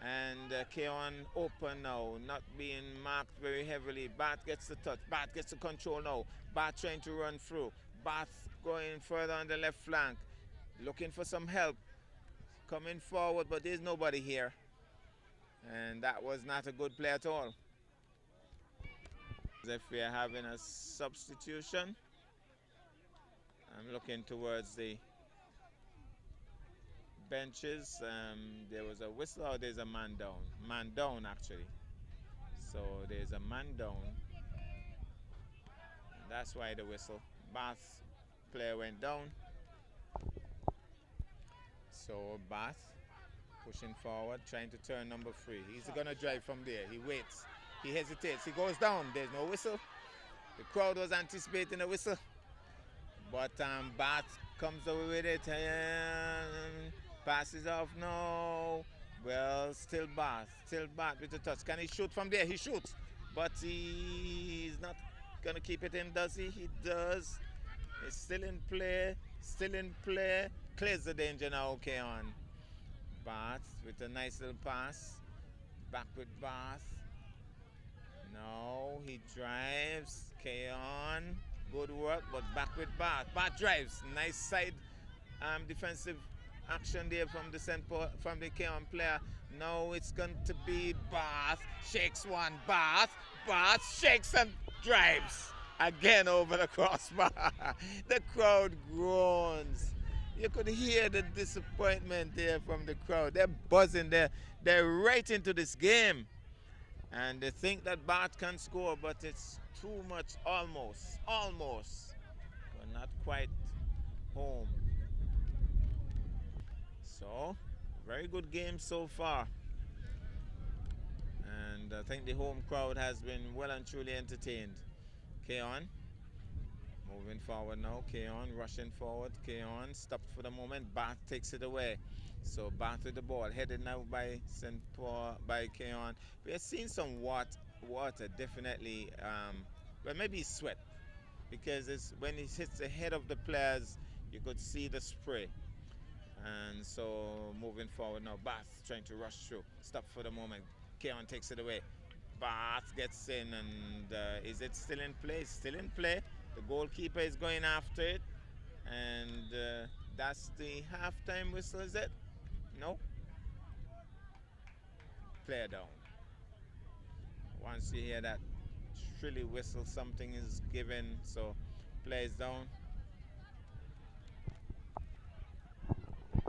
And Keon open now, not being marked very heavily. Bat gets the touch. Bat gets the control now. Bat trying to run through. Bat going further on the left flank. Looking for some help. Coming forward, but there's nobody here. And that was not a good play at all. As if we are having a substitution. I'm looking towards the benches. There was a whistle, or there's a man down. Man down, actually. So there's a man down. And that's why the whistle. Bath player went down. So Bath pushing forward, trying to turn number 3. He's going to drive from there. He waits. He hesitates. He goes down. There's no whistle. The crowd was anticipating a whistle. But Bath comes away with it. Passes off. No. Well, still Bath. Still Bath with the touch. Can he shoot from there? He shoots. But he's not going to keep it in, does he? He does. It's still in play. Still in play. Clears the danger now, Keon. Bath with a nice little pass. Back with Bath. No, he drives. Keon. Good work, but back with Bath. Bath drives. Nice side defensive action there from the Keon player. Now it's going to be Bath. Shakes one. Bath. Bath shakes and drives. Again over the crossbar. The crowd groans. You could hear the disappointment there from the crowd. They're buzzing there. They're right into this game. And they think that Bath can score, but it's too much, almost. But not quite home. So, very good game so far. And I think the home crowd has been well and truly entertained. Keon moving forward now. Keon rushing forward. Keon stopped for the moment. Bath takes it away. So Bath with the ball, headed now by St. Paul, by Keon. We have seen some water definitely, but maybe sweat, because it's when it hits the head of the players, you could see the spray. And so moving forward now, Bath trying to rush through. Stop for the moment. Keon takes it away. Bath gets in, and is it still in play? Still in play. The goalkeeper is going after it, and that's the halftime whistle, is it? No. Player down. Once you hear that shrilly whistle, something is given, so players down.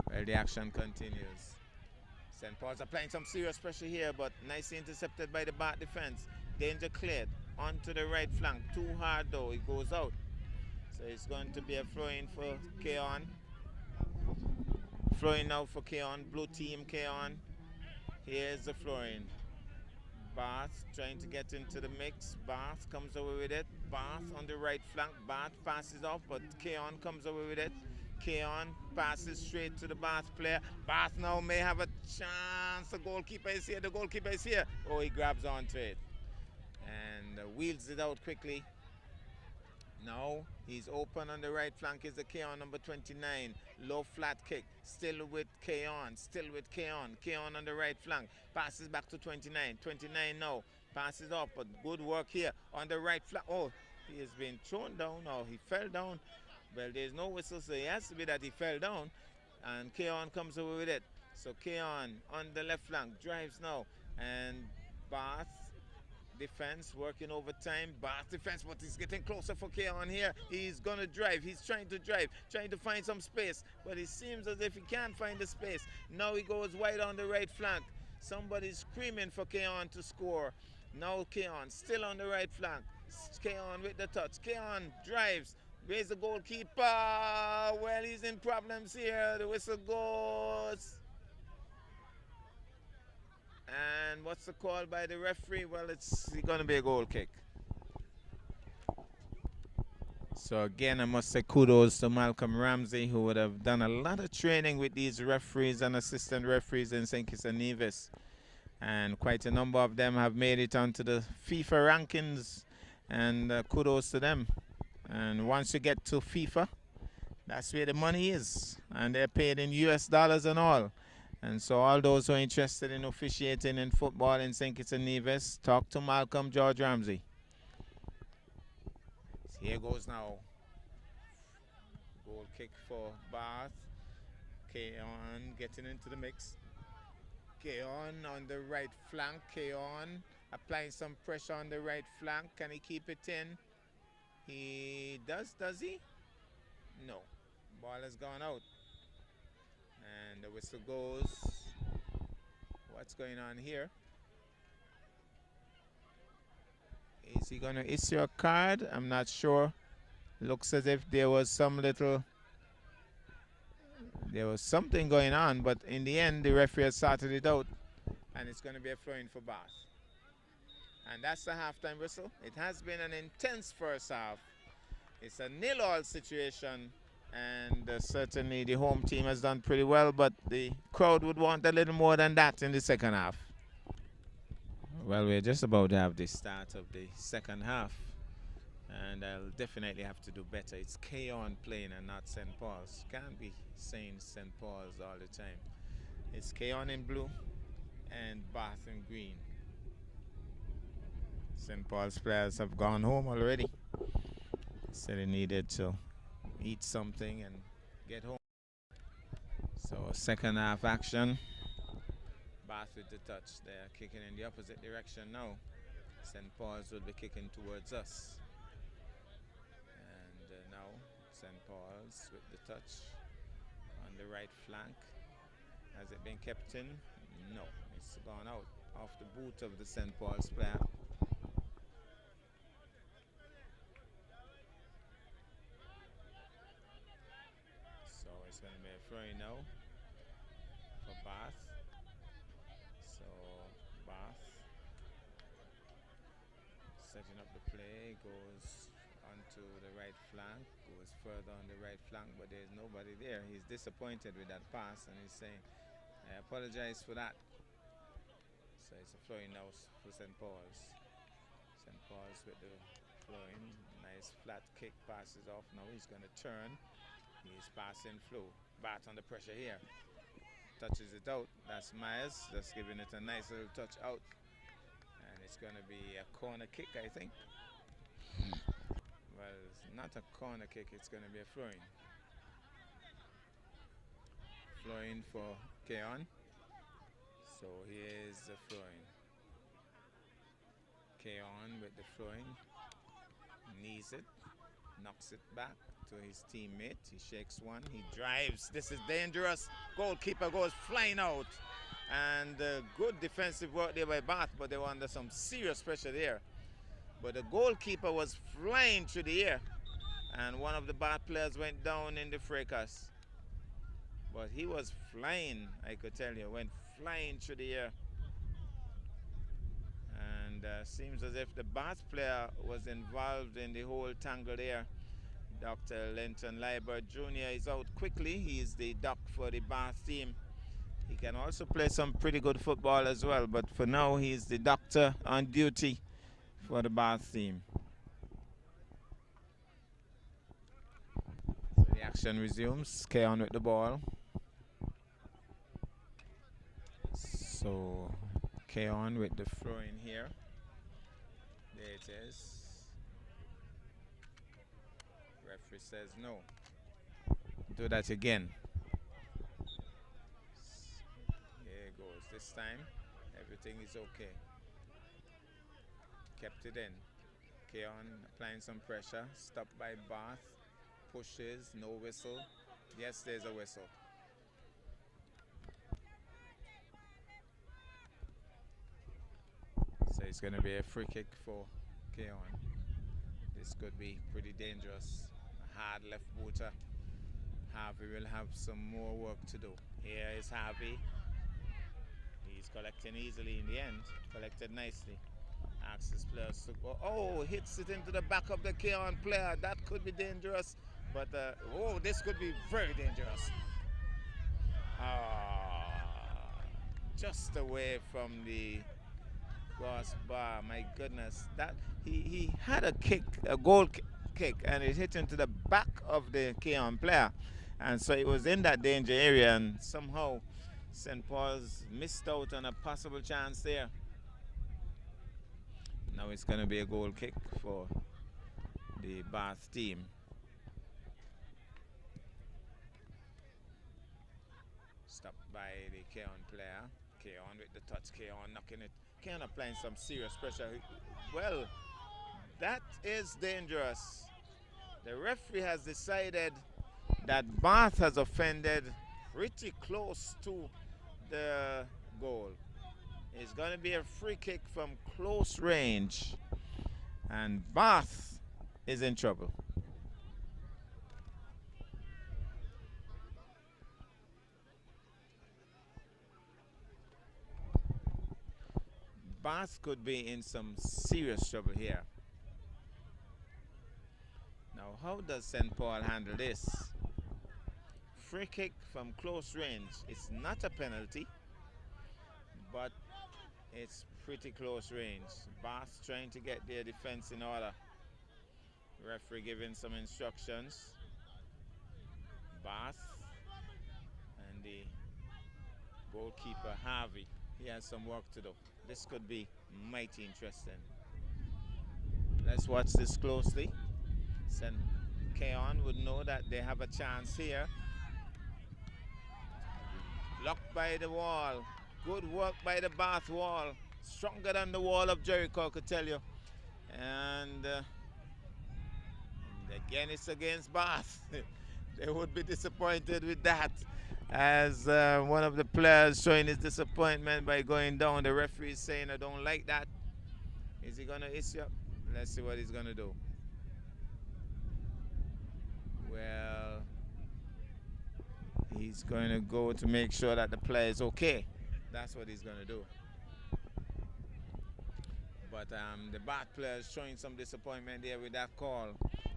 Well, the action continues. St. Paul's applying some serious pressure here, but nicely intercepted by the Bath defense. Danger cleared. Onto the right flank. Too hard though. It goes out. So it's going to be a throw-in for Keon. Throw-in now for Keon. Blue team Keon. Here's the throw-in. Bath trying to get into the mix. Bath comes away with it. Bath on the right flank. Bath passes off, but Keon comes away with it. Keon passes straight to the Bath player. Bath now may have a chance. The goalkeeper is here. The goalkeeper is here. Oh, he grabs onto it and wheels it out quickly. Now he's open on the right flank is the Keon number 29. Low flat kick. Still with Keon. Still with Keon. Keon on the right flank. Passes back to 29. 29 now. Passes up. But good work here on the right flank. Oh, he has been thrown down. Oh, he fell down. Well, there's no whistle, so it has to be that he fell down. And Keon comes over with it. So Keon on the left flank drives now. And Bath defense working overtime. Bath defense, but he's getting closer for Keon here. He's gonna drive. He's trying to drive, trying to find some space, but it seems as if he can't find the space. Now he goes wide on the right flank. Somebody's screaming for Keon to score. Now Keon still on the right flank. Keon with the touch. Keon drives. Where's the goalkeeper? Well, he's in problems here. The whistle goes. And what's the call by the referee? Well, it's going to be a goal kick. So again, I must say kudos to Malcolm Ramsey, who would have done a lot of training with these referees and assistant referees in St. Kitts and Nevis. And quite a number of them have made it onto the FIFA rankings. And kudos to them. And once you get to FIFA, that's where the money is. And they're paid in US dollars and all. And so all those who are interested in officiating in football in St. Kitts and Nevis, talk to Malcolm George Ramsey. Here goes now. Goal kick for Bath. Keon getting into the mix. Keon on the right flank. Keon applying some pressure on the right flank. Can he keep it in? He does he? No. Ball has gone out. And the whistle goes. What's going on here? Is he going to issue a card? I'm not sure. Looks as if there was something going on, but in the end, the referee has sorted it out, and it's going to be a throw-in for Bath. And that's the halftime whistle. It has been an intense first half. It's a 0-0 situation. And certainly the home team has done pretty well, but the crowd would want a little more than that in the second half. Well, we're just about to have the start of the second half, and I'll definitely have to do better. It's Keon playing and not St. Paul's. Can't be saying St. Paul's all the time. It's Keon in blue and Bath in green. St. Paul's players have gone home already. Said they needed to eat something and get home. So second half action. Bath with the touch. They're kicking in the opposite direction now. St. Paul's will be kicking towards us. And now St. Paul's with the touch on the right flank. Has it been kept in? No, it's gone out off the boot of the St. Paul's player. It's going to be a throw-in now for Bath. So Bath setting up the play, goes onto the right flank, goes further on the right flank, but there's nobody there. He's disappointed with that pass, and he's saying, I apologize for that. So it's a throw-in now for St. Paul's. St. Paul's with the throw-in. Nice flat kick, passes off. Now he's going to turn. He's passing through. Bath under pressure here. Touches it out. That's Myers. Just giving it a nice little touch out. And it's going to be a corner kick, I think. Well, it's not a corner kick. It's going to be a throw-in. Throw-in for Keon. So here's the throw-in. Keon with the throw-in. Knees it. Knocks it back to his teammate. He shakes one. He drives. This is dangerous. Goalkeeper goes flying out. And good defensive work there by Bath, but they were under some serious pressure there. But the goalkeeper was flying through the air. And one of the Bath players went down in the fracas. But he was flying, I could tell you. Went flying through the air. And seems as if the Bath player was involved in the whole tangle there. Dr. Linton Liebert Jr. is out quickly. He is the doc for the Bath team. He can also play some pretty good football as well, but for now he's the doctor on duty for the Bath team. Action resumes. Keon with the ball. So Keon with the throw in here. There it is. Referee says no. Do that again. Here it goes. This time, everything is okay. Kept it in. Keon applying some pressure. Stopped by Bath. Pushes. No whistle. Yes, there's a whistle. So it's going to be a free kick for Keon. This could be pretty dangerous. A hard left booter. Harvey will have some more work to do. Here is Harvey. He's collecting easily in the end. Collected nicely. Asks his players to go. Oh, hits it into the back of the Keon player. That could be dangerous. But, oh, this could be very dangerous. Just away from the crossbar. My goodness. That he had a kick, a goal kick, and it hit into the back of the Keon player. And so it was in that danger area, and somehow St. Paul's missed out on a possible chance there. Now it's going to be a goal kick for the Bath team. Stopped by the Keon player. Keon with the touch. Keon knocking it. Keon applying some serious pressure. Well, that is dangerous. The referee has decided that Bath has offended pretty close to the goal. It's going to be a free kick from close range, and Bath is in trouble. Bath could be in some serious trouble here. Now, how does St. Paul handle this? Free kick from close range. It's not a penalty, but it's pretty close range. Bath trying to get their defense in order. Referee giving some instructions. Bath and the goalkeeper Harvey. He has some work to do. This could be mighty interesting. Let's watch this closely. St. Keon would know that they have a chance here. Blocked by the wall. Good work by the Bath wall. Stronger than the wall of Jericho, I could tell you. And again, it's against Bath. They would be disappointed with that. As one of the players showing his disappointment by going down. The referee is saying, I don't like that. Is he going to issue? Let's see what he's going to do. Well, he's going to go to make sure that the player is okay. That's what he's going to do. But the Bath player is showing some disappointment there with that call.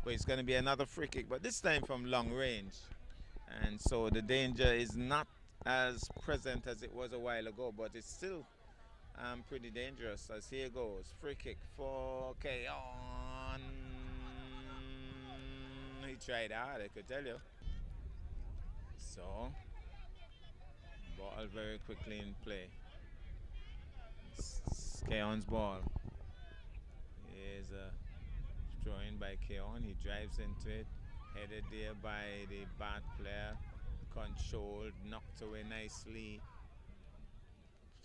But it's going to be another free kick, but this time from long range. And so the danger is not as present as it was a while ago, but it's still pretty dangerous. As here goes, free kick for Keon. He tried hard, I could tell you. So, ball very quickly in play. It's Keon's ball. Here's a throw-in by Keon. He drives into it. Headed there by the Bath player. Controlled, knocked away nicely.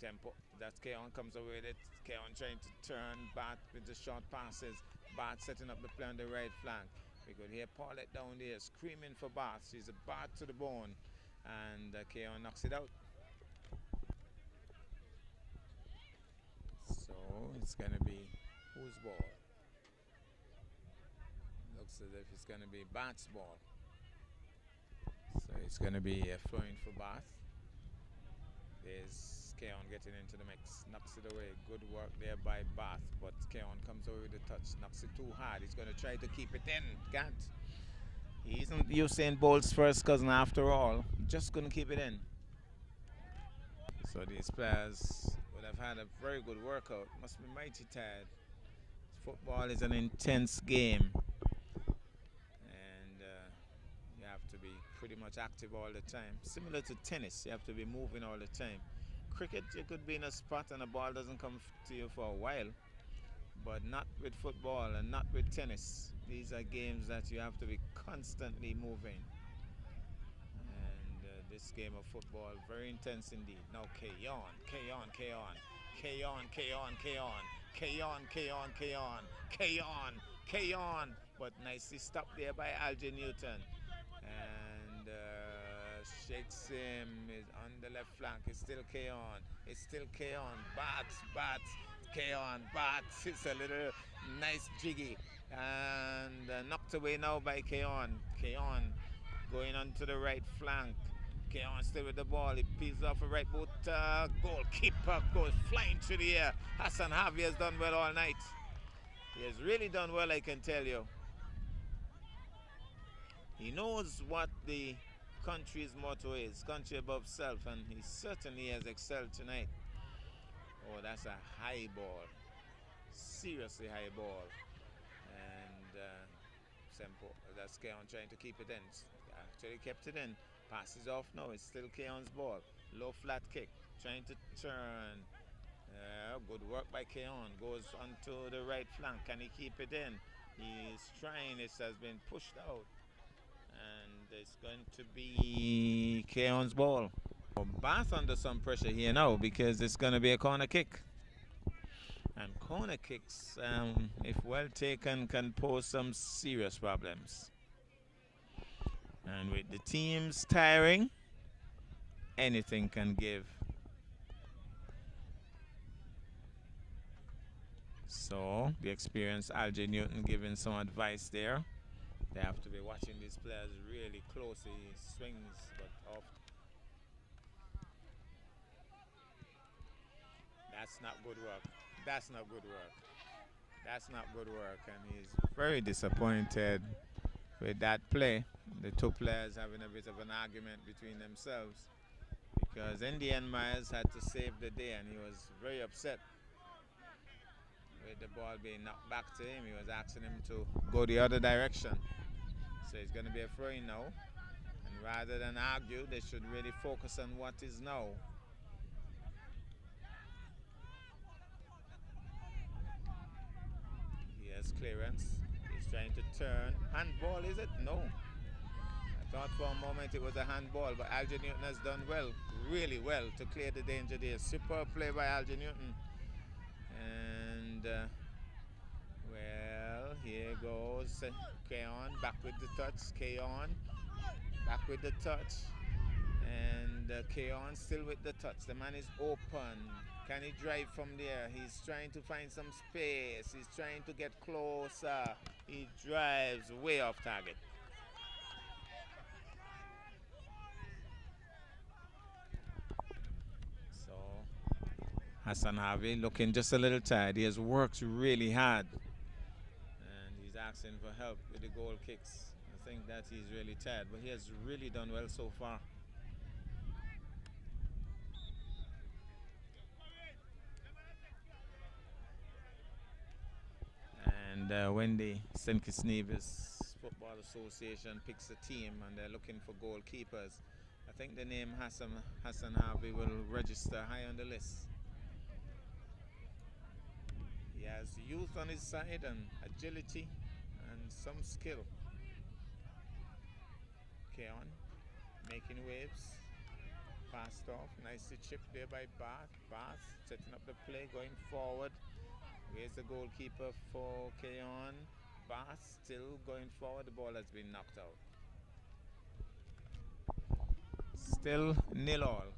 Tempo. That's Keon comes away with it. Keon trying to turn. Bath with the short passes. Bath setting up the play on the right flank. We could hear Paulette down there screaming for Bath. She's a Bath to the bone. And Keon knocks it out. So it's going to be whose ball? Looks as if it's going to be Bath's ball. So it's going to be a throw-in for Bath. There's Keon getting into the mix. Knocks it away. Good work there by Bath. But Keon comes away with the touch. Knocks it too hard. He's going to try to keep it in. Can't. He isn't Usain Bolt's first cousin after all. Just going to keep it in. So these players would have had a very good workout. Must be mighty tired. Football is an intense game. And you have to be pretty much active all the time. Similar to tennis, you have to be moving all the time. Cricket, you could be in a spot and the ball doesn't come to you for a while, but not with football and not with tennis. These are games that you have to be constantly moving. And this game of football, very intense indeed. Now K on, K on, K on, K on, K on, K on, K on, K on, K on, K on, K on. But nicely stopped there by Algie Newton. And shakes him, is on the left flank. It's still K on. It's still K on. Bats, K on, bats. It's a little nice jiggy. And knocked away now by K on. K on going on to the right flank. K on still with the ball. He peels off a right boot. Goalkeeper goes flying through the air. Hassan Harvey has done well all night. He has really done well, I can tell you. He knows what the country's motto is, country above self, and he certainly has excelled tonight. Oh, that's a high ball, seriously high ball. And that's Keon trying to keep it in. Actually kept it in. Passes off now, it's still Keon's ball. Low flat kick, trying to turn. Good work by Keon. Goes onto the right flank. Can he keep it in? He's trying. It has been pushed out. And it's going to be Keon's ball. Bath under some pressure here now because it's going to be a corner kick. And corner kicks, if well taken, can pose some serious problems. And with the teams tiring, anything can give. So the experienced Algie Newton giving some advice there. They have to be watching these players really closely. He swings, but off. That's not good work. That's not good work. That's not good work. And he's very disappointed with that play. The two players having a bit of an argument between themselves. Because in the end, Myers had to save the day, and he was very upset with the ball being knocked back to him. He was asking him to go the other direction. So it's going to be a throw-in now. And rather than argue, they should really focus on what is now. He has clearance. He's trying to turn. Handball, is it? No. I thought for a moment it was a handball, but Algie Newton has done well, really well, to clear the danger there. Superb play by Algie Newton. And, well, here goes Keon, back with the touch. Keon, back with the touch. And Keon still with the touch. The man is open. Can he drive from there? He's trying to find some space. He's trying to get closer. He drives way off target. So Hassan Harvey looking just a little tired. He has worked really hard. And he's asking for help with the goal kicks. I think that he's really tired, but he has really done well so far. And when the St. Kitts Nevis Football Association picks a team and they're looking for goalkeepers, I think the name Hassan Harvey will register high on the list. He has youth on his side and agility and some skill. Keon making waves. Passed off. Nicely chipped there by Bath setting up the play, going forward. Where's the goalkeeper for Keon? Bath still going forward. The ball has been knocked out. Still 0-0.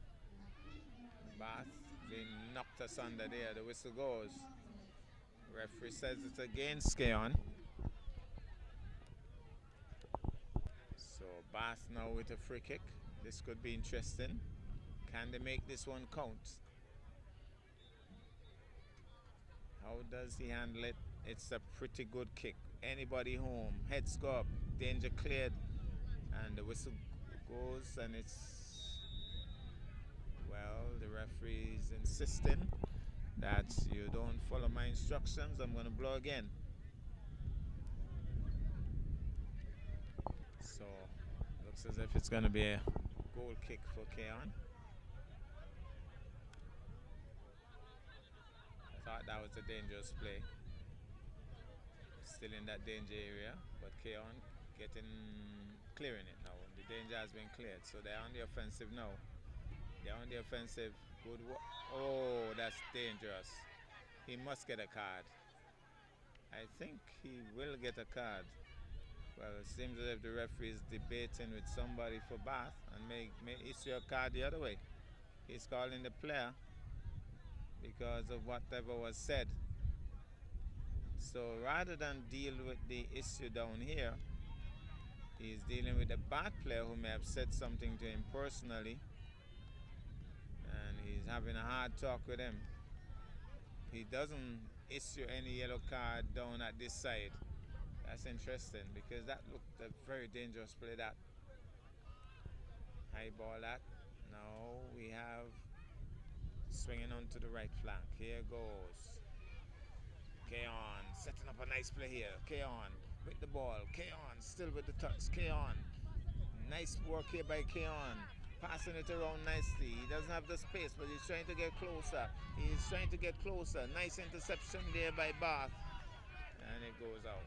Bath being knocked asunder there. The whistle goes. Referee says it's against Keon. So Bath now with a free kick. This could be interesting. Can they make this one count? How does he handle it? It's a pretty good kick. Anybody home. Heads go up. Danger cleared. And the whistle goes, and it's... Well, the referee is insisting that you don't follow my instructions. I'm going to blow again. So Looks as if it's going to be a goal kick for Keon. I thought that was a dangerous play. Still in that danger area, but Keon clearing it now. The danger has been cleared, so they're on the offensive now. They're on the offensive. Good work. Oh, that's dangerous. He must get a card. I think he will get a card. Well, it seems as if the referee is debating with somebody for Bath and may issue a card the other way. He's calling the player because of whatever was said. So rather than deal with the issue down here, he's dealing with the Bath player who may have said something to him personally, and he's having a hard talk with him. He doesn't issue any yellow card down at this side. That's interesting because that looked a very dangerous play. That high ball that. Now we have swinging onto the right flank. Here goes Keon setting up a nice play here. Keon with the ball. Keon still with the touch. Keon, nice work here by Keon. Passing it around nicely. He doesn't have the space, but he's trying to get closer. He's trying to get closer. Nice interception there by Bath. And it goes out.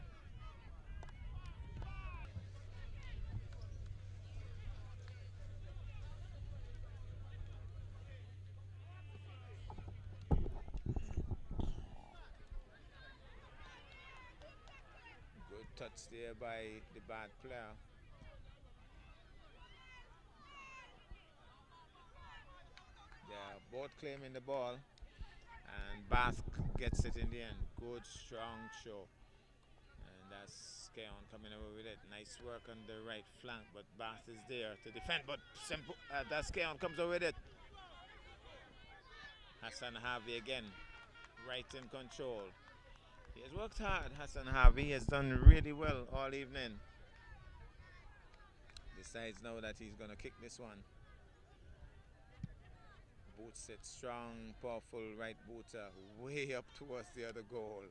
Good touch there by the Bath player. They're both claiming the ball, and Bath gets it in the end. Good, strong show. And that's Keon coming away with it. Nice work on the right flank, but Bath is there to defend. But simple, that's Keon comes away with it. Hassan Harvey again, right in control. He has worked hard, Hassan Harvey. He has done really well all evening. Decides now that he's going to kick this one. Boots it strong, powerful right booter way up towards the other goal.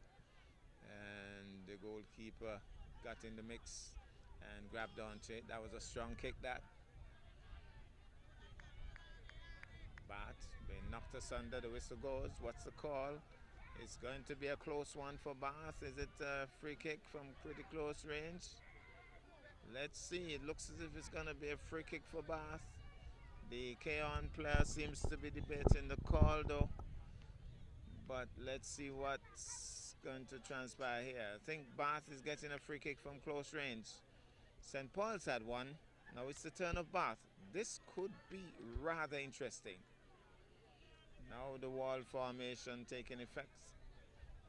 And the goalkeeper got in the mix and grabbed onto it. That was a strong kick, that. Bath being knocked asunder. The whistle goes. What's the call? It's going to be a close one for Bath. Is it a free kick from pretty close range? Let's see. It looks as if it's going to be a free kick for Bath. The Keon player seems to be debating the call though. But let's see what's going to transpire here. I think Bath is getting a free kick from close range. St. Paul's had one. Now it's the turn of Bath. This could be rather interesting. Now the wall formation taking effect.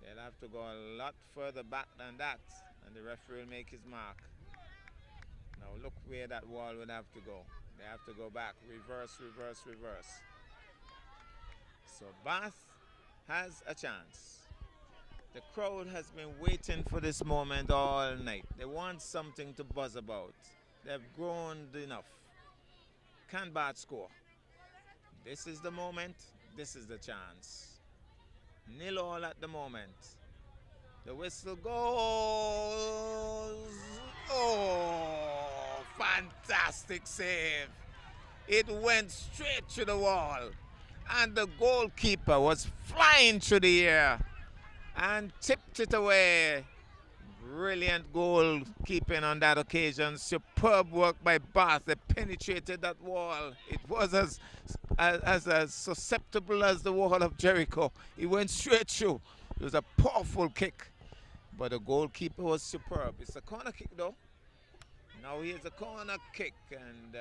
They'll have to go a lot further back than that, and the referee will make his mark. Now look where that wall would have to go. They have to go back, reverse, reverse, reverse. So Bath has a chance. The crowd has been waiting for this moment all night. They want something to buzz about. They've groaned enough. Can Bath score? This is the moment. This is the chance. 0-0 at the moment. The whistle goes. Oh, fantastic save. It went straight to the wall. And the goalkeeper was flying through the air and tipped it away. Brilliant goalkeeping on that occasion. Superb work by Bath. They penetrated that wall. It was as susceptible as the wall of Jericho. It went straight through. It was a powerful kick. But the goalkeeper was superb. It's a corner kick though. Now here's a corner kick, and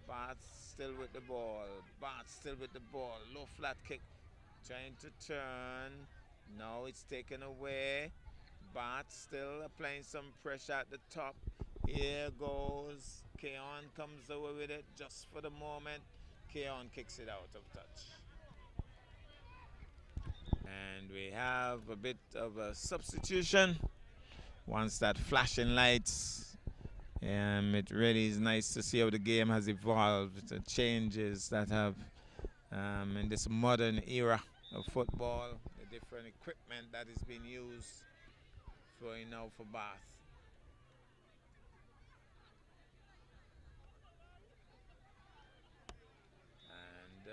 Bath still with the ball. Bath still with the ball. Low flat kick. Trying to turn. Now it's taken away. Bath still applying some pressure at the top. Here goes. Keon comes away with it just for the moment. Keon kicks it out of touch. And we have a bit of a substitution. Once that flashing lights, it really is nice to see how the game has evolved. The changes that have in this modern era of football, the different equipment that is being used for Bath.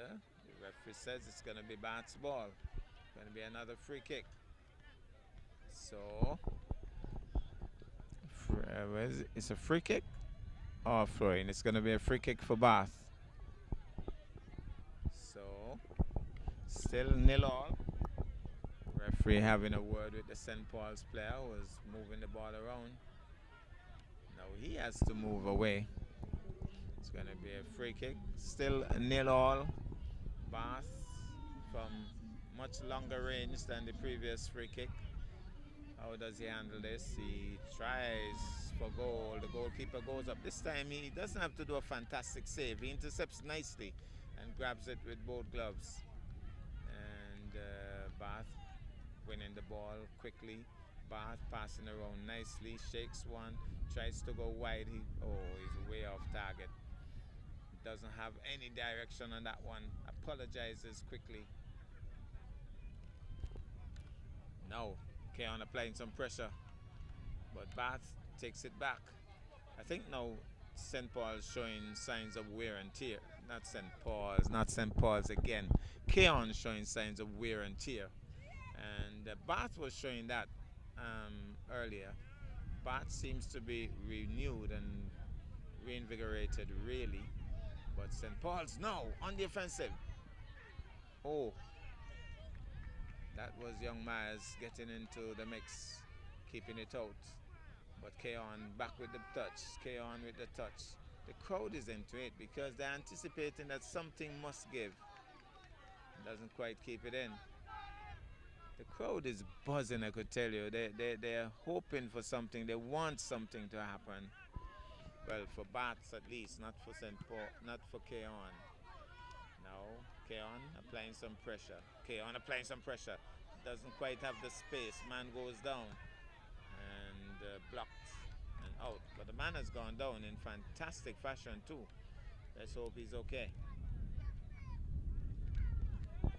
the referee says it's going to be Bath's ball. Going to be another free kick. So, where is it? It's a free kick or throwing. It's going to be a free kick for Bath. So, still 0-all. Referee having a word with the St. Paul's player who was moving the ball around. Now he has to move away. It's going to be a free kick. Still 0-all. Bath from much longer range than the previous free kick. How does he handle this? He tries for goal. The goalkeeper goes up. This time he doesn't have to do a fantastic save. He intercepts nicely and grabs it with both gloves. And Bath winning the ball quickly. Bath passing around nicely, shakes one, tries to go wide. He's way off target. Doesn't have any direction on that one. Apologizes quickly. Now, Keon applying some pressure, but Bath takes it back. I think now St. Paul's showing signs of wear and tear. Not St. Paul's again. Keon showing signs of wear and tear. And Bath was showing that earlier. Bath seems to be renewed and reinvigorated, really. But St. Paul's now on the offensive. Oh, that was young Myers getting into the mix, keeping it out. But Keon back with the touch. Keon with the touch. The crowd is into it because they're anticipating that something must give. Doesn't quite keep it in. The crowd is buzzing, I could tell you. They're hoping for something. They want something to happen. Well, for Baths at least, not for St. Paul, not for Keon. Now, Keon applying some pressure. Keon applying some pressure. Doesn't quite have the space. Man goes down and blocked and out. But the man has gone down in fantastic fashion too. Let's hope he's okay. Well,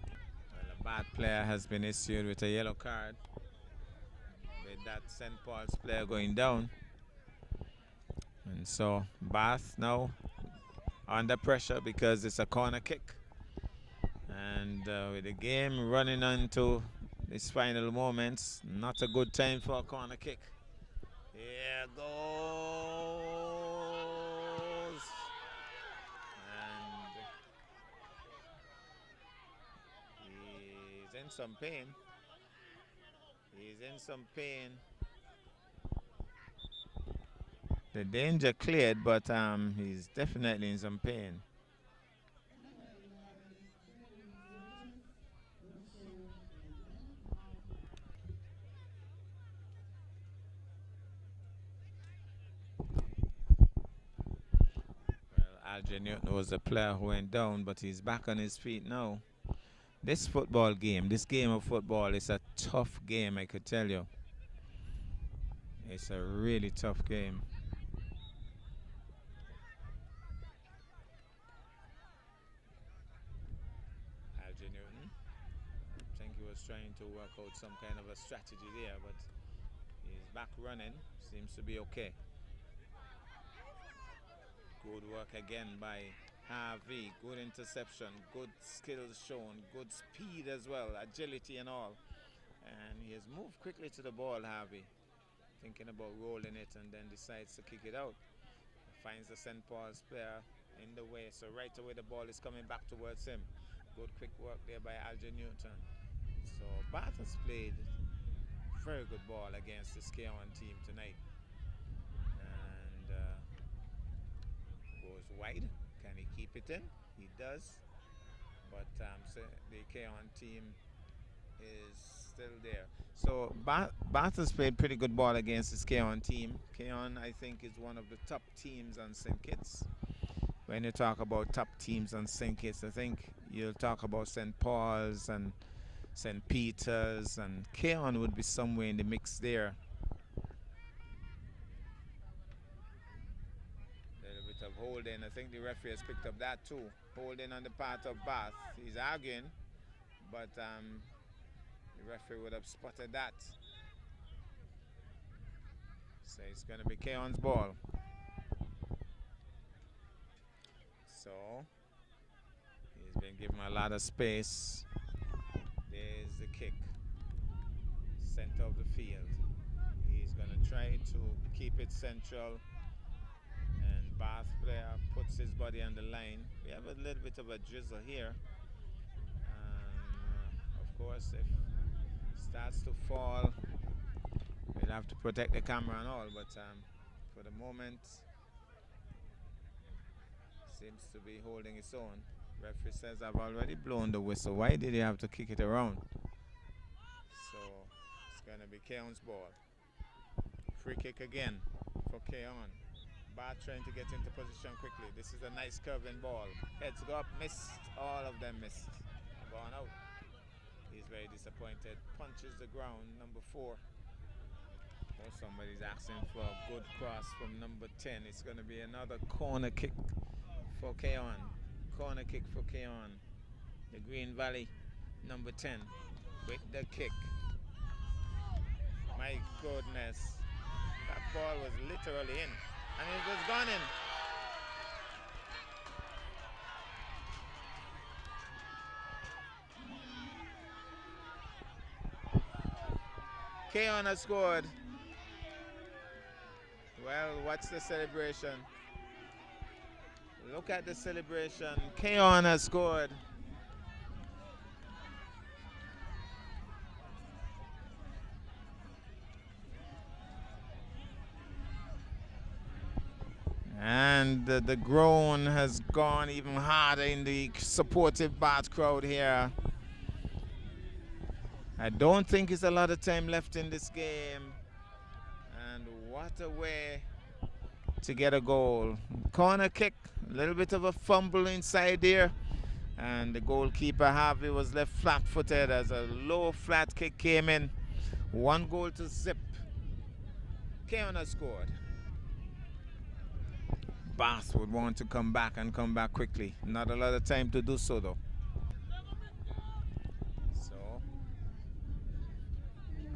a bad player has been issued with a yellow card. With that St. Paul's player going down. And so Bath now under pressure because it's a corner kick. And with the game running on to its final moments, not a good time for a corner kick. Here goes. And he's in some pain. He's in some pain. The danger cleared, but he's definitely in some pain. Alger Newton was the player who went down, but he's back on his feet now. This football game, this game of football is a tough game, I could tell you. It's a really tough game. Alger Newton, I think he was trying to work out some kind of a strategy there, but he's back running, seems to be okay. Good work again by Harvey, good interception, good skills shown, good speed as well, agility and all. And he has moved quickly to the ball, Harvey, thinking about rolling it and then decides to kick it out. Finds the St. Paul's player in the way, so right away the ball is coming back towards him. Good quick work there by Alger Newton. So Bath has played very good ball against the Sknfa team tonight. Goes wide. Can he keep it in? He does. But so the Keon team is still there. So Bath has played pretty good ball against the Keon team. Keon, I think, is one of the top teams on St. Kitts. When you talk about top teams on St. Kitts, I think you'll talk about St. Paul's and St. Peter's, and Keon would be somewhere in the mix there. Of holding. I think the referee has picked up that too. Holding on the part of Bath. He's arguing, but the referee would have spotted that. So it's going to be Keon's ball. So he's Been given a lot of space. There's the kick. Center of the field. He's going to try to keep it central. And Bath player puts his body on the line. We have a little bit of a drizzle here. Of course, if it starts to fall, we'll have to protect the camera and all. But for the moment, seems to be holding its own. Referee says I've already blown the whistle. Why did he have to kick it around? So it's going to be Keon's ball. Free kick again for Keon. Bart trying to get into position quickly. This is a nice curving ball. Heads go up, missed. All of them missed. Gone out. He's very disappointed. Punches the ground, number 4. Oh, somebody's asking for a good cross from number 10. It's going to be another corner kick for Keon. Corner kick for Keon. The Green Valley, number 10, with the kick. My goodness. That ball was literally in. And it was gone in. Keon has scored. Well, watch the celebration. Look at the celebration. Keon has scored. And the groan has gone even harder in the supportive Bath crowd here. I don't think it's a lot of time left in this game. And what a way to get a goal. Corner kick, a little bit of a fumble inside there. And the goalkeeper Harvey was left flat-footed as a low flat kick came in. 1 goal to zip. Keon has scored. Bath would want to come back and come back quickly. Not a lot of time to do so though. So,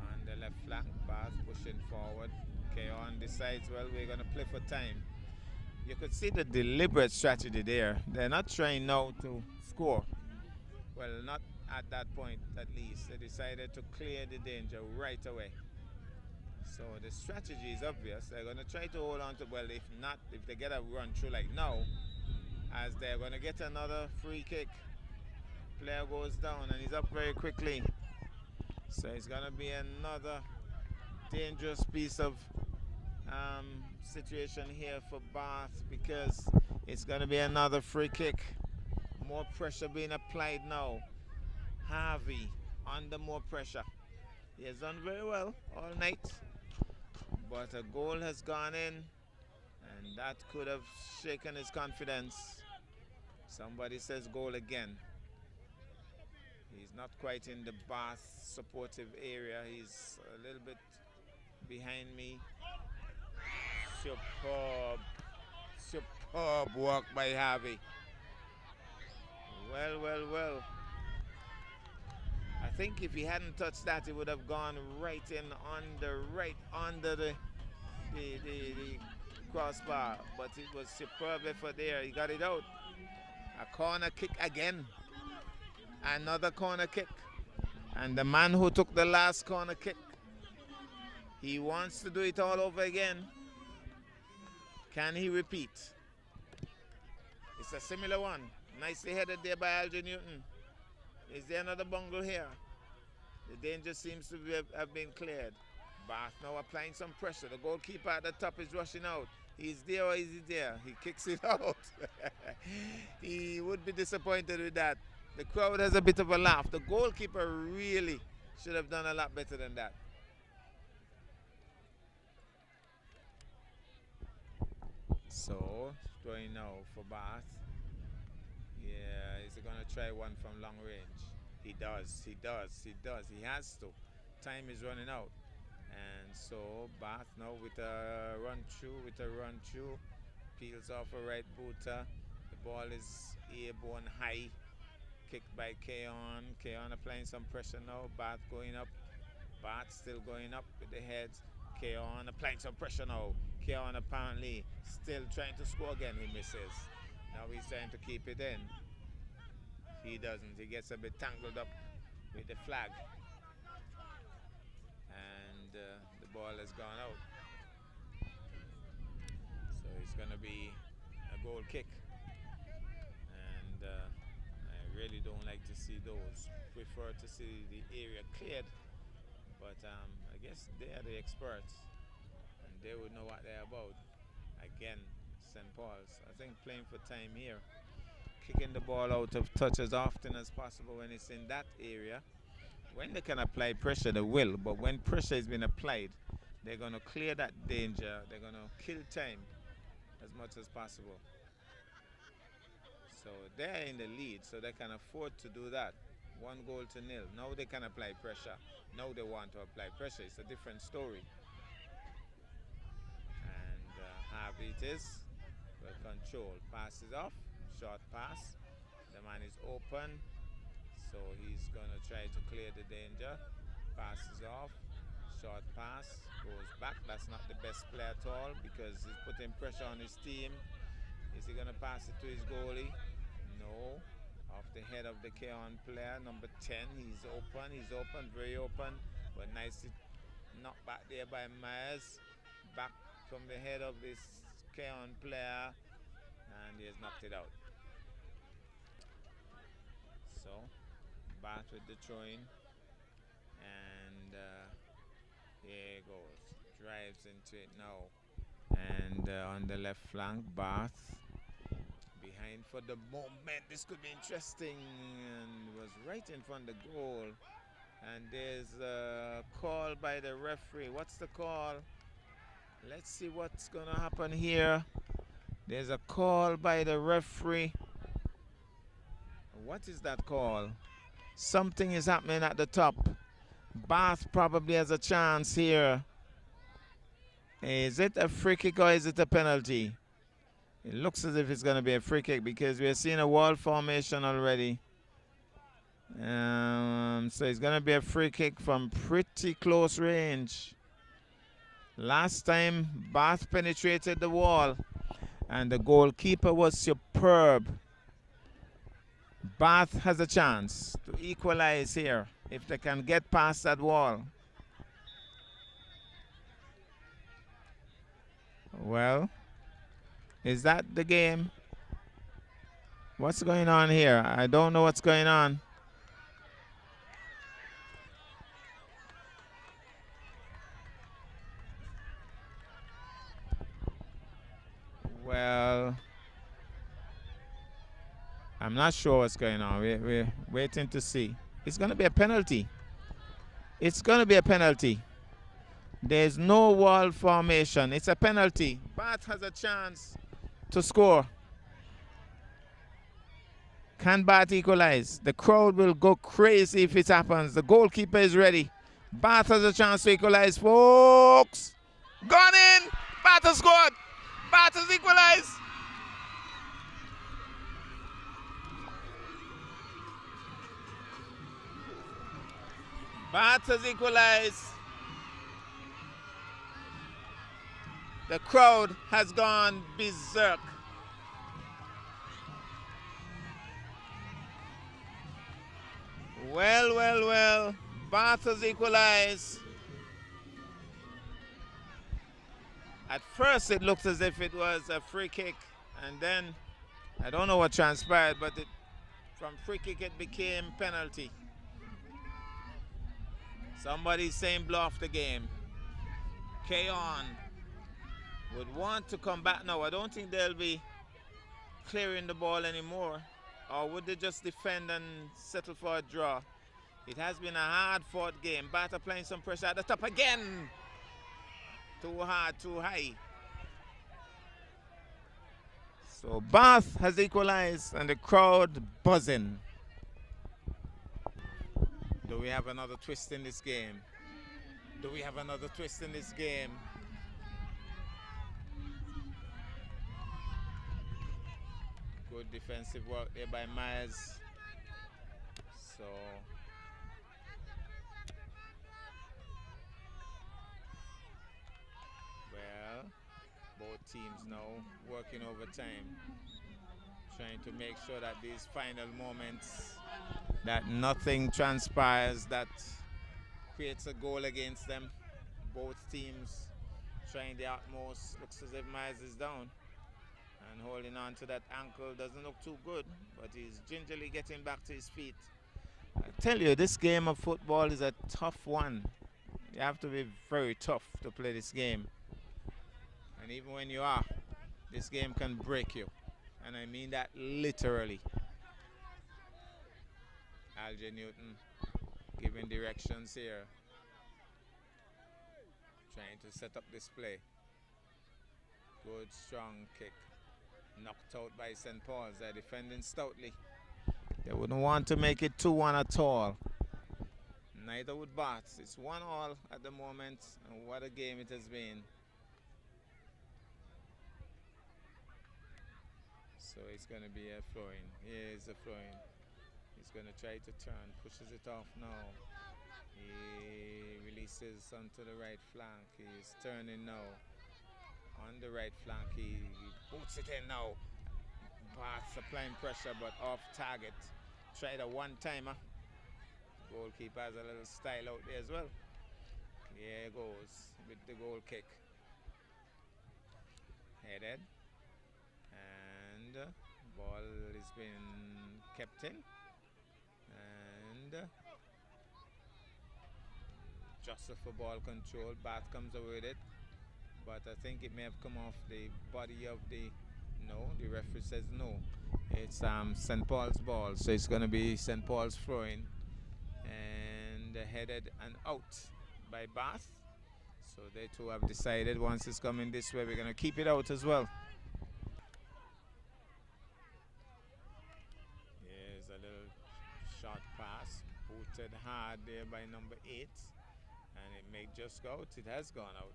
on the left flank, Bath pushing forward. Keon decides, well, we're going to play for time. You could see the deliberate strategy there. They're not trying now to score. Well, not at that point at least. They decided to clear the danger right away. So the strategy is obvious. They're going to try to hold on to, well, if not, if they get a run through like now, as they're going to get another free kick. Player goes down and he's up very quickly. So it's going to be another dangerous piece of situation here for Bath, because it's going to be another free kick. More pressure being applied now. Harvey under more pressure. He has done very well all night, but a goal has gone in, and that could have shaken his confidence. Somebody says goal again. He's not quite in the Bath supportive area. He's a little bit behind me. Superb work by Harvey. Well. I think if he hadn't touched that, it would have gone right under the crossbar. But it was superb effort there. He got it out. A corner kick again. Another corner kick. And the man who took the last corner kick, he wants to do it all over again. Can he repeat? It's a similar one. Nicely headed there by Alger Newton. Is there another bungle here? The danger seems to have been cleared. Bath now applying some pressure. The goalkeeper at the top is rushing out. He's there or is he there? He kicks it out. He would be disappointed with that. The crowd has a bit of a laugh. The goalkeeper really should have done a lot better than that. So, throwing now for Bath. Yeah, is he going to try one from long range? He does. He has to. Time is running out. And so, Bath now with a run through. Peels off a right booter. The ball is airborne high. Kicked by Keon. Keon applying some pressure now. Bath going up. Bath still going up with the heads. Keon applying some pressure now. Keon apparently still trying to score again. He misses. Now he's trying to keep it in. he doesn't. He gets a bit tangled up with the flag. And the ball has gone out. So it's going to be a goal kick. And I really don't like to see those. Prefer to see the area cleared. But I guess they are the experts. And they would know what they're about. Again, St. Paul's, I think, playing for time here. Kicking the ball out of touch as often as possible when it's in that area. When they can apply pressure, they will. But when pressure has been applied, they're going to clear that danger. They're going to kill time as much as possible. So they're in the lead, so they can afford to do that. 1-0. Now they can apply pressure. Now they want to apply pressure. It's a different story. And Harvey it is. Well controlled. Passes off. Short pass. The man is open. So he's going to try to clear the danger. Passes off. Short pass. Goes back. That's not the best play at all because he's putting pressure on his team. Is he going to pass it to his goalie? No. Off the head of the K-on player, number 10. He's open. He's open. Very open. But nicely knocked back there by Myers. Back from the head of this K-on player. And he has knocked it out. So, Bath with the throw-in. And here it goes. Drives into it now. And on the left flank, Bath. Behind for the moment. This could be interesting. And was right in front of the goal. And there's a call by the referee. What's the call? Let's see what's going to happen here. There's a call by the referee. What is that call? Something is happening at the top. Bath probably has a chance here. Is it a free kick or is it a penalty? It looks as if it's going to be a free kick because we're seeing a wall formation already. So it's going to be a free kick from pretty close range. Last time, Bath penetrated the wall and the goalkeeper was superb. Bath has a chance to equalize here if they can get past that wall. Well, is that the game? What's going on here? I don't know what's going on. Well, I'm not sure what's going on. We're waiting to see. It's going to be a penalty. It's going to be a penalty. There's no wall formation. It's a penalty. Bath has a chance to score. Can Bath equalize? The crowd will go crazy if it happens. The goalkeeper is ready. Bath has a chance to equalize, folks. Gone in. Bath has scored. Bath has equalized. Bath has equalized. The crowd has gone berserk. Well. Bath has equalized. At first it looked as if it was a free kick, and then I don't know what transpired, but from free kick it became penalty. Somebody's saying blow off the game. K-on would want to come back now. I don't think they'll be clearing the ball anymore. Or would they just defend and settle for a draw? It has been a hard-fought game. Bath applying some pressure at the top again. Too hard, too high. So Bath has equalized and the crowd buzzing. Do we have another twist in this game? Do we have another twist in this game? Good defensive work there by Myers. So well, both teams now working overtime, trying to make sure that these final moments that nothing transpires that creates a goal against them. Both teams trying their utmost. Looks as if Miles is down and holding on to that ankle. Doesn't look too good, but he's gingerly getting back to his feet. I tell you, this game of football is a tough one. You have to be very tough to play this game. And even when you are, this game can break you. And I mean that literally. Alger Newton giving directions here. Trying to set up this play. Good strong kick. Knocked out by St. Paul's. They're defending stoutly. They wouldn't want to make it 2-1 at all. Neither would Bath. It's 1-1 at the moment, and what a game it has been. So it's going to be a throwing. Here's a throwing. He's going to try to turn, pushes it off now. He releases onto the right flank. He's turning now. On the right flank, he boots it in now. Bath applying pressure, but off target. Tried a one-timer. Goalkeeper has a little style out there as well. Here goes with the goal kick. Headed. And ball is being kept in. And just for ball control. Bath comes away with it. But I think it may have come off the body of the... No, the referee says no. It's St. Paul's ball. So it's going to be St. Paul's throwing. And headed and out by Bath. So they too have decided once it's coming this way, we're going to keep it out as well. Here's a little short pass. Booted hard there by number 8. And it may just go out. It has gone out.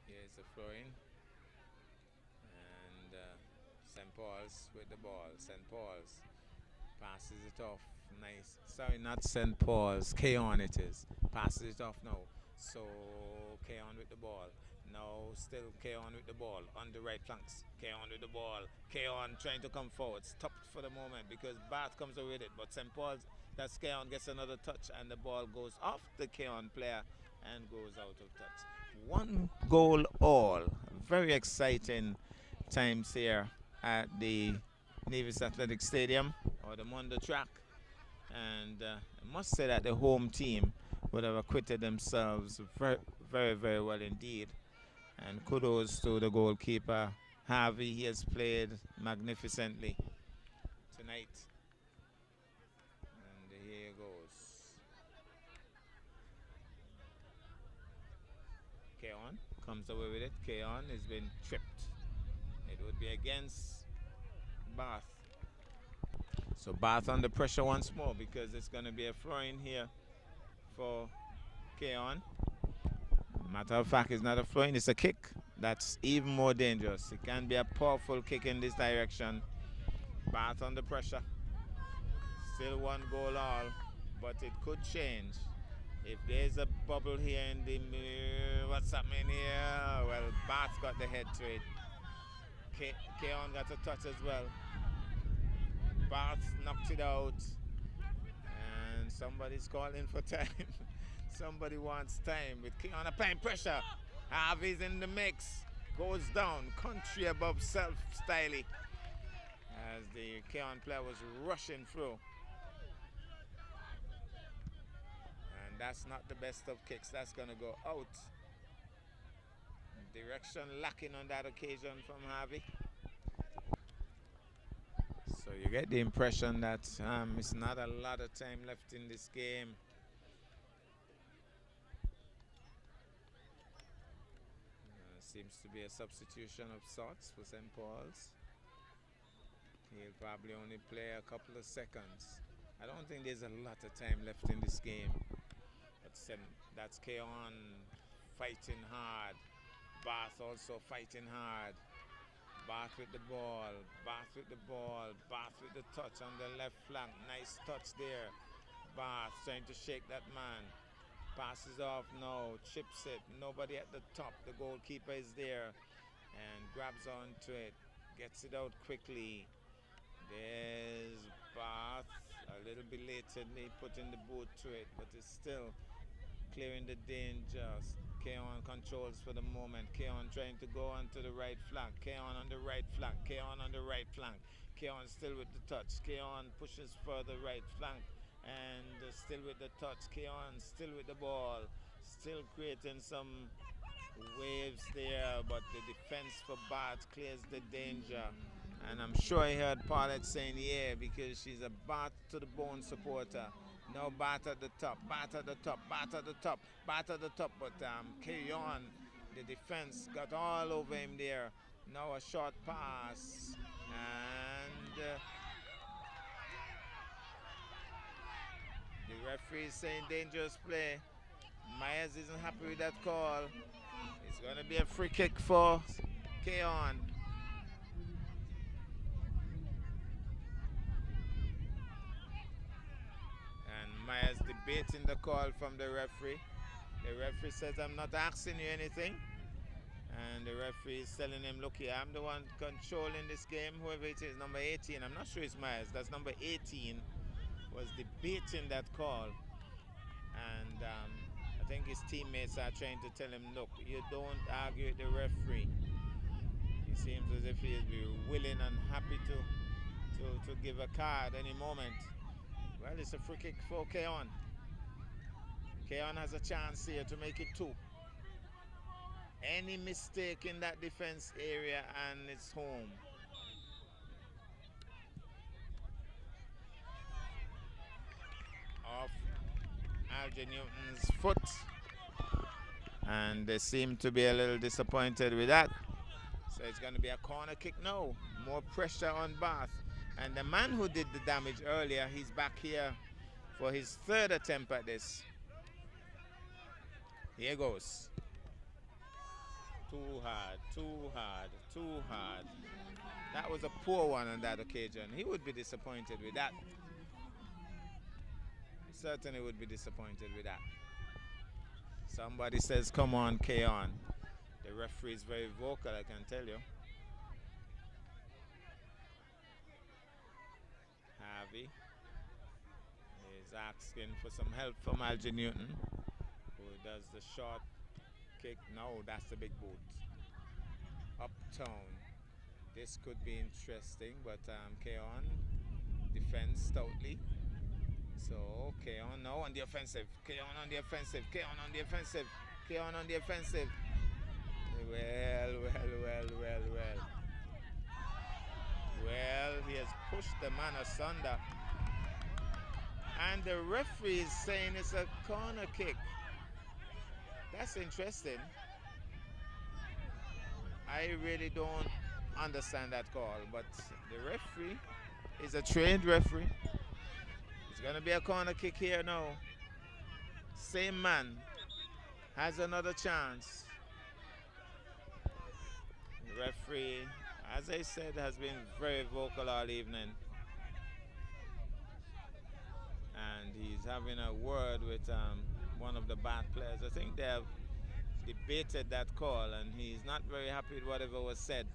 Here's the throwing. And St. Paul's with the ball. St. Paul's passes it off. Nice. Sorry, not St. Paul's. Keon it is. Passes it off now. So Keon with the ball. Now still Keon with the ball on the right flanks. Keon with the ball. Keon trying to come forward. Stopped for the moment because Bath comes away with it. But St. Paul's, that's Keon gets another touch and the ball goes off the Keon player and goes out of touch. 1 goal all. Very exciting times here at the Nevis Athletic Stadium or the Mondo track. And I must say that the home team would have acquitted themselves very, very, very well indeed. And kudos to the goalkeeper, Harvey. He has played magnificently tonight. And here goes. Keon comes away with it. Keon has been tripped. It would be against Bath. So Bath under pressure once more because it's going to be a throw-in here for Keon. Matter of fact, it's not a throw-in, it's a kick. That's even more dangerous. It can be a powerful kick in this direction. Bath under pressure. Still 1 goal all, but it could change. If there's a bubble here in the... what's happening here? Well, Bath got the head to it. Keon got a touch as well. Bath knocked it out. And somebody's calling for time. Somebody wants time with Keon applying pressure. Harvey's in the mix. Goes down. Country above self styling. As the Keon player was rushing through. And that's not the best of kicks. That's going to go out. Direction lacking on that occasion from Harvey. So you get the impression that it's not a lot of time left in this game. Seems to be a substitution of sorts for St. Paul's. He'll probably only play a couple of seconds. I don't think there's a lot of time left in this game. But that's Keon fighting hard. Bath also fighting hard. Bath with the ball. Bath with the ball. Bath with the touch on the left flank. Nice touch there. Bath trying to shake that man. Passes off now, chips it, nobody at the top. The goalkeeper is there and grabs onto it, gets it out quickly. There's Bath a little belatedly putting the boot to it, but it's still clearing the danger. Keon controls for the moment. Keon trying to go onto the right flank. Keon on the right flank. Keon on the right flank. Keon still with the touch. Keon pushes further right flank and still with the touch. Keon still with the ball. Still creating some waves there, but the defense for Bath clears the danger. And I'm sure I heard Paulette saying, yeah, because she's a Bath to the bone supporter. No Bath at the top, Bath at the top, Bath at the top, Bath at the top. But Keon, the defense got all over him there. Now a short pass. And the referee is saying dangerous play. Myers isn't happy with that call. It's going to be a free kick for Keon. And Myers debating the call from the referee. The referee says, I'm not asking you anything. And the referee is telling him, look here, I'm the one controlling this game, whoever it is, number 18. I'm not sure it's Myers. That's number 18 was debating that call. And I think his teammates are trying to tell him, look, you don't argue with the referee. He seems as if he is willing and happy to give a card any moment. Well, it's a free kick for Keon. Keon has a chance here to make it 2. Any mistake in that defense area and it's home. Off Alger Newton's foot. And they seem to be a little disappointed with that. So it's going to be a corner kick now. More pressure on Bath. And the man who did the damage earlier, he's back here for his 3rd attempt at this. Here goes. Too hard, too hard, too hard. That was a poor one on that occasion. He would be disappointed with that. He certainly would be disappointed with that. Somebody says, come on, Keon. The referee is very vocal, I can tell you. Harvey is asking for some help from Alger Newton, who does the short kick. No, that's the big boot. Uptown. This could be interesting, but Keon defends stoutly. So Keon now on the offensive. Keon on the offensive. Keon on the offensive. Keon on the offensive. Well. Well, he has pushed the man asunder. And the referee is saying it's a corner kick. That's interesting. I really don't understand that call, but the referee is a trained referee. It's going to be a corner kick here now. Same man has another chance. The referee, as I said, has been very vocal all evening. And he's having a word with one of the Bath players. I think they have debated that call, and he's not very happy with whatever was said.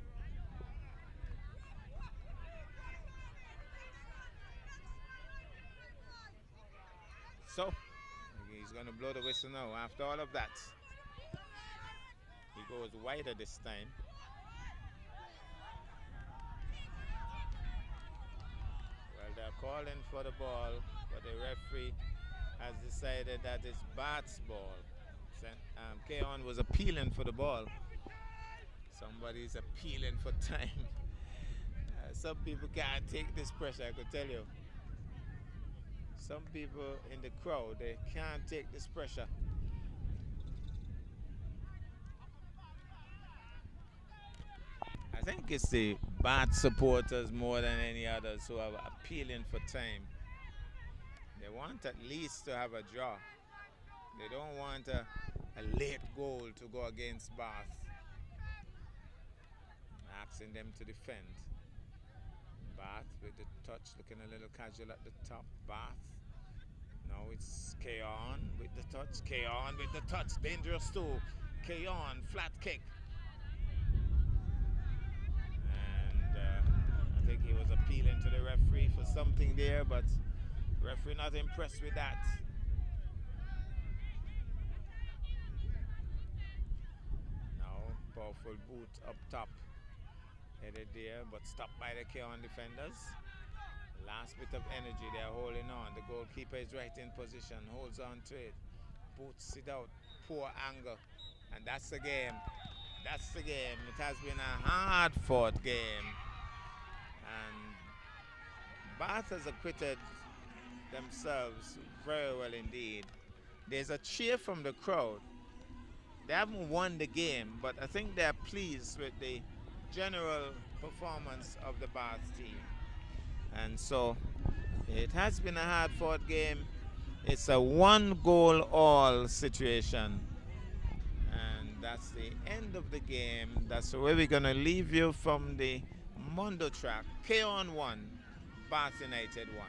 So, he's going to blow the whistle now. After all of that, he goes wider this time. Well, they're calling for the ball, but the referee has decided that it's Bath's ball. Keon was appealing for the ball. Somebody's appealing for time. Some people can't take this pressure, I could tell you. Some people in the crowd, they can't take this pressure. I think it's the Bath supporters more than any others who are appealing for time. They want at least to have a draw. They don't want a late goal to go against Bath. Asking them to defend. Bath with the touch, looking a little casual at the top. Bath. Now it's Keon with the touch. Keon with the touch. Dangerous too. Keon, flat kick. And I think he was appealing to the referee for something there, but referee not impressed with that. Now, powerful boot up top. Headed there, but stopped by the K1 defenders. Last bit of energy, they're holding on. The goalkeeper is right in position, holds on to it. Boots it out, poor angle. And that's the game. That's the game. It has been a hard-fought game. And Bath has acquitted themselves very well indeed. There's a cheer from the crowd. They haven't won the game, but I think they're pleased with the general performance of the Bath team. And so it has been a hard-fought game. It's a one-goal-all situation. And that's the end of the game. That's where we're going to leave you from the Mondo track. K on 1, Bath United 1.